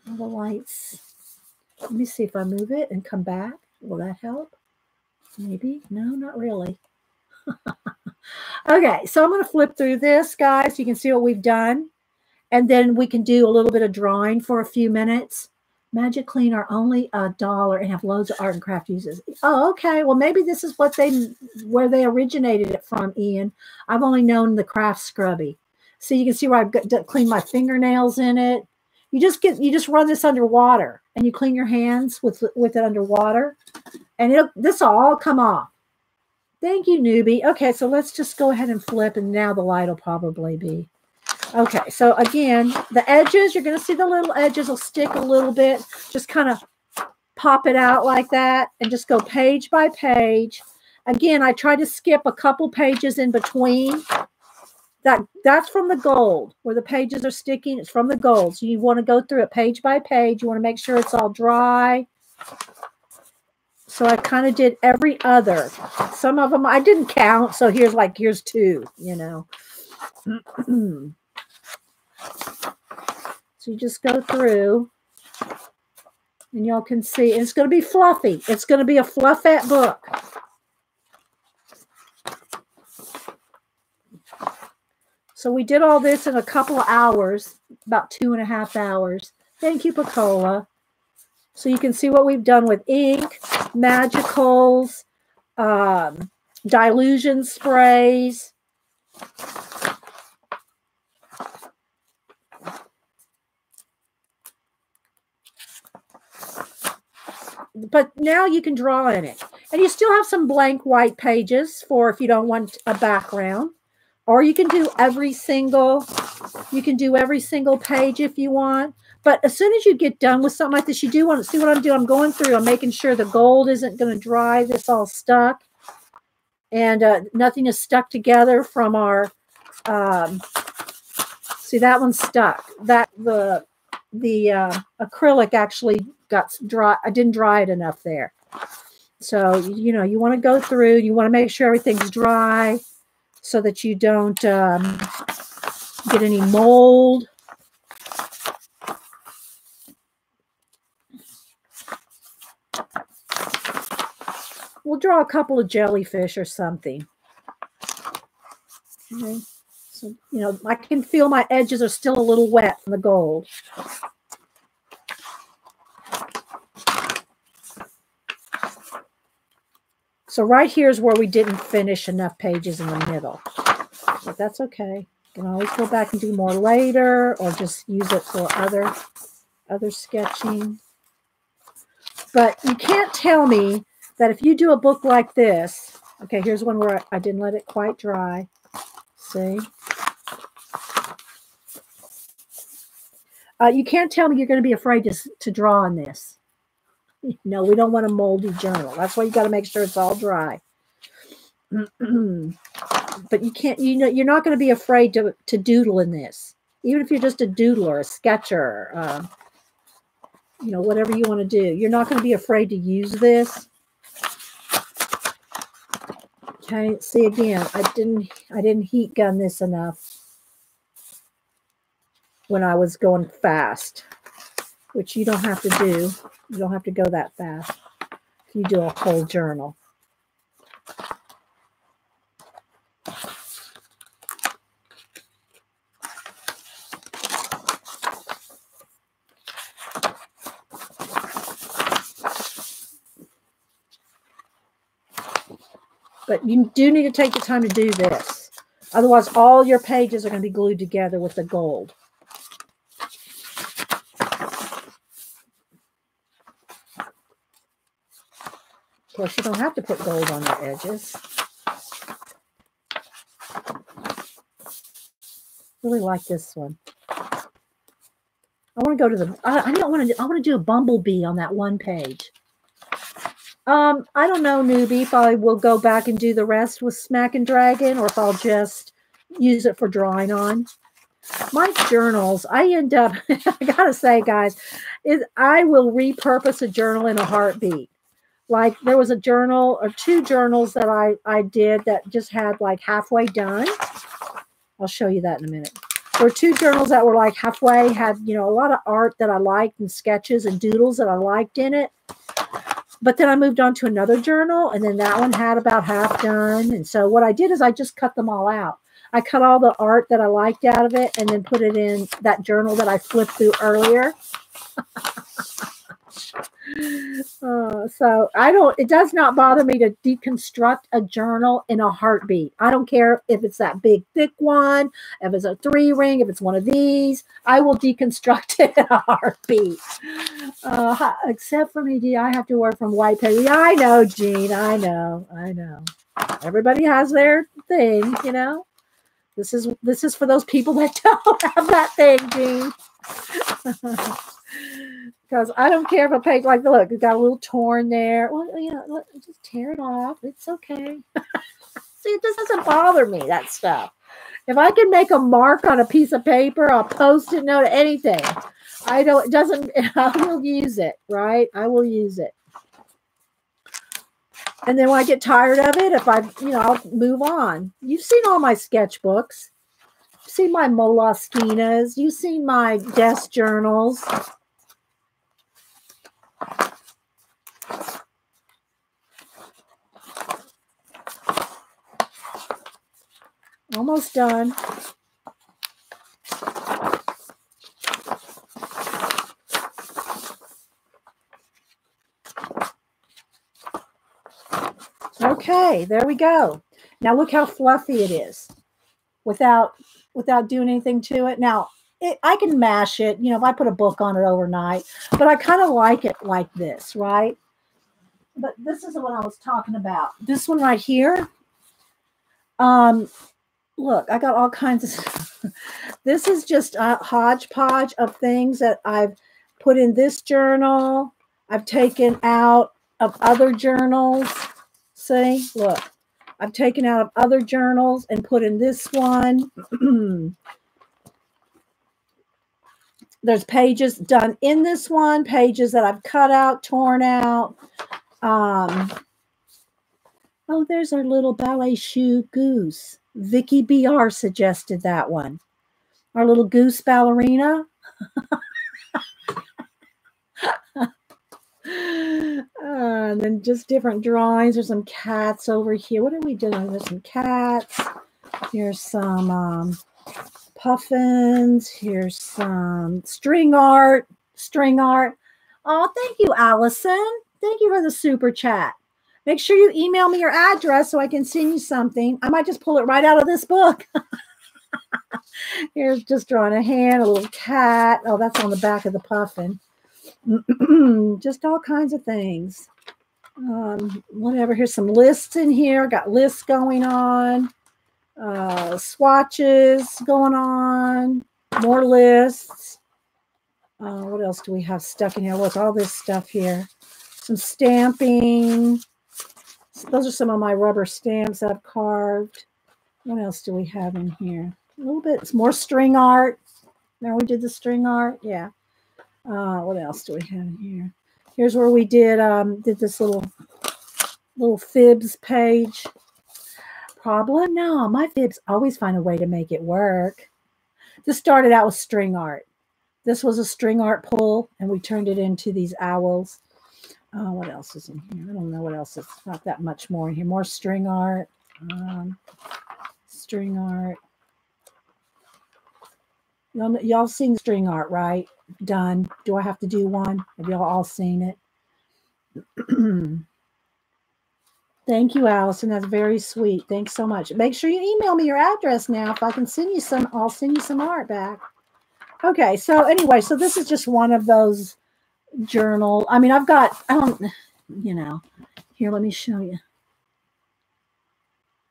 all the lights. Let me see if I move it and come back. Will that help? Maybe. No, not really. Okay, so I'm going to flip through this, guys, so you can see what we've done. And then we can do a little bit of drawing for a few minutes. Magic Clean are only $1 and have loads of art and craft uses. Oh, okay. Well, maybe this is where they originated it from, Ian. I've only known the Craft Scrubby. So you can see where I've got cleaned my fingernails in it. You just run this underwater and you clean your hands with it underwater, and this will all come off. Thank you, newbie. Okay, so let's just go ahead and flip, and now the light will probably be okay. So again, the edges, you're going to see the little edges will stick a little bit. Just kind of pop it out like that, and just go page by page. Again, I try to skip a couple pages in between. That's from the gold, where the pages are sticking. It's from the gold. So you want to go through it page by page. You want to make sure it's all dry. So I kind of did every other. Some of them I didn't count. So here's 2, you know. So you just go through, and y'all can see it's going to be fluffy. It's going to be a fluffette book. So we did all this in a couple of hours, about 2.5 hours. Thank you, Picola. So you can see what we've done with ink, magicals, dilution sprays. But now you can draw in it. And you still have some blank white pages for if you don't want a background. Or you can do every single page if you want. But as soon as you get done with something like this, you do want to see what I'm doing. I'm going through, I'm making sure the gold isn't going to dry. This all stuck. And nothing is stuck together from our, see, that one's stuck. The acrylic actually got dry. I didn't dry it enough there. So, you know, you want to go through, you want to make sure everything's dry, so that you don't get any mold. We'll draw a couple of jellyfish or something. Okay. So, you know, I can feel my edges are still a little wet from the gold. So right here is where we didn't finish enough pages in the middle. But that's okay. You can always go back and do more later, or just use it for other sketching. But you can't tell me that if you do a book like this, okay, here's one where I didn't let it quite dry. See? You can't tell me you're going to be afraid to draw on this. No, we don't want a moldy journal. That's why you got to make sure it's all dry. But you can't, you know, you're not going to be afraid to doodle in this. Even if you're just a doodler, a sketcher, you know, whatever you want to do. You're not going to be afraid to use this. Okay, see again, I didn't heat gun this enough when I was going fast, which you don't have to do. You don't have to go that fast if you do a whole journal. But you do need to take the time to do this. Otherwise, all your pages are going to be glued together with the gold. Of course, you don't have to put gold on your edges. Really like this one. I want to go to the. I don't want to. I want to do a bumblebee on that one page. I don't know, newbie, if I will go back and do the rest with Smackin Dragon, or if I'll just use it for drawing on. My journals, I end up. I gotta say, guys, I will repurpose a journal in a heartbeat. Like there was a journal or two journals that I did that just had like halfway done. I'll show you that in a minute. There were two journals that were like halfway, had, you know, a lot of art that I liked and sketches and doodles that I liked in it. But then I moved on to another journal, and then that one had about half done. And so what I did is I just cut them all out. I cut all the art that I liked out of it and then put it in that journal that I flipped through earlier. So it does not bother me to deconstruct a journal in a heartbeat. I don't care if it's that big, thick one, if it's a 3-ring, if it's one of these, I will deconstruct it in a heartbeat. Except for me, I have to work from white paper. Yeah, I know, Jean. I know. Everybody has their thing, you know. This is for those people that don't have that thing, Jean. Because I don't care if a page, like, look, it got a little torn there. Well, you know, just tear it off. It's okay. See, it just doesn't bother me, that stuff. If I can make a mark on a piece of paper, I'll Post-it note, anything. I will use it, right? I will use it. And then when I get tired of it, I'll move on. You've seen all my sketchbooks. You've seen my Moleskines. You've seen my desk journals. Almost done. Okay, there we go. Now look how fluffy it is without doing anything to it. Now, I can mash it, you know, if I put a book on it overnight, but I kind of like it like this, right? But this is what I was talking about. This one right here. Look, I got all kinds of stuff. This is just a hodgepodge of things that I've put in this journal. I've taken out of other journals. See, look, I've taken out of other journals and put in this one. There's pages done in this one, pages that I've cut out, torn out. Oh, there's our little ballet shoe goose. Vicky BR suggested that one. Our little goose ballerina. And then just different drawings. There's some cats over here. What are we doing? There's some cats. Here's some puffins. Here's some string art. Oh, thank you, Allison. Thank you for the super chat. Make sure you email me your address so I can send you something. I might just pull it right out of this book. Here's just drawing a hand, a little cat. Oh, that's on the back of the puffin. Just all kinds of things. Whatever. Here's some lists in here. Got lists going on. Swatches going on. More lists. What else do we have stuck in here? Look, all this stuff here. Some stamping. Those are some of my rubber stamps I've carved. What else do we have in here? A little bit. It's more string art. There we did the string art. Yeah. What else do we have in here? Here's where we did this little fibs page. Problem? No, my fibs always find a way to make it work. This started out with string art. This was a string art pull, and we turned it into these owls. What else is in here? I don't know what else is. Not that much more in here. More string art. String art. Y'all seen string art, right? Done. Do I have to do one? Have y'all all seen it? Thank you, Allison. That's very sweet. Thanks so much. Make sure you email me your address now. If I can send you some, I'll send you some art back. Okay. So anyway, so this is just one of those journal. I mean, I've got, I don't, you know, here, let me show you.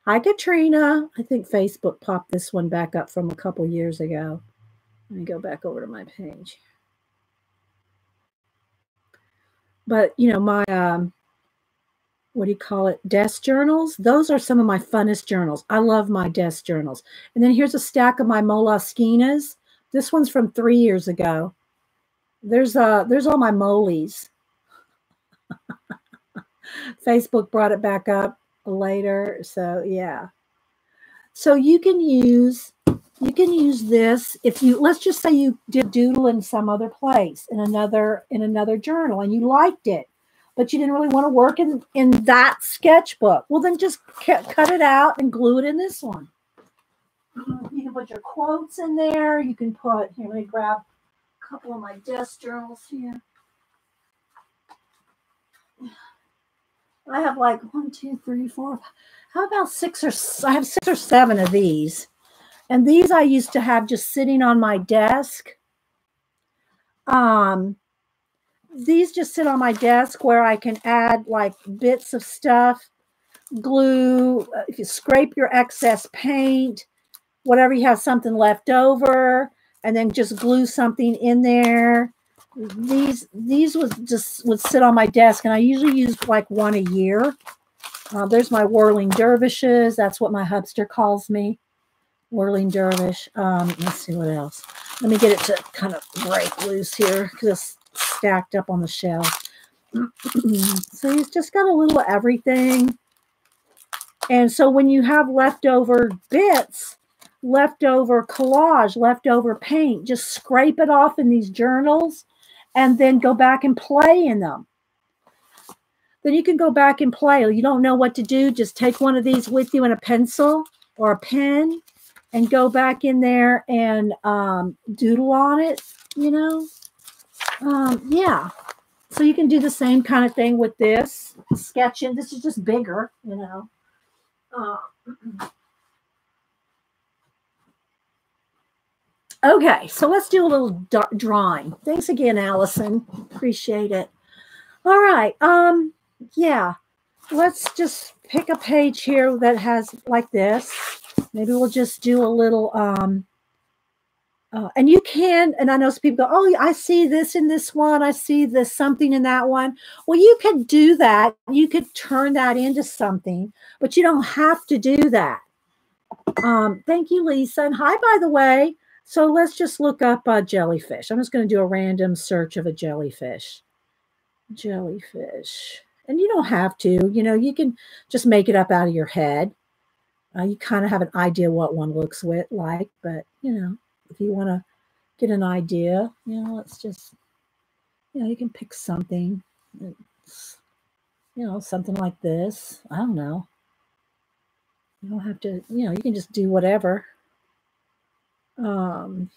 Hi, Katrina. I think Facebook popped this one back up from a couple years ago. Let me go back over to my page. But, you know, my, what do you call it? Desk journals. Those are some of my funnest journals. I love my desk journals. And then here's a stack of my Moleskines. This one's from 3 years ago. There's all my Molies. Facebook brought it back up later. So yeah. So you can use this if you, let's just say you did doodle in some other place in another journal and you liked it, but you didn't really want to work in that sketchbook. Well, then just cut it out and glue it in this one. You can put your quotes in there. You can put, here, let me grab a couple of my desk journals here. I have like 1, 2, 3, 4. How about 6 or I have 6 or 7 of these. And these I used to have just sitting on my desk. These just sit on my desk where I can add like bits of stuff, glue, if you scrape your excess paint, whatever you have something left over, and then just glue something in there. These would sit on my desk, and I usually use like one a year. There's my whirling dervishes. That's what my hubster calls me, whirling dervish. Let's see what else. Let me get it to kind of break loose here because it's stacked up on the shelf. So he's just got a little of everything. And so when you have leftover bits, leftover collage, leftover paint, just scrape it off in these journals and then go back and play in them. Then you can go back and play. You don't know what to do, just take one of these with you and a pencil or a pen and go back in there and doodle on it, you know. Yeah. So you can do the same kind of thing with this. Sketching. This is just bigger, you know. Okay, so let's do a little drawing. Thanks again, Allison. Appreciate it. All right. Yeah. Let's just pick a page here that has like this. Maybe we'll just do a little and you can, and I know some people go, oh, I see this in this one. I see this something in that one. Well, you could do that. You could turn that into something, but you don't have to do that. Thank you, Lisa. And hi, by the way. So let's just look up jellyfish. I'm just going to do a random search of a jellyfish. Jellyfish. And you don't have to, you know, you can just make it up out of your head. You kind of have an idea what one looks like, but, you know, if you want to get an idea, you know, let's just, you know, you can pick something, it's, you know, something like this. I don't know. You don't have to, you know, you can just do whatever.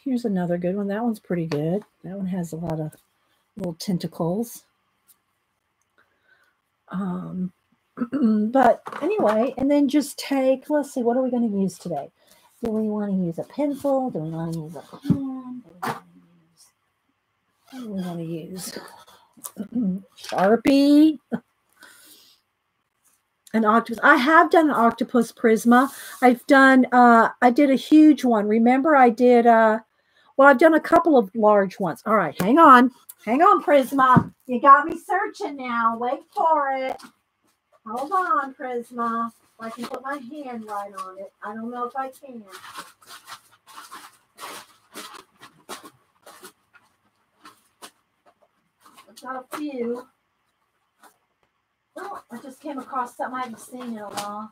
Here's another good one. That one's pretty good. That one has a lot of little tentacles. But anyway, and then just take, let's see, what are we going to use today? Do we want to use a pencil? Do we want to use a pen? What do we want to use? Sharpie. An octopus. I have done an octopus prisma. I've done, I did a huge one. Remember I did, well, I've done a couple of large ones. All right, hang on. Hang on, Prisma. You got me searching now. Wait for it. Hold on, Prisma. I can put my hand right on it. I don't know if I can. I've got a few. Oh, I just came across something I haven't seen in a while.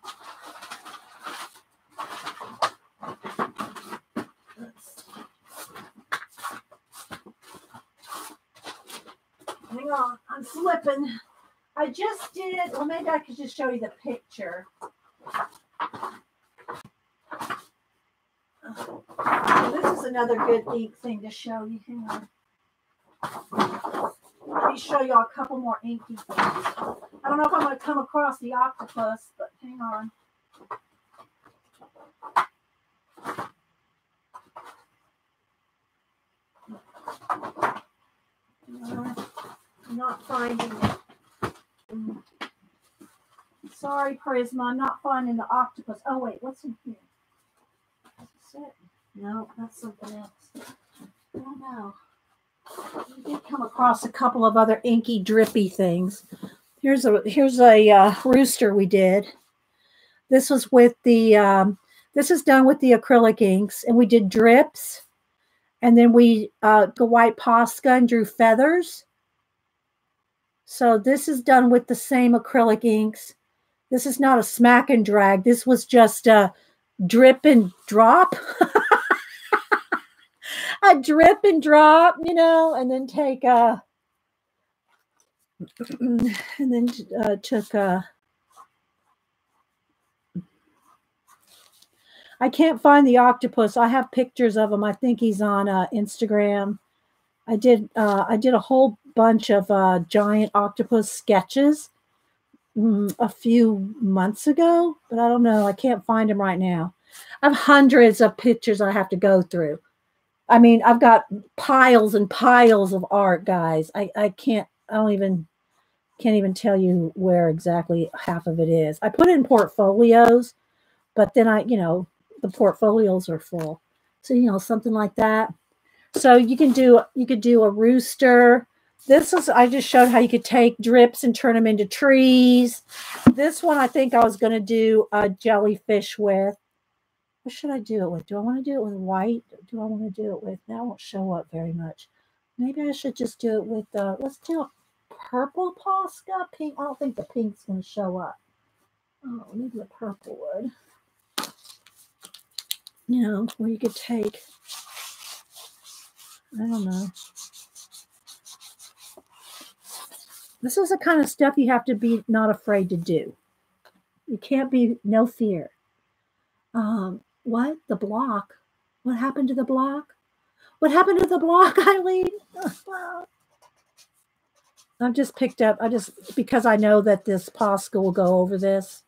Hang on, I'm slipping. I just did, well, maybe I could just show you the picture. This is another good ink thing to show you. Hang on. Let me show y'all a couple more inky things. I don't know if I'm going to come across the octopus, but hang on. I'm not finding it. Sorry, Prisma, I'm not finding the octopus. Oh, wait, what's in here? Is this it? No, that's something else. I don't know. I did come across a couple of other inky drippy things. Here's a rooster we did. This was with the this is done with the acrylic inks, and we did drips, and then we the white Posca and drew feathers. So this is done with the same acrylic inks. This is not a smack and drag. This was just a drip and drop. A drip and drop, you know, and then take a, and then took a, I can't find the octopus. I have pictures of him. I think he's on Instagram. I did a whole bunch of giant octopus sketches a few months ago, but I don't know. I can't find him right now. I have hundreds of pictures I have to go through. I mean, I've got piles and piles of art, guys. I can't even tell you where exactly half of it is. I put it in portfolios, but then the portfolios are full. So, something like that. So you could do a rooster. I just showed how you could take drips and turn them into trees. This one, I think I was going to do a jellyfish with. What should I do it with? Do I want to do it with white? Do I want to do it with, that won't show up very much. Maybe I should just do it with, let's do a purple Posca. Pink, I don't think the pink's going to show up. Oh, maybe the purple would. Where you could take, I don't know. This is the kind of stuff you have to be not afraid to do. You can't be, no fear. What? The block? What happened to the block? What happened to the block, Eileen? I've just picked up, because I know that this Posca will go over this.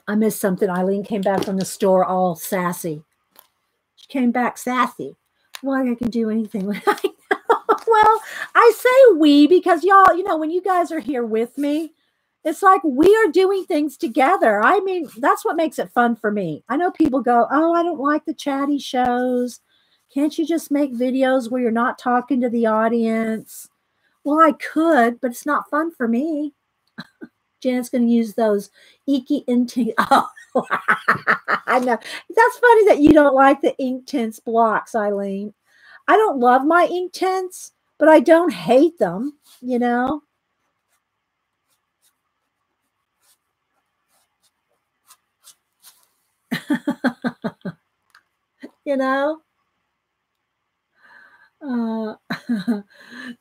I missed something. Eileen came back from the store all sassy. She came back sassy. Well, I can do anything with it. Well, I say we because y'all, when you guys are here with me, it's like we are doing things together. I mean, that's what makes it fun for me. I know people go, oh, I don't like the chatty shows. Can't you just make videos where you're not talking to the audience? Well, I could, but it's not fun for me. Janet's going to use those inky inky. Oh, I know. That's funny that you don't like the ink tints blocks, Eileen. I don't love my ink tints, but I don't hate them,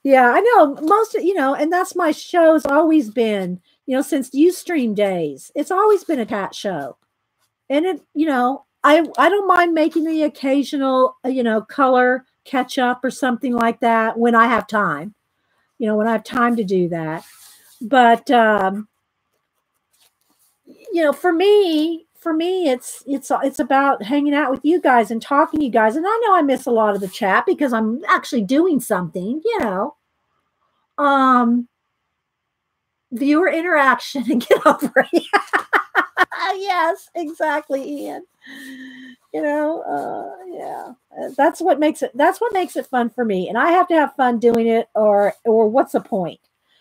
Yeah, I know most of, and that's my show's always been, since Ustream days, it's always been a cat show. And it, I don't mind making the occasional, color catch up or something like that when I have time, when I have time to do that. But, for me, it's about hanging out with you guys and talking to you guys. And I know I miss a lot of the chat because I'm actually doing something, viewer interaction and get over it. Yes, exactly, Ian. Yeah, that's what makes it fun for me. And I have to have fun doing it or what's the point?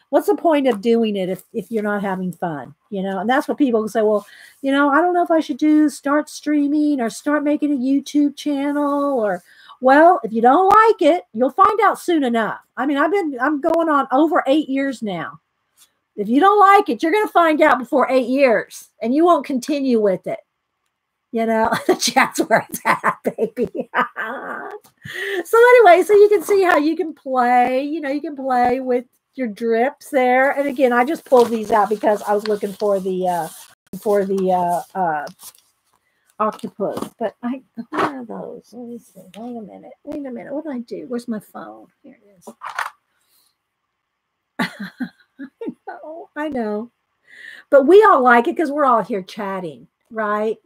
What's the point of doing it if you're not having fun, And that's what people say, well, I don't know if I should start streaming or start making a YouTube channel well, if you don't like it, you'll find out soon enough. I mean, I'm going on over 8 years now. If you don't like it, you're going to find out before 8 years and you won't continue with it. You know, the chat's where it's at, baby. So anyway, so you can see how you can play, you know, you can play with your drips there. And again, I just pulled these out because I was looking for the octopus. But where are those? Let me see. Wait a minute. What did I do? Where's my phone? Here it is. I know. But we all like it because we're all here chatting, right?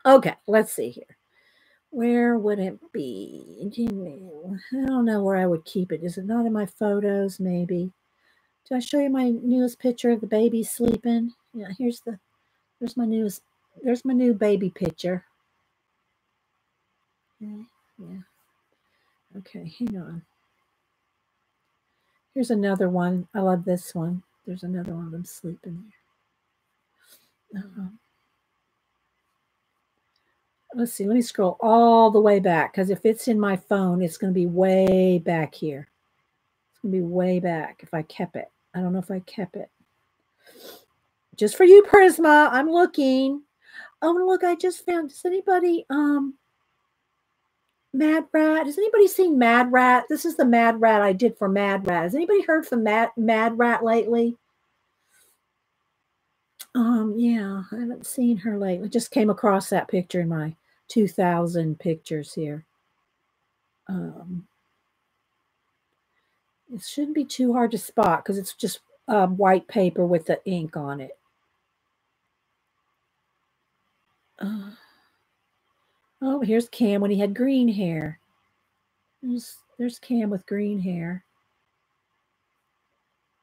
Okay, let's see here. Where would it be? I don't know where I would keep it. Is it not in my photos, maybe? Did I show you my newest picture of the baby sleeping? Yeah, there's my new baby picture. Okay, yeah. Okay, hang on. Here's another one. I love this one. There's another one of them sleeping there. Let's see. Let me scroll all the way back because if it's in my phone, it's going to be way back here. It's going to be way back if I kept it. I don't know if I kept it. Just for you, Prisma. I'm looking. Oh, look, I just found. Does anybody Mad Rat? Has anybody seen Mad Rat? This is the Mad Rat I did for Mad Rat. Has anybody heard from Mad Rat lately? Yeah, I haven't seen her lately. Just came across that picture in my 2000 pictures here. It shouldn't be too hard to spot because it's just white paper with the ink on it. Oh, here's Cam when he had green hair. There's Cam with green hair.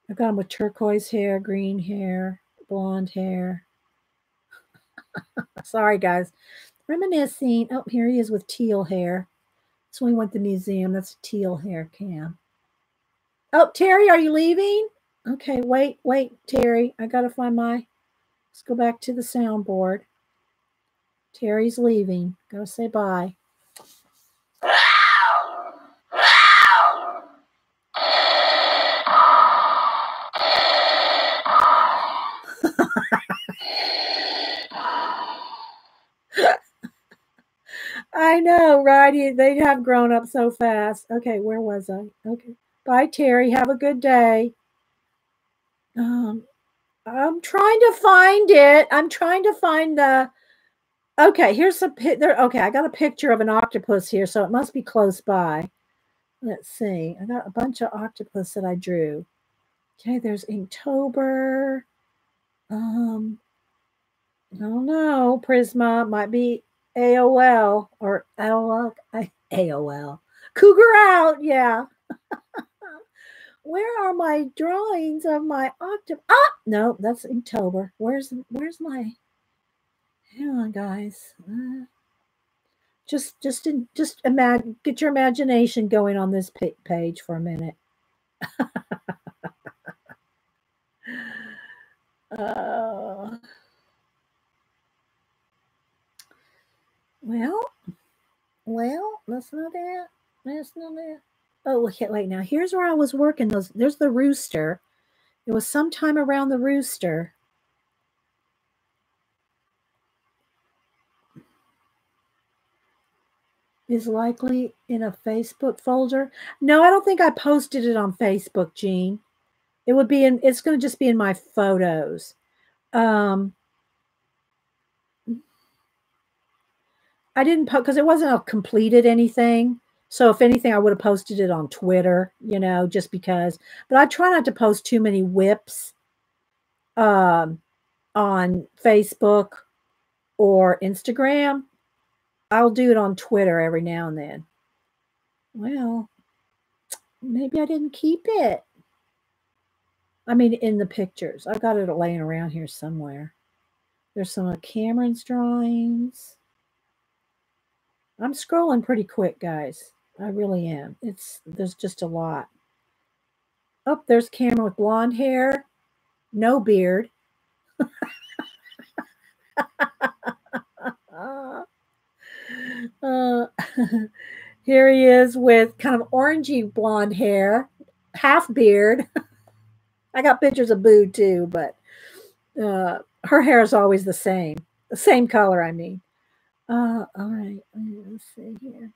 I got him with turquoise hair, green hair, blonde hair. Sorry, guys. Reminiscing. Oh, here he is with teal hair. So we went to the museum. That's teal hair, Cam. Oh, Terry, are you leaving? Okay, wait, Terry. I got to find let's go back to the soundboard. Terry's leaving. Gotta say bye. I know, right? They have grown up so fast. Okay, where was I? Okay. Bye, Terry. Have a good day. I'm trying to find it. I'm trying to find the. Okay, here's a there. Okay, I got a picture of an octopus here, so it must be close by. Let's see. I got a bunch of octopus that I drew. Okay, there's Inktober. I don't know. Prisma might be AOL or AOL. Cougar out, yeah. Where are my drawings of my octopus? Ah, no, that's Inktober. Where's my? Hang on, guys. Just imagine. Get your imagination going on this page for a minute. Well, that's not it. That's not it. Oh, okay, wait. Now here's where I was working. There's the rooster. It was sometime around the rooster. Is likely in a Facebook folder. No, I don't think I posted it on Facebook, Jean. It would be in. It's going to just be in my photos. I didn't post because it wasn't a completed anything. So if anything, I would have posted it on Twitter, you know, just because. But I try not to post too many whips on Facebook or Instagram. I'll do it on Twitter every now and then. Well, maybe I didn't keep it. I mean, in the pictures. I've got it laying around here somewhere. There's some of Cameron's drawings. I'm scrolling pretty quick, guys. I really am. There's just a lot. Oh, there's Cameron with blonde hair, no beard. Here he is with kind of orangey blonde hair, half beard. I got pictures of Boo too, but Her hair is always the same color, I mean. All right, let's see here.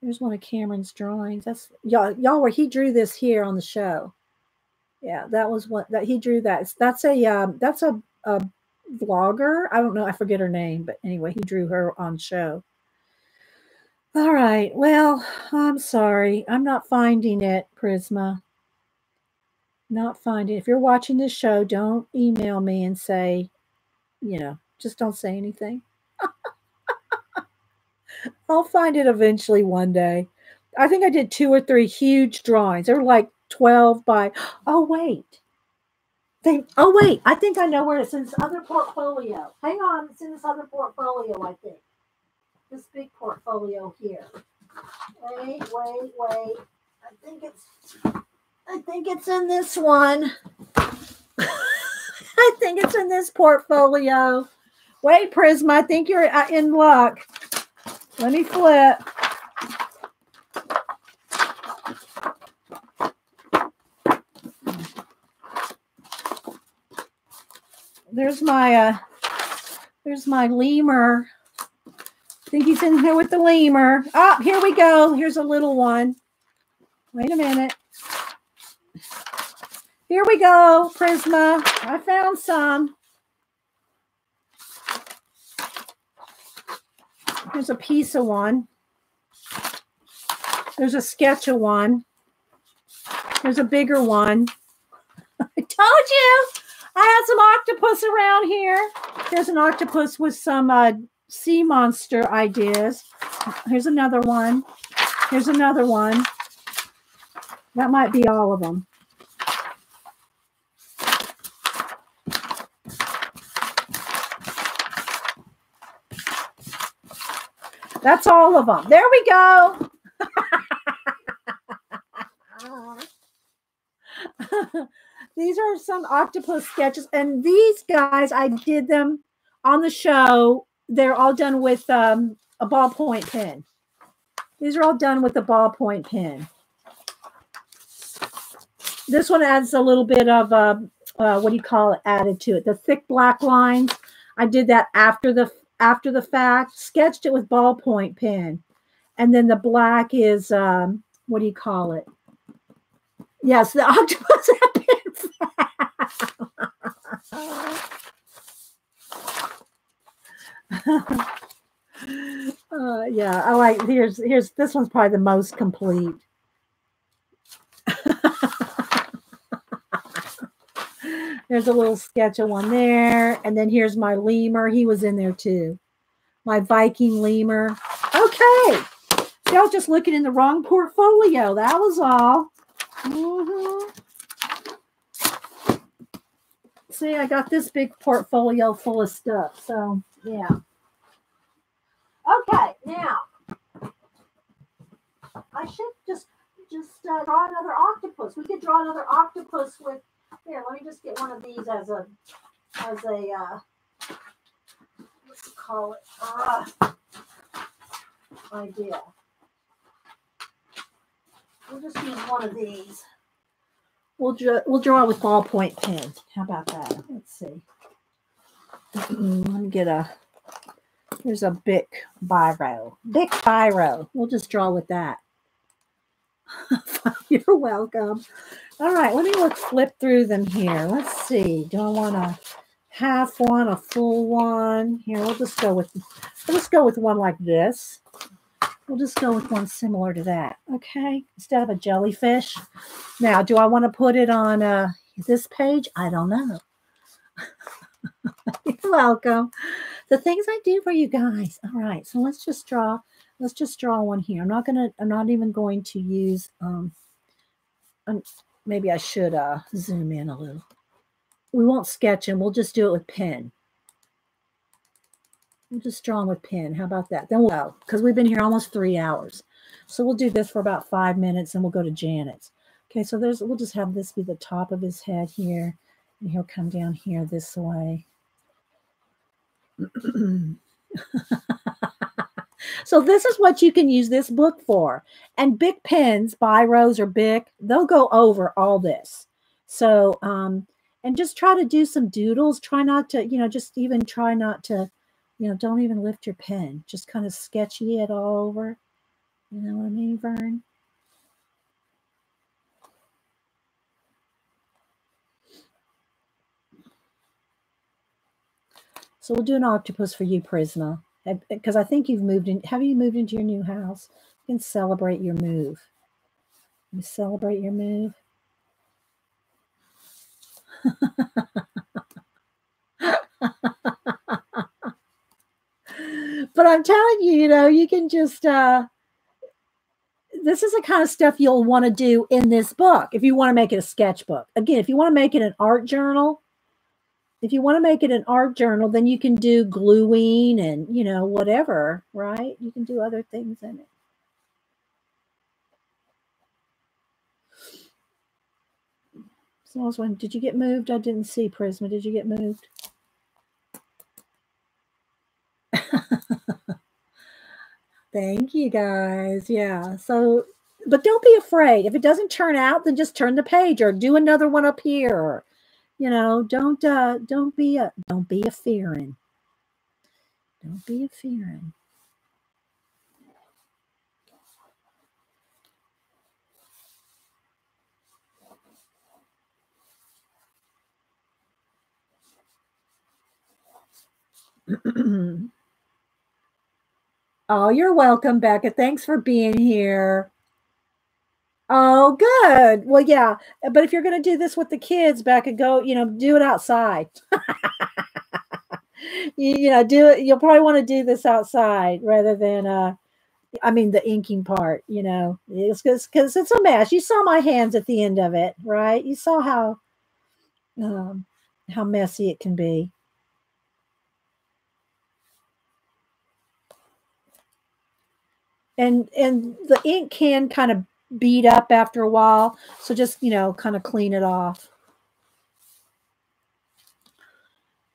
Here's one of Cameron's drawings. That's y'all where he drew this here on the show. Yeah, that was what that he drew that. That's a vlogger. I don't know, I forget her name, but anyway, he drew her on show. All right. Well, I'm sorry. I'm not finding it, Prisma. Not finding it. If you're watching this show, don't email me and say, just don't say anything. I'll find it eventually one day. I think I did 2 or 3 huge drawings. They were like 12 by, oh, wait. I think I know where it's in this other portfolio. Hang on. It's in this other portfolio, I think. This big portfolio here. Wait. I think it's in this one. I think it's in this portfolio. Wait, Prisma, I think you're in luck. Let me flip. There's my lemur. I think he's in here with the lemur. Oh, here we go. Here's a little one. Wait a minute. Here we go, Prisma. I found some. There's a piece of one. There's a sketch of one. There's a bigger one. I told you I had some octopus around here. There's an octopus with some sea monster ideas. Here's another one. Here's another one. That might be all of them. That's all of them. There we go. These are some octopus sketches. And these guys, I did them on the show. They're all done with a ballpoint pen. These are all done with a ballpoint pen. This one adds a little bit of, added to it. The thick black lines. I did that after the fact, sketched it with ballpoint pen. And then the black is, Yes, the octopus have been yeah, I like, here's, this one's probably the most complete. There's a little sketch of one there. And then here's my lemur. He was in there too. My Viking lemur. Okay. See, I was just looking in the wrong portfolio. That was all. See, I got this big portfolio full of stuff. So, yeah. Okay, now. I should just draw another octopus. We could draw another octopus with. Here, let me just get one of these as a what's it call it? Idea. We'll just use one of these. We'll draw with ballpoint pen. How about that? Let's see. Let me get here's a Bic biro. Bic biro. We'll just draw with that. You're welcome. All right, let me flip through them here. Let's see. Do I want a half one, a full one? Here, we'll just go with one like this. We'll just go with one similar to that. Okay, instead of a jellyfish. Now, do I want to put it on this page? I don't know. You're welcome. The things I do for you guys. All right, so let's just draw one here. I'm not even going to use maybe I should zoom in a little. We won't sketch them. We'll just do it with pen. We'll just draw them with pen. How about that? Then we'll go, because we've been here almost 3 hours. So we'll do this for about 5 minutes, and we'll go to Janet's. Okay, so we'll just have this be the top of his head here, and he'll come down here this way. So this is what you can use this book for. And Bic pens, Biros or Bic, they'll go over all this. So And just try to do some doodles. Try not to, just even try not to, don't even lift your pen. Just kind of sketchy it all over. You know what I mean, Vern? So we'll do an octopus for you, Prisma. Because I think you've moved in. Have you moved into your new house? You can celebrate your move. You celebrate your move. But I'm telling you, you can just this is the kind of stuff you'll want to do in this book if you want to make it a sketchbook. Again, if you want to make it an art journal, then you can do gluing and, whatever, right? You can do other things in it. So I was wondering, did you get moved? I didn't see, Prisma. Did you get moved? Thank you, guys. Yeah. So, but don't be afraid. If it doesn't turn out, then just turn the page or do another one up here. Don't be a fearing. Don't be a fearing. Oh, you're welcome, Becca. Thanks for being here. Oh, good. Well, yeah. But if you're going to do this with the kids, Becca, go, do it outside. Do it. You'll probably want to do this outside rather than, the inking part, it's because it's a mess. You saw my hands at the end of it, right? You saw how messy it can be. And the ink can kind of bead up after a while. So just, kind of clean it off.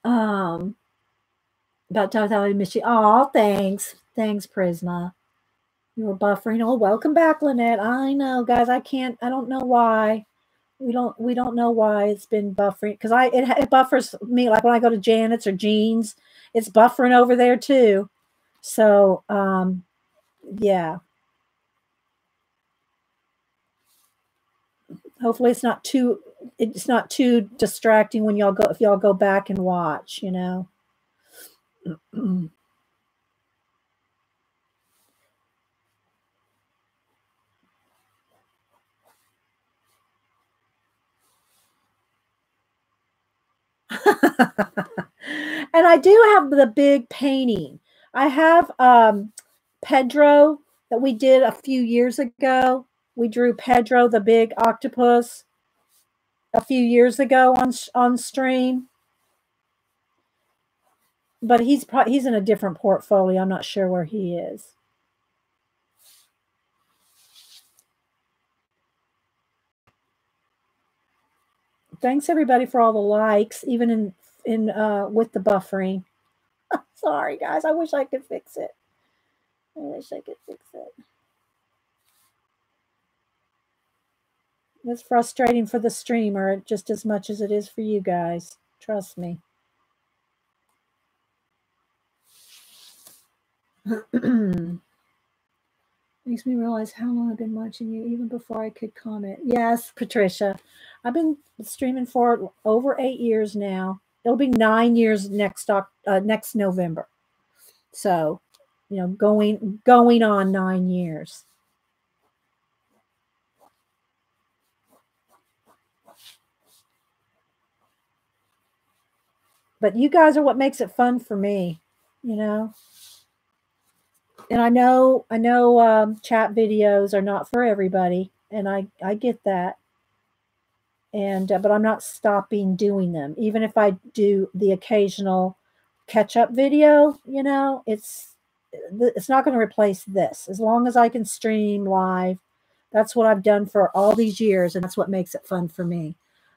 About telling Miss. Oh, thanks. Thanks, Prisma. You were buffering. Oh, welcome back, Lynette. I know, guys. I don't know why. We don't know why it's been buffering because it buffers me like when I go to Janet's or Jean's, it's buffering over there too. So yeah. Hopefully it's not too distracting when if y'all go back and watch, And I do have the big painting. I have Pedro that we did a few years ago. We drew Pedro the big octopus a few years ago on stream. But he's in a different portfolio. I'm not sure where he is. Thanks everybody for all the likes, even in with the buffering. Sorry guys, I wish I could fix it. It's frustrating for the streamer just as much as it is for you guys. Trust me. Makes me realize how long I've been watching you, even before I could comment. Yes, Patricia. I've been streaming for over 8 years now. It'll be 9 years next November. So, going on 9 years. But you guys are what makes it fun for me, And I know chat videos are not for everybody, and I get that. And but I'm not stopping doing them, even if I do the occasional catch up video. It's not going to replace this. As long as I can stream live, that's what I've done for all these years, and that's what makes it fun for me.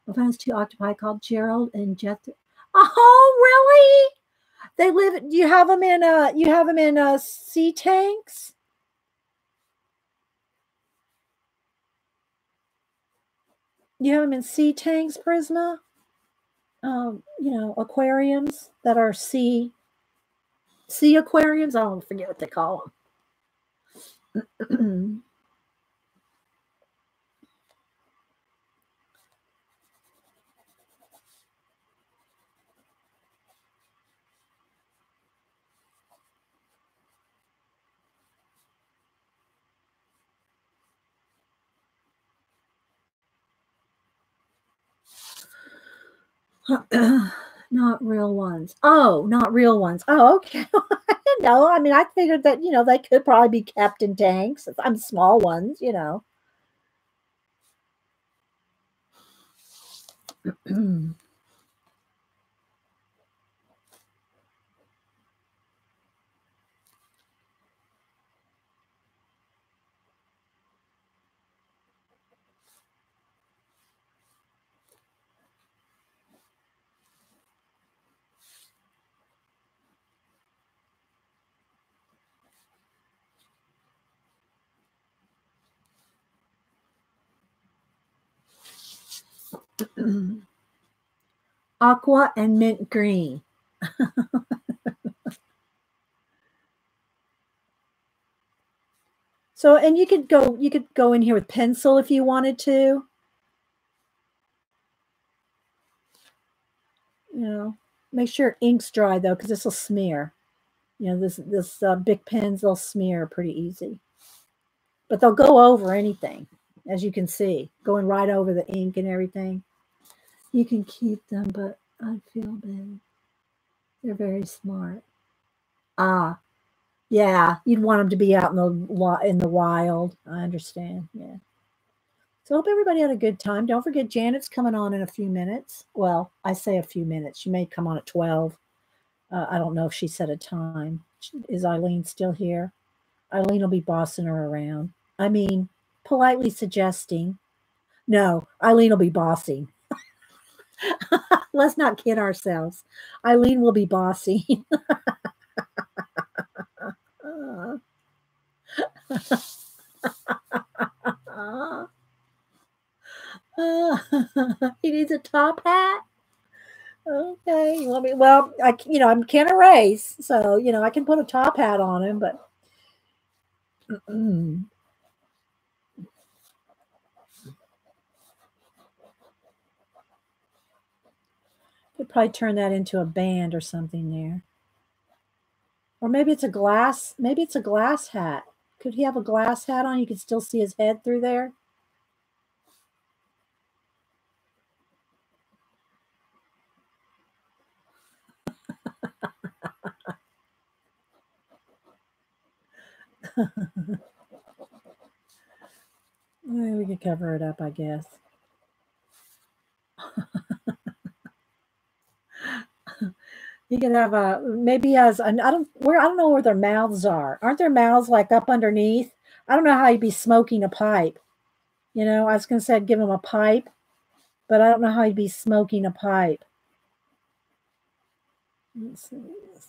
I found two octopi called Gerald and Jethro. Oh, really? They live. You have them in sea tanks. You have them in sea tanks, Prisma. aquariums that are sea aquariums. I don't forget what they call them. Not real ones. Oh, not real ones. Oh, okay. I didn't know. I mean, I figured that, they could probably be kept in tanks. I'm small ones. Aqua and mint green. So, and you could go in here with pencil if you wanted to. Make sure ink's dry though, because this will smear. This big pens, they'll smear pretty easy, but they'll go over anything, as you can see, going right over the ink and everything. You can keep them, but I feel bad. They're very smart. Ah, yeah, you'd want them to be out in the wild. I understand. Yeah. So I hope everybody had a good time. Don't forget, Janet's coming on in a few minutes. Well, I say a few minutes. She may come on at 12. I don't know if she set a time. Is Eileen still here? Eileen will be bossing her around. I mean, politely suggesting. No, Eileen will be bossing. Let's not kid ourselves. Eileen will be bossing. He needs a top hat. Okay, let me. Well, I can't erase, so I can put a top hat on him, but. Could probably turn that into a band or something there. Or maybe it's a glass. Maybe it's a glass hat. Could he have a glass hat on? You could still see his head through there. We could cover it up, I guess. He could have a maybe as I don't know where their mouths are. Aren't their mouths like up underneath? I don't know how he'd be smoking a pipe. I was gonna say I'd give him a pipe, but I don't know how he'd be smoking a pipe. Let's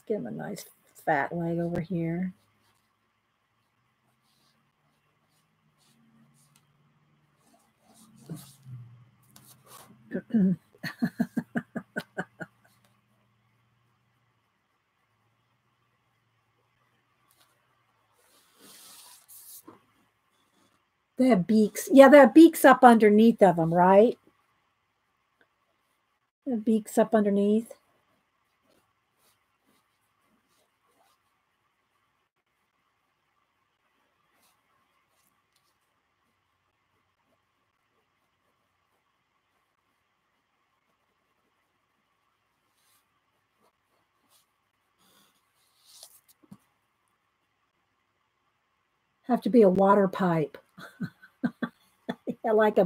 give him a nice fat leg over here. They have beaks. Yeah, they have beaks up underneath of them, right? They have beaks up underneath. Have to be a water pipe. Yeah, like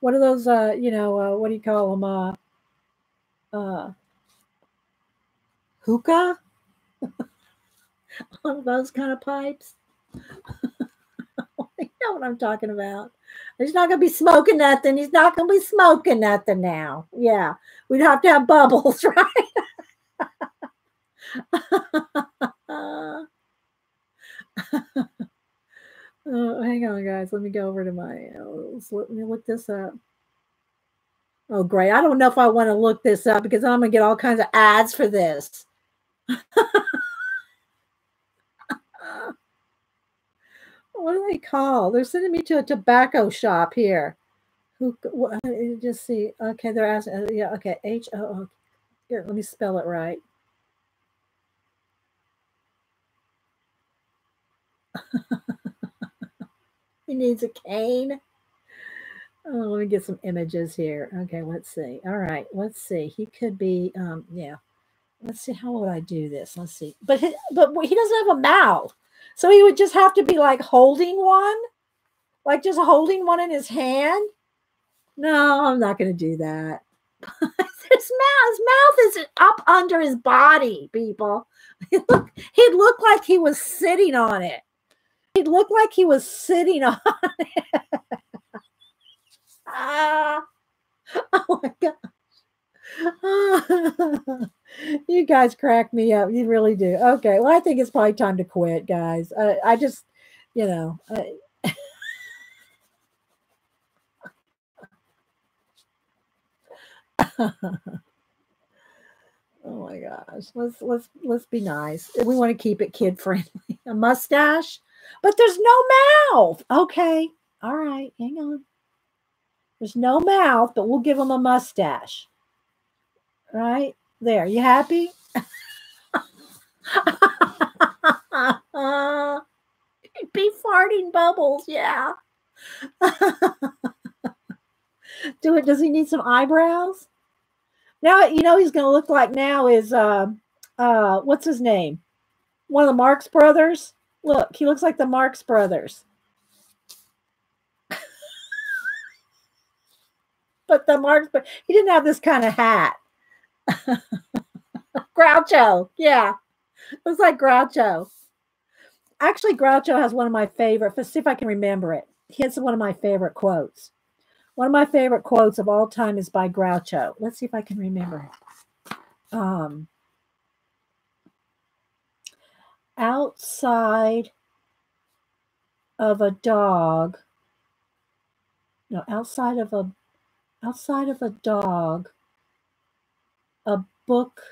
one of those, what do you call them? Hookah? One of those kind of pipes. You know what I'm talking about. He's not going to be smoking nothing. He's not going to be smoking nothing now. Yeah. We'd have to have bubbles, right? Hang on, guys. Let me go over to let me look this up. Oh, great. I don't know if I want to look this up because I'm going to get all kinds of ads for this. What do they call? They're sending me to a tobacco shop here. Just see. Okay, they're asking. Yeah, okay. H-O-O. Here, let me spell it right. He needs a cane. Oh, let me get some images here. Okay, let's see. All right, let's see. He could be, yeah. Let's see. How would I do this? Let's see. But he doesn't have a mouth, so he would just have to be like holding one, like just holding one in his hand. No, I'm not going to do that. His mouth is up under his body, people. He'd look like he was sitting on it. He'd look like he was sitting on it. Ah, oh my God. You guys crack me up. You really do. Okay. Well, I think it's probably time to quit, guys. I just, you know. Oh my gosh. Let's be nice. We want to keep it kid friendly. A mustache, but there's no mouth. Okay. All right. Hang on. There's no mouth, but we'll give him a mustache. Right there. You happy? Be farting bubbles. Yeah. Does he need some eyebrows? Now you know he's going to look like now is what's his name? One of the Marx brothers. Look, he looks like the Marx brothers. But he didn't have this kind of hat. Groucho, yeah, it was like Groucho. Actually, Groucho has one of my favorite. Let's see if I can remember it. He has one of my favorite quotes. One of my favorite quotes of all time is by Groucho. Let's see if I can remember it. Outside of a dog. No, outside of a dog, a book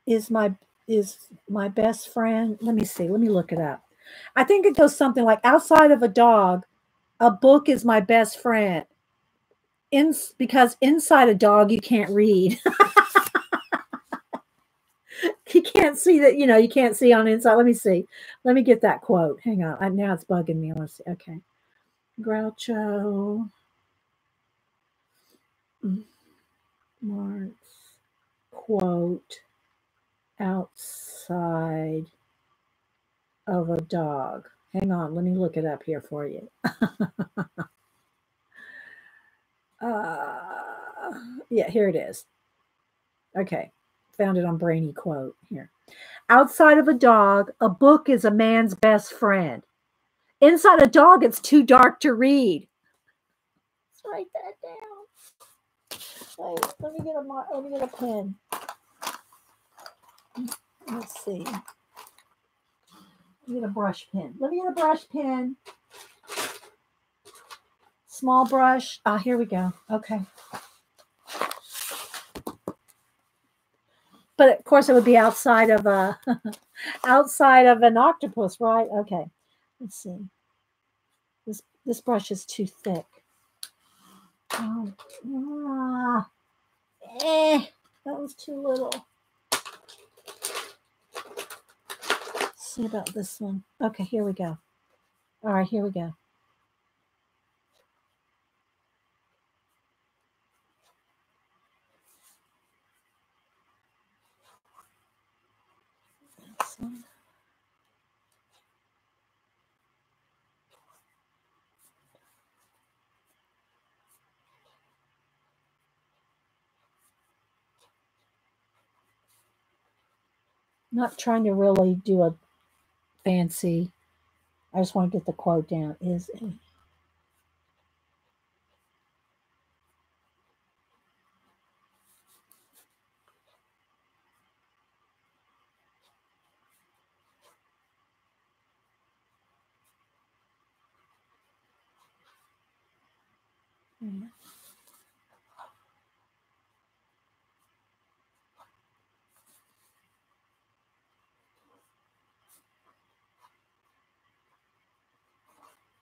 is my best friend. Let me see. Let me look it up. I think it goes something like outside of a dog, a book is my best friend. Because inside a dog you can't read. You can't see that, you can't see on inside. Let me see. Let me get that quote. Hang on. Now it's bugging me. Let's see. Okay. Groucho Marx quote outside of a dog. Hang on. Let me look it up here for you. Yeah, here it is. Okay. Found it on Brainy Quote here. Outside of a dog, a book is a man's best friend. Inside a dog, it's too dark to read. Let's write that down. Wait, let me get a pen. Let's see. Let me get a brush pen. Let me get a brush pen. Small brush. Here we go. Okay. But of course, it would be outside of outside of an octopus, right? Okay. Let's see. This brush is too thick. Oh, that was too little. Let's see about this one. Okay, here we go. All right, here we go. This one. Not trying to really do a fancy. I just want to get the quote down. Is a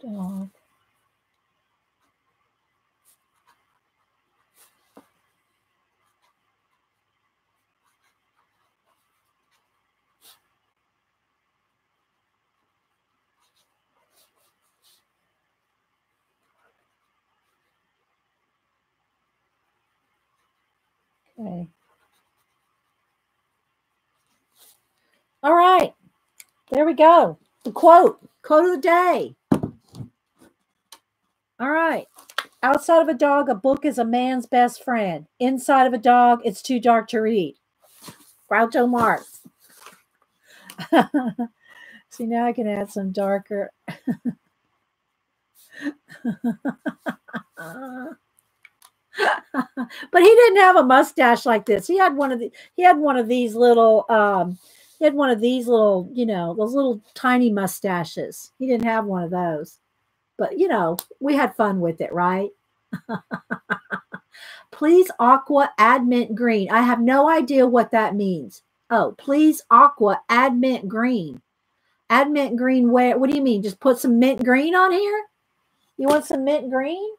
Dog. Okay. All right. There we go. The quote. Quote of the day. All right. Outside of a dog, a book is a man's best friend. Inside of a dog, it's too dark to read. Groucho Marx. See, now I can add some darker. But he didn't have a mustache like this. He had one of these little those little tiny mustaches. He didn't have one of those. But we had fun with it, right? Please aqua add mint green. I have no idea what that means. Oh, please aqua add mint green. Add mint green where? What do you mean? Just put some mint green on here? You want some mint green?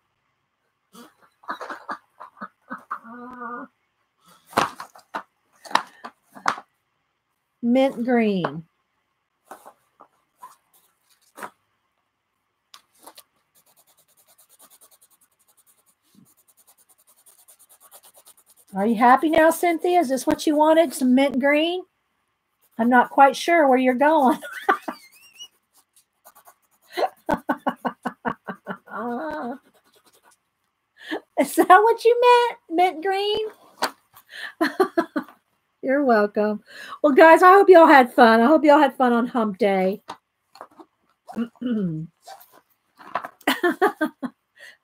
Mint green. Are you happy now, Cynthia? Is this what you wanted? Some mint green? I'm not quite sure where you're going. Is that what you meant? Mint green? You're welcome. Well, guys, I hope y'all had fun. I hope y'all had fun on hump day. Hi,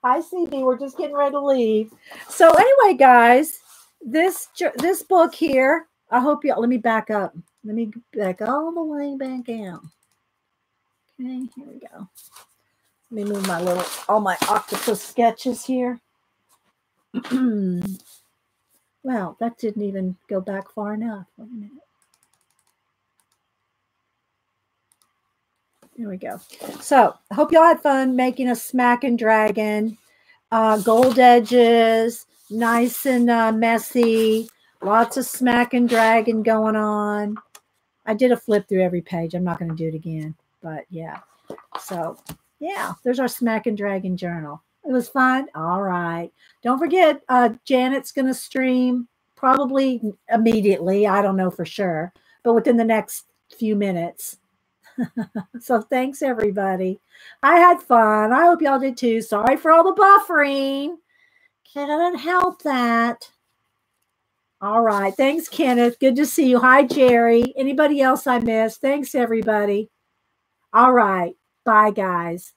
CB. We're just getting ready to leave. So anyway, guys, this book here, I hope y'all, let me back up. Let me back all the way back out. Okay, here we go. Let me move all my octopus sketches here. Well, that didn't even go back far enough. Wait a minute. There we go. So I hope y'all had fun making a Smackin dragon. Gold edges, nice and messy. Lots of Smackin dragon going on. I did a flip through every page. I'm not going to do it again. But yeah. So yeah, there's our Smackin dragon journal. It was fun. All right. Don't forget, Janet's going to stream probably immediately. I don't know for sure. But within the next few minutes. So thanks, everybody. I had fun. I hope y'all did too. Sorry for all the buffering. Can't help that. All right. Thanks, Kenneth. Good to see you. Hi, Jerry. Anybody else I missed? Thanks, everybody. All right. Bye, guys.